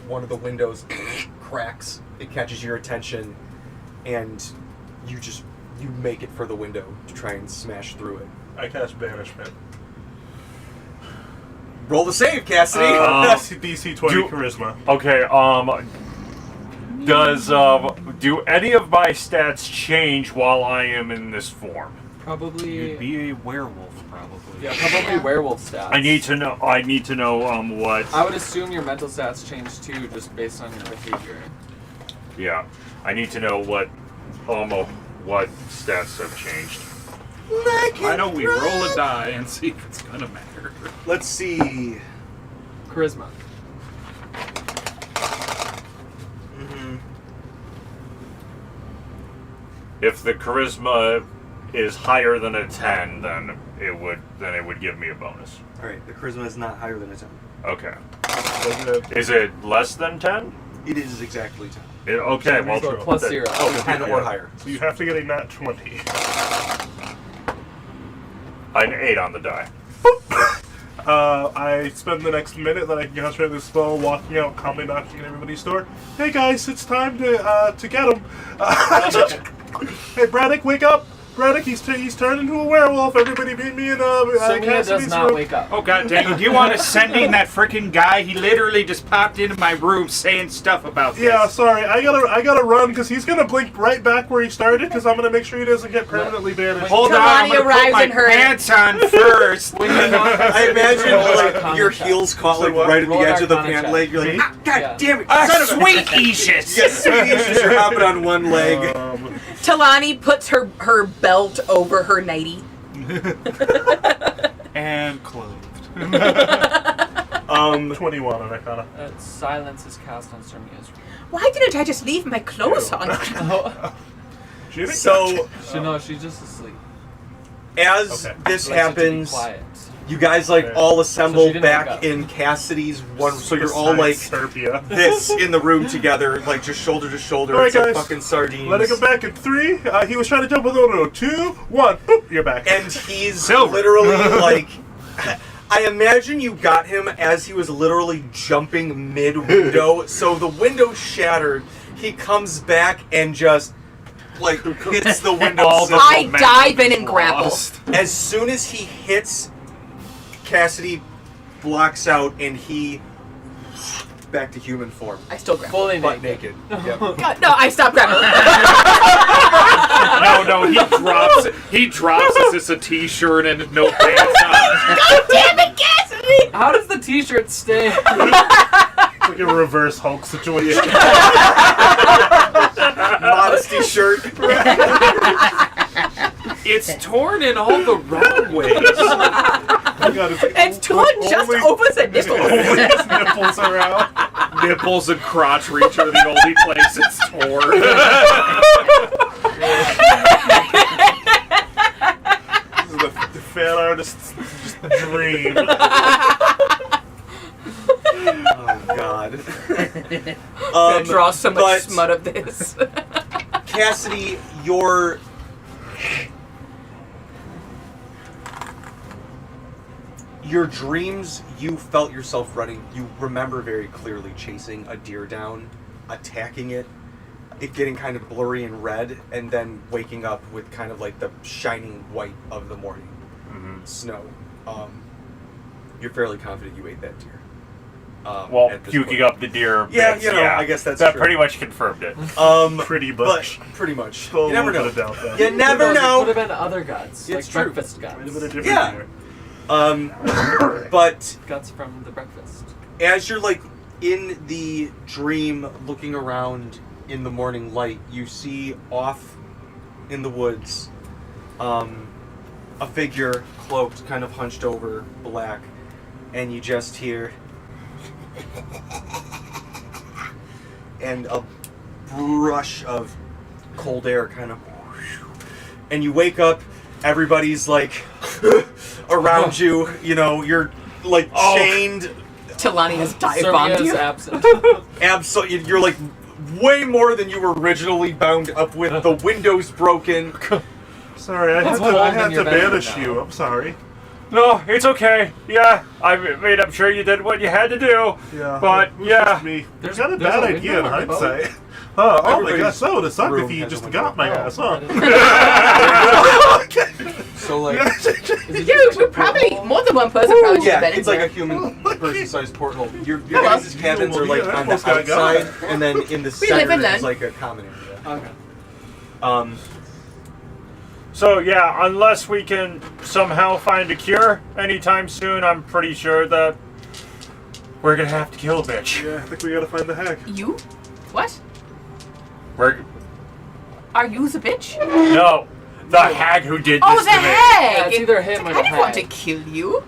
One of the windows cracks. It catches your attention, and you make it for the window to try and smash through it. I cast Banishment. Roll the save, Cassidy! DC 20 Charisma. Okay, do any of my stats change while I am in this form? Probably. You'd be a werewolf, probably. Yeah, probably werewolf stats. I need to know what. I would assume your mental stats change too, just based on your behavior. Yeah, I need to know what stats have changed. Why don't we roll a die and see if it's gonna matter? Let's see. Charisma. If the charisma is higher than a 10, then it would give me a bonus. Alright, the charisma is not higher than a 10. Okay. Is it less than 10? It is exactly 10. Okay, well, So plus 0. Oh, 10 or higher. So you have to get a nat 20. An 8 on the die. I spend the next minute that I can concentrate this spell walking out, calmly knocking at everybody's door. Hey guys, it's time to get him. Hey Braddock, wake up! Braddock, he's turned into a werewolf. Everybody meet me in Sonia does Cassidy's not room. wake up. Oh god dang it, do you want to send in that freaking guy? He literally just popped into my room saying stuff about this. Yeah, sorry, I gotta run because he's gonna blink right back where he started because I'm gonna make sure he doesn't get permanently banished. Hold on, I'm gonna put my pants on first. I imagine like your heels caught like right at the Roll an edge of the Arcana pant check. leg. You're like, ah, God damn it! Sweet Aegis! Yes, sweet. You're hopping on one leg. Talani puts her belt over her nightie. And clothed. 21 on Arcana. Silence is cast on Sermia's room. Why didn't I just leave my clothes on? So, She's just asleep. as this happens, Quiet. you guys like all So assemble she didn't wake back up. in Cassidy's one. So you're all like Serbia. this in the room together, like just shoulder to shoulder. All right, It's like guys. fucking sardines. Let it go back in 3. He was trying to jump with 2, 1. Boop, you're back. And he's Silver. literally like. I imagine you got him as he was literally jumping mid-window. So the window shattered. He comes back and just like hits the window. I dive in and grapple. As soon as he hits Cassidy, blocks out, and he back to human form, I still grab. Fully butt naked. naked. Yep. God, no, I stopped grabbing. No, he drops as it's a t-shirt and no pants on. God damn it, Cassidy! How does the t-shirt stay? It's like a reverse Hulk situation. Modesty shirt. It's torn in all the wrong ways. It's torn just over the nipples. Only his nipples are out. Nipples and crotch reach are the only place it's torn. This is the fan artist's dream. Oh God. Gonna draw so much but smut of this. Cassidy, your dreams, you felt yourself running. You remember very clearly chasing a deer down, attacking it getting kind of blurry and red, and then waking up with kind of like the shining white of the morning snow. You're fairly confident you ate that deer. Well, at this puking point. up the deer. Yeah, bits, you know, I guess that's that true. pretty much confirmed it. Pretty but much. pretty much. Still You never a know. little bit of doubt, though. You never know. Could have been other guts, It's like true. breakfast guts. Might have been a different Yeah. deer. But Guts from the breakfast. as you're like in the dream looking around in the morning light, you see off in the woods a figure cloaked, kind of hunched over, black, and you just hear and a rush of cold air kind of, and you wake up, everybody's like around you, you know, you're like chained. Talani has dive Servia bombed is you. absent. Absolutely, you're like way more than you were originally bound up with. The window's broken. Sorry, I It's had cold in to your bedroom banish now. you. I'm sorry. No, it's okay. Yeah, I mean, I'm sure you did what you had to do. Yeah. But, it was yeah. just me. There's- Got a there's bad a idea in window on the boat. hindsight. Oh my Everybody's gosh, that would have sucked room if he has a just window. got my ass, huh? So like, Dude, we're probably more than one person probably should have yeah, been it's in like a here. human person-sized porthole. Your Yeah, guys' cabins are like yeah, on the almost got outside, got. and then in the We live center and is learn. like a common area. Okay. So, yeah, unless we can somehow find a cure anytime soon, I'm pretty sure that we're gonna have to kill a bitch. Yeah, I think we gotta find the hack. You? What? We're... Are you the bitch? No, the hag who did Oh, this the to me. hag! Yeah, it's either him or I the didn't want to hag. kill you.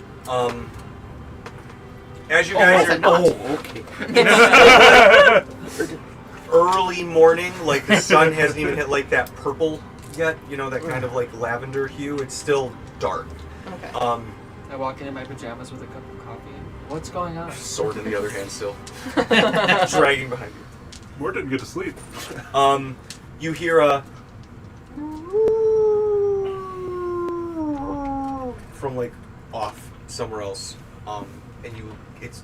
As you guys was are it not? okay. Early morning, like the sun hasn't even hit like that purple yet. You know, that kind of like lavender hue. It's still dark. Okay. I walk in my pajamas with a cup of coffee. What's going on? Sword in the other hand, still dragging behind you. We're didn't get to sleep. You hear a from like off somewhere else, and it's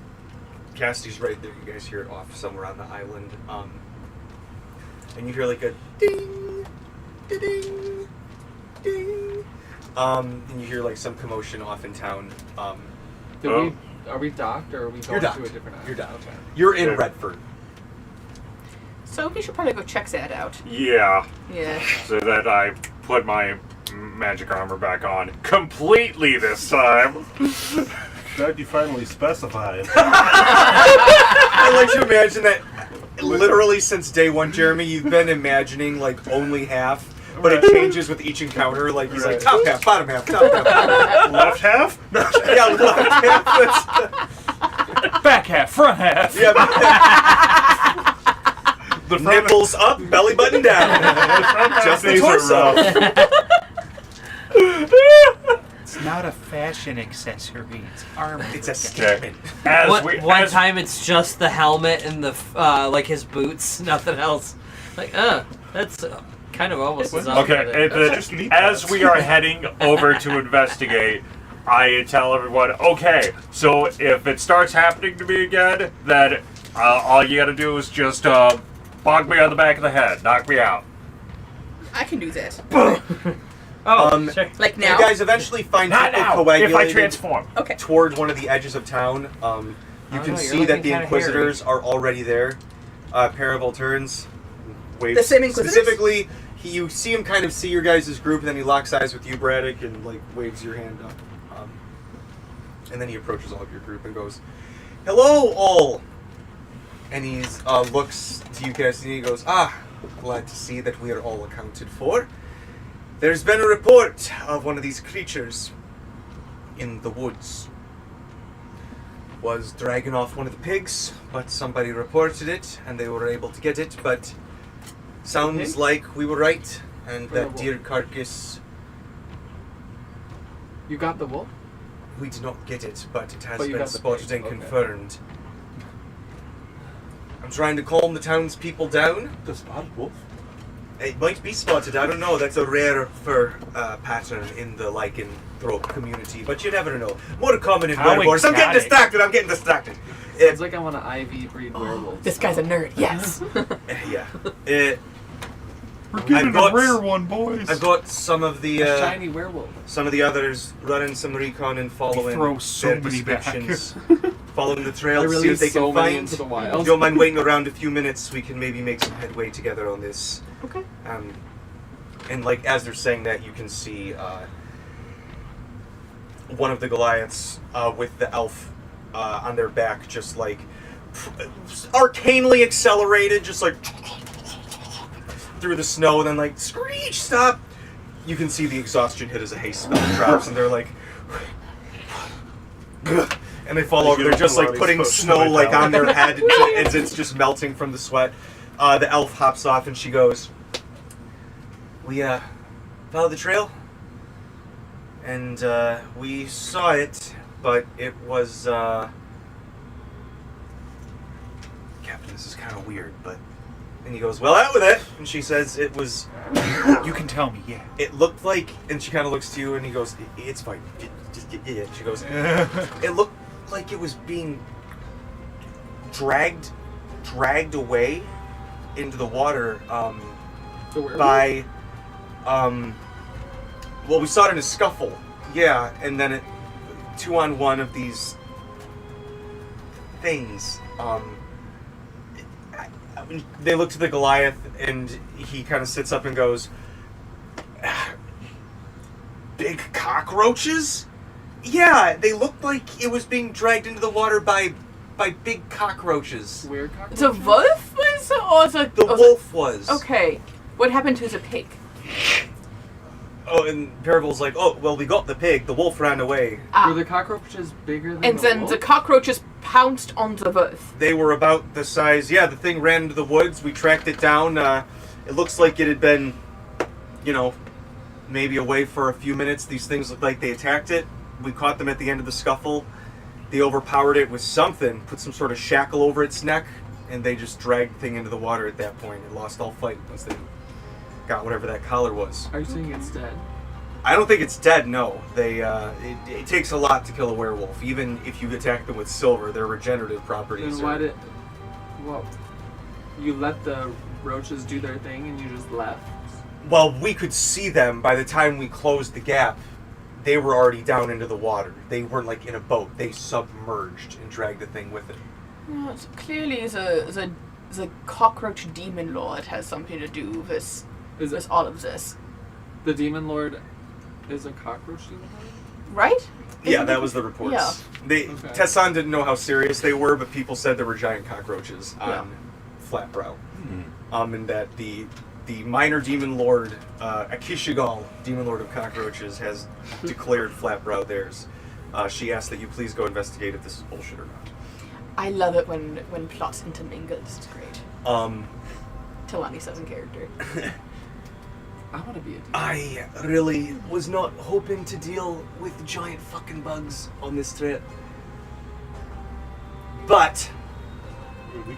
Cassidy's right there. You guys hear it off somewhere on the island, and you hear like a ding, ding, ding, and you hear like some commotion off in town. Are we docked or are we You're going docked. to a different island? You're docked. Okay. You're in Redfern. So we should probably go check that out. Yeah, Yeah. so that I put my magic armor back on completely this time. Glad you finally specified. I like to imagine that literally since day one, Jeremy, you've been imagining like only half, but it changes with each encounter. Like he's like top half, bottom half, top half, bottom half. Left half? Yeah, left half. Back half, front half. Yeah, The front nipples up, belly button down. Just the days are torso. It's not a fashion accessory. It's armor. It's a statement. As One as- time it's just the helmet and the like his boots, nothing else. Like, that's kind of almost as Okay, and then just neat as parts. we are heading over to investigate, I tell everyone, okay, so if it starts happening to me again, then all you gotta do is just bonk me on the back of the head, knock me out. I can do that. Oh, sure. Like You now? guys eventually find Not people now. If I coagulated transform. Okay. toward one of the edges of town. You Oh, can no, you're see that looking the kinda Inquisitors are already there. Paravel turns, waves. The same Inquisitors? Specifically, you see him kind of see your guys' group, and then he locks eyes with you, Braddock, and like waves your hand up. And then he approaches all of your group and goes, "Hello, all." And he looks to you guys and he goes, glad to see that we are all accounted for. There's been a report of one of these creatures in the woods. Was dragging off one of the pigs, but somebody reported it and they were able to get it, but sounds Pig? like we were right, and Or the that wolf? deer carcass, You got the wolf? we did not get it, but it has But you been got the spotted pig, and okay. confirmed. I'm trying to calm the townspeople down. The spotted wolf? It might be spotted, I don't know. That's a rare fur pattern in the lycanthrope community, but you never know. More common in How werewolves. I'm getting exotic. distracted. Sounds like I want an IV breed werewolf. This guy's a nerd. Yes. Yeah. We're getting got- a rare one, boys. I've got some of the A shiny werewolf. some of the others running some recon and following throw so their many back. descriptions, following the trail I to see released what they so can many find. into the If wild. you don't mind waiting around a few minutes, we can maybe make some headway together on this. Okay. And like as they're saying that, you can see one of the Goliaths with the elf on their back, just like arcanely accelerated, just like through the snow, and then like screech, stop. You can see the exhaustion hit as a haste spell drops, and they're like, and they fall over. They're just like putting snow like on their head as it's just melting from the sweat. The elf hops off, and she goes, "We followed the trail, and we saw it, but it was Captain. This is kind of weird, but." And he goes, "Well, out with it." And she says, "It was." You can tell me, yeah. It looked like, and she kind of looks to you, and he goes, "It's fine. Just get it." She goes, "It looked like it was being dragged away into the water The werewolf? by, well, we saw it in a scuffle, yeah, and then it 2-on-1 of these things. They look to the Goliath, and he kind of sits up and goes, "Big cockroaches? Yeah, they looked like it was being dragged into the water by big cockroaches. Weird cockroach? The wolf was, or The wolf was." Okay. What happened to the pig? Oh, and Paravel's like, "Oh, well, we got the pig. The wolf ran away." Ah. Were the cockroaches bigger than And the then wolf? the cockroaches pounced on the wolf. They were about the size. Yeah, the thing ran into the woods. We tracked it down. It looks like it had been, maybe away for a few minutes. These things looked like they attacked it. We caught them at the end of the scuffle. They overpowered it with something, put some sort of shackle over its neck, and they just dragged the thing into the water at that point. It lost all fight once they got whatever that collar was. Are you saying it's dead? I don't think it's dead, no. It takes a lot to kill a werewolf. Even if you attack them with silver, their regenerative properties Then why are... well, you let the roaches do their thing and you just left? Well, we could see them by the time we closed the gap. They were already down into the water. They weren't like in a boat. They submerged and dragged the thing with it. Yeah, so clearly the cockroach demon lord has something to do with Is it all of this. the demon lord is a cockroach demon lord? Right? Yeah, that was the reports. Yeah. They Okay. Tessan didn't know how serious they were, but people said there were giant cockroaches on Yeah. Flatbrow. And that the minor demon lord, Akishigal, demon lord of cockroaches, has declared Flatbrow theirs. She asked that you please go investigate if this is bullshit or not. I love it when plots intermingle. It's great. Talani says in character. I want to be a demon. I really was not hoping to deal with giant fucking bugs on this trip. But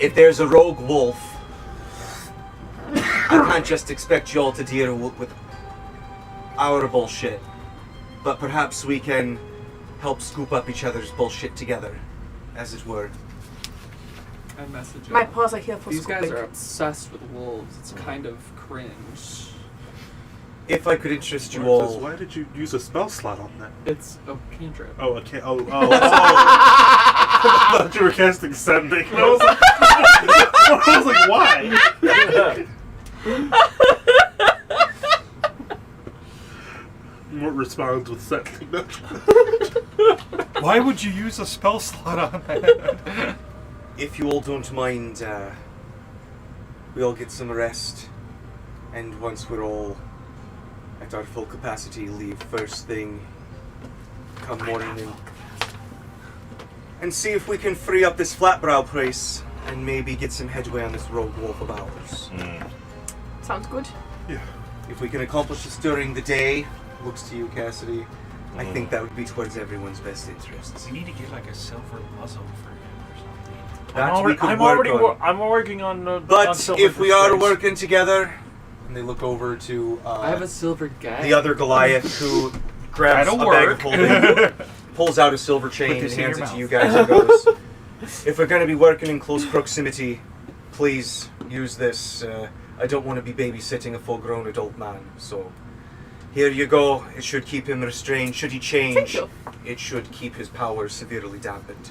if there's a rogue wolf, I can't just expect y'all to deal with our bullshit. But perhaps we can help scoop up each other's bullshit together, as it were. I message him. My paws are here for These guys scooping. are obsessed with wolves. It's kind of cringe. if I could interest you Mark says, all. why did you use a spell slot on that? It's a cantrip. Oh, okay. Oh. I thought you were casting sending. I was like, why? What responds with sending? Why would you use a spell slot on that? If you all don't mind, we all get some rest, and once we're all at our full capacity, leave first thing come morning and see if we can free up this Flatbrow place and maybe get some headway on this rogue wolf of ours. Sounds good. Yeah. If we can accomplish this during the day, looks to you, Cassidy, I think that would be towards everyone's best interests. We need to get like a silver muzzle for him or something. That we could work on. I'm working on. But on silver if we are displays. working together, and they look over to I have a silver gag. the other Goliath who grabs a That'll bag work. of holding, pulls out a silver chain and this in hands your it to you mouth. guys and goes, if we're going to be working in close proximity, please use this. I don't want to be babysitting a full-grown adult man, so here you go. It should keep him restrained. Should he Thank change, you. it should keep his powers severely dampened.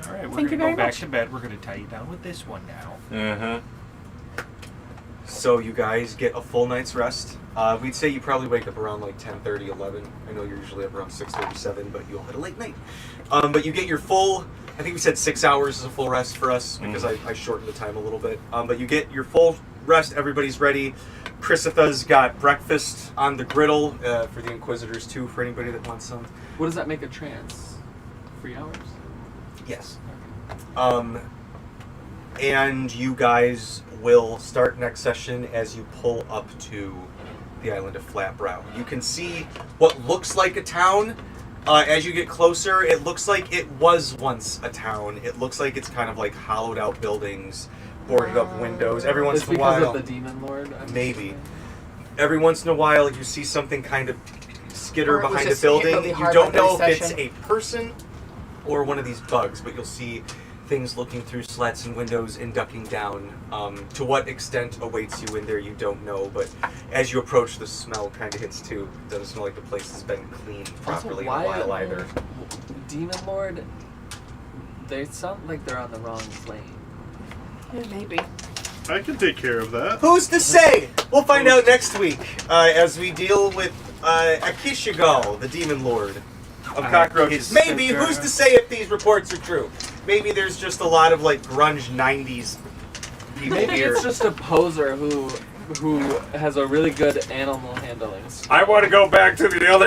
All right, we're Thank you gonna very go back much. to bed. We're gonna tie you down with this one now. So you guys get a full night's rest. We'd say you probably wake up around like 10:30, 11. I know you're usually up around 6:37, but you'll hit a late night. But you get your full, I think we said 6 hours is a full rest for us because I shortened the time a little bit. But you get your full rest. Everybody's ready. Chrysitha's got breakfast on the griddle for the Inquisitors too, for anybody that wants some. What does that make a trance? 3 hours? Yes. And you guys will start next session as you pull up to the island of Flatbrow. You can see what looks like a town. As you get closer, it looks like it was once a town. It looks like it's kind of like hollowed out buildings, boarded up windows. Every once It's in a because while, of the demon lord? maybe. Every once in a while, you see something kind of skitter Or it was behind a just hit building. really You hard don't by the know if it's recession. a person or one of these bugs, but you'll see things looking through slats and windows and ducking down. To what extent awaits you in there, you don't know, but as you approach, the smell kind of hits too. It doesn't smell like the place has been cleaned properly in a while either. Demon lord, they sound like they're on the wrong plane. Yeah, maybe. I can take care of that. Who's to say? We'll find out next week as we deal with Akishigal, the demon lord of cockroaches. Maybe, who's to say if these reports are true? Maybe there's just a lot of like grunge 90s people Maybe here. it's just a poser who has a really good animal handling. I want to go back to the other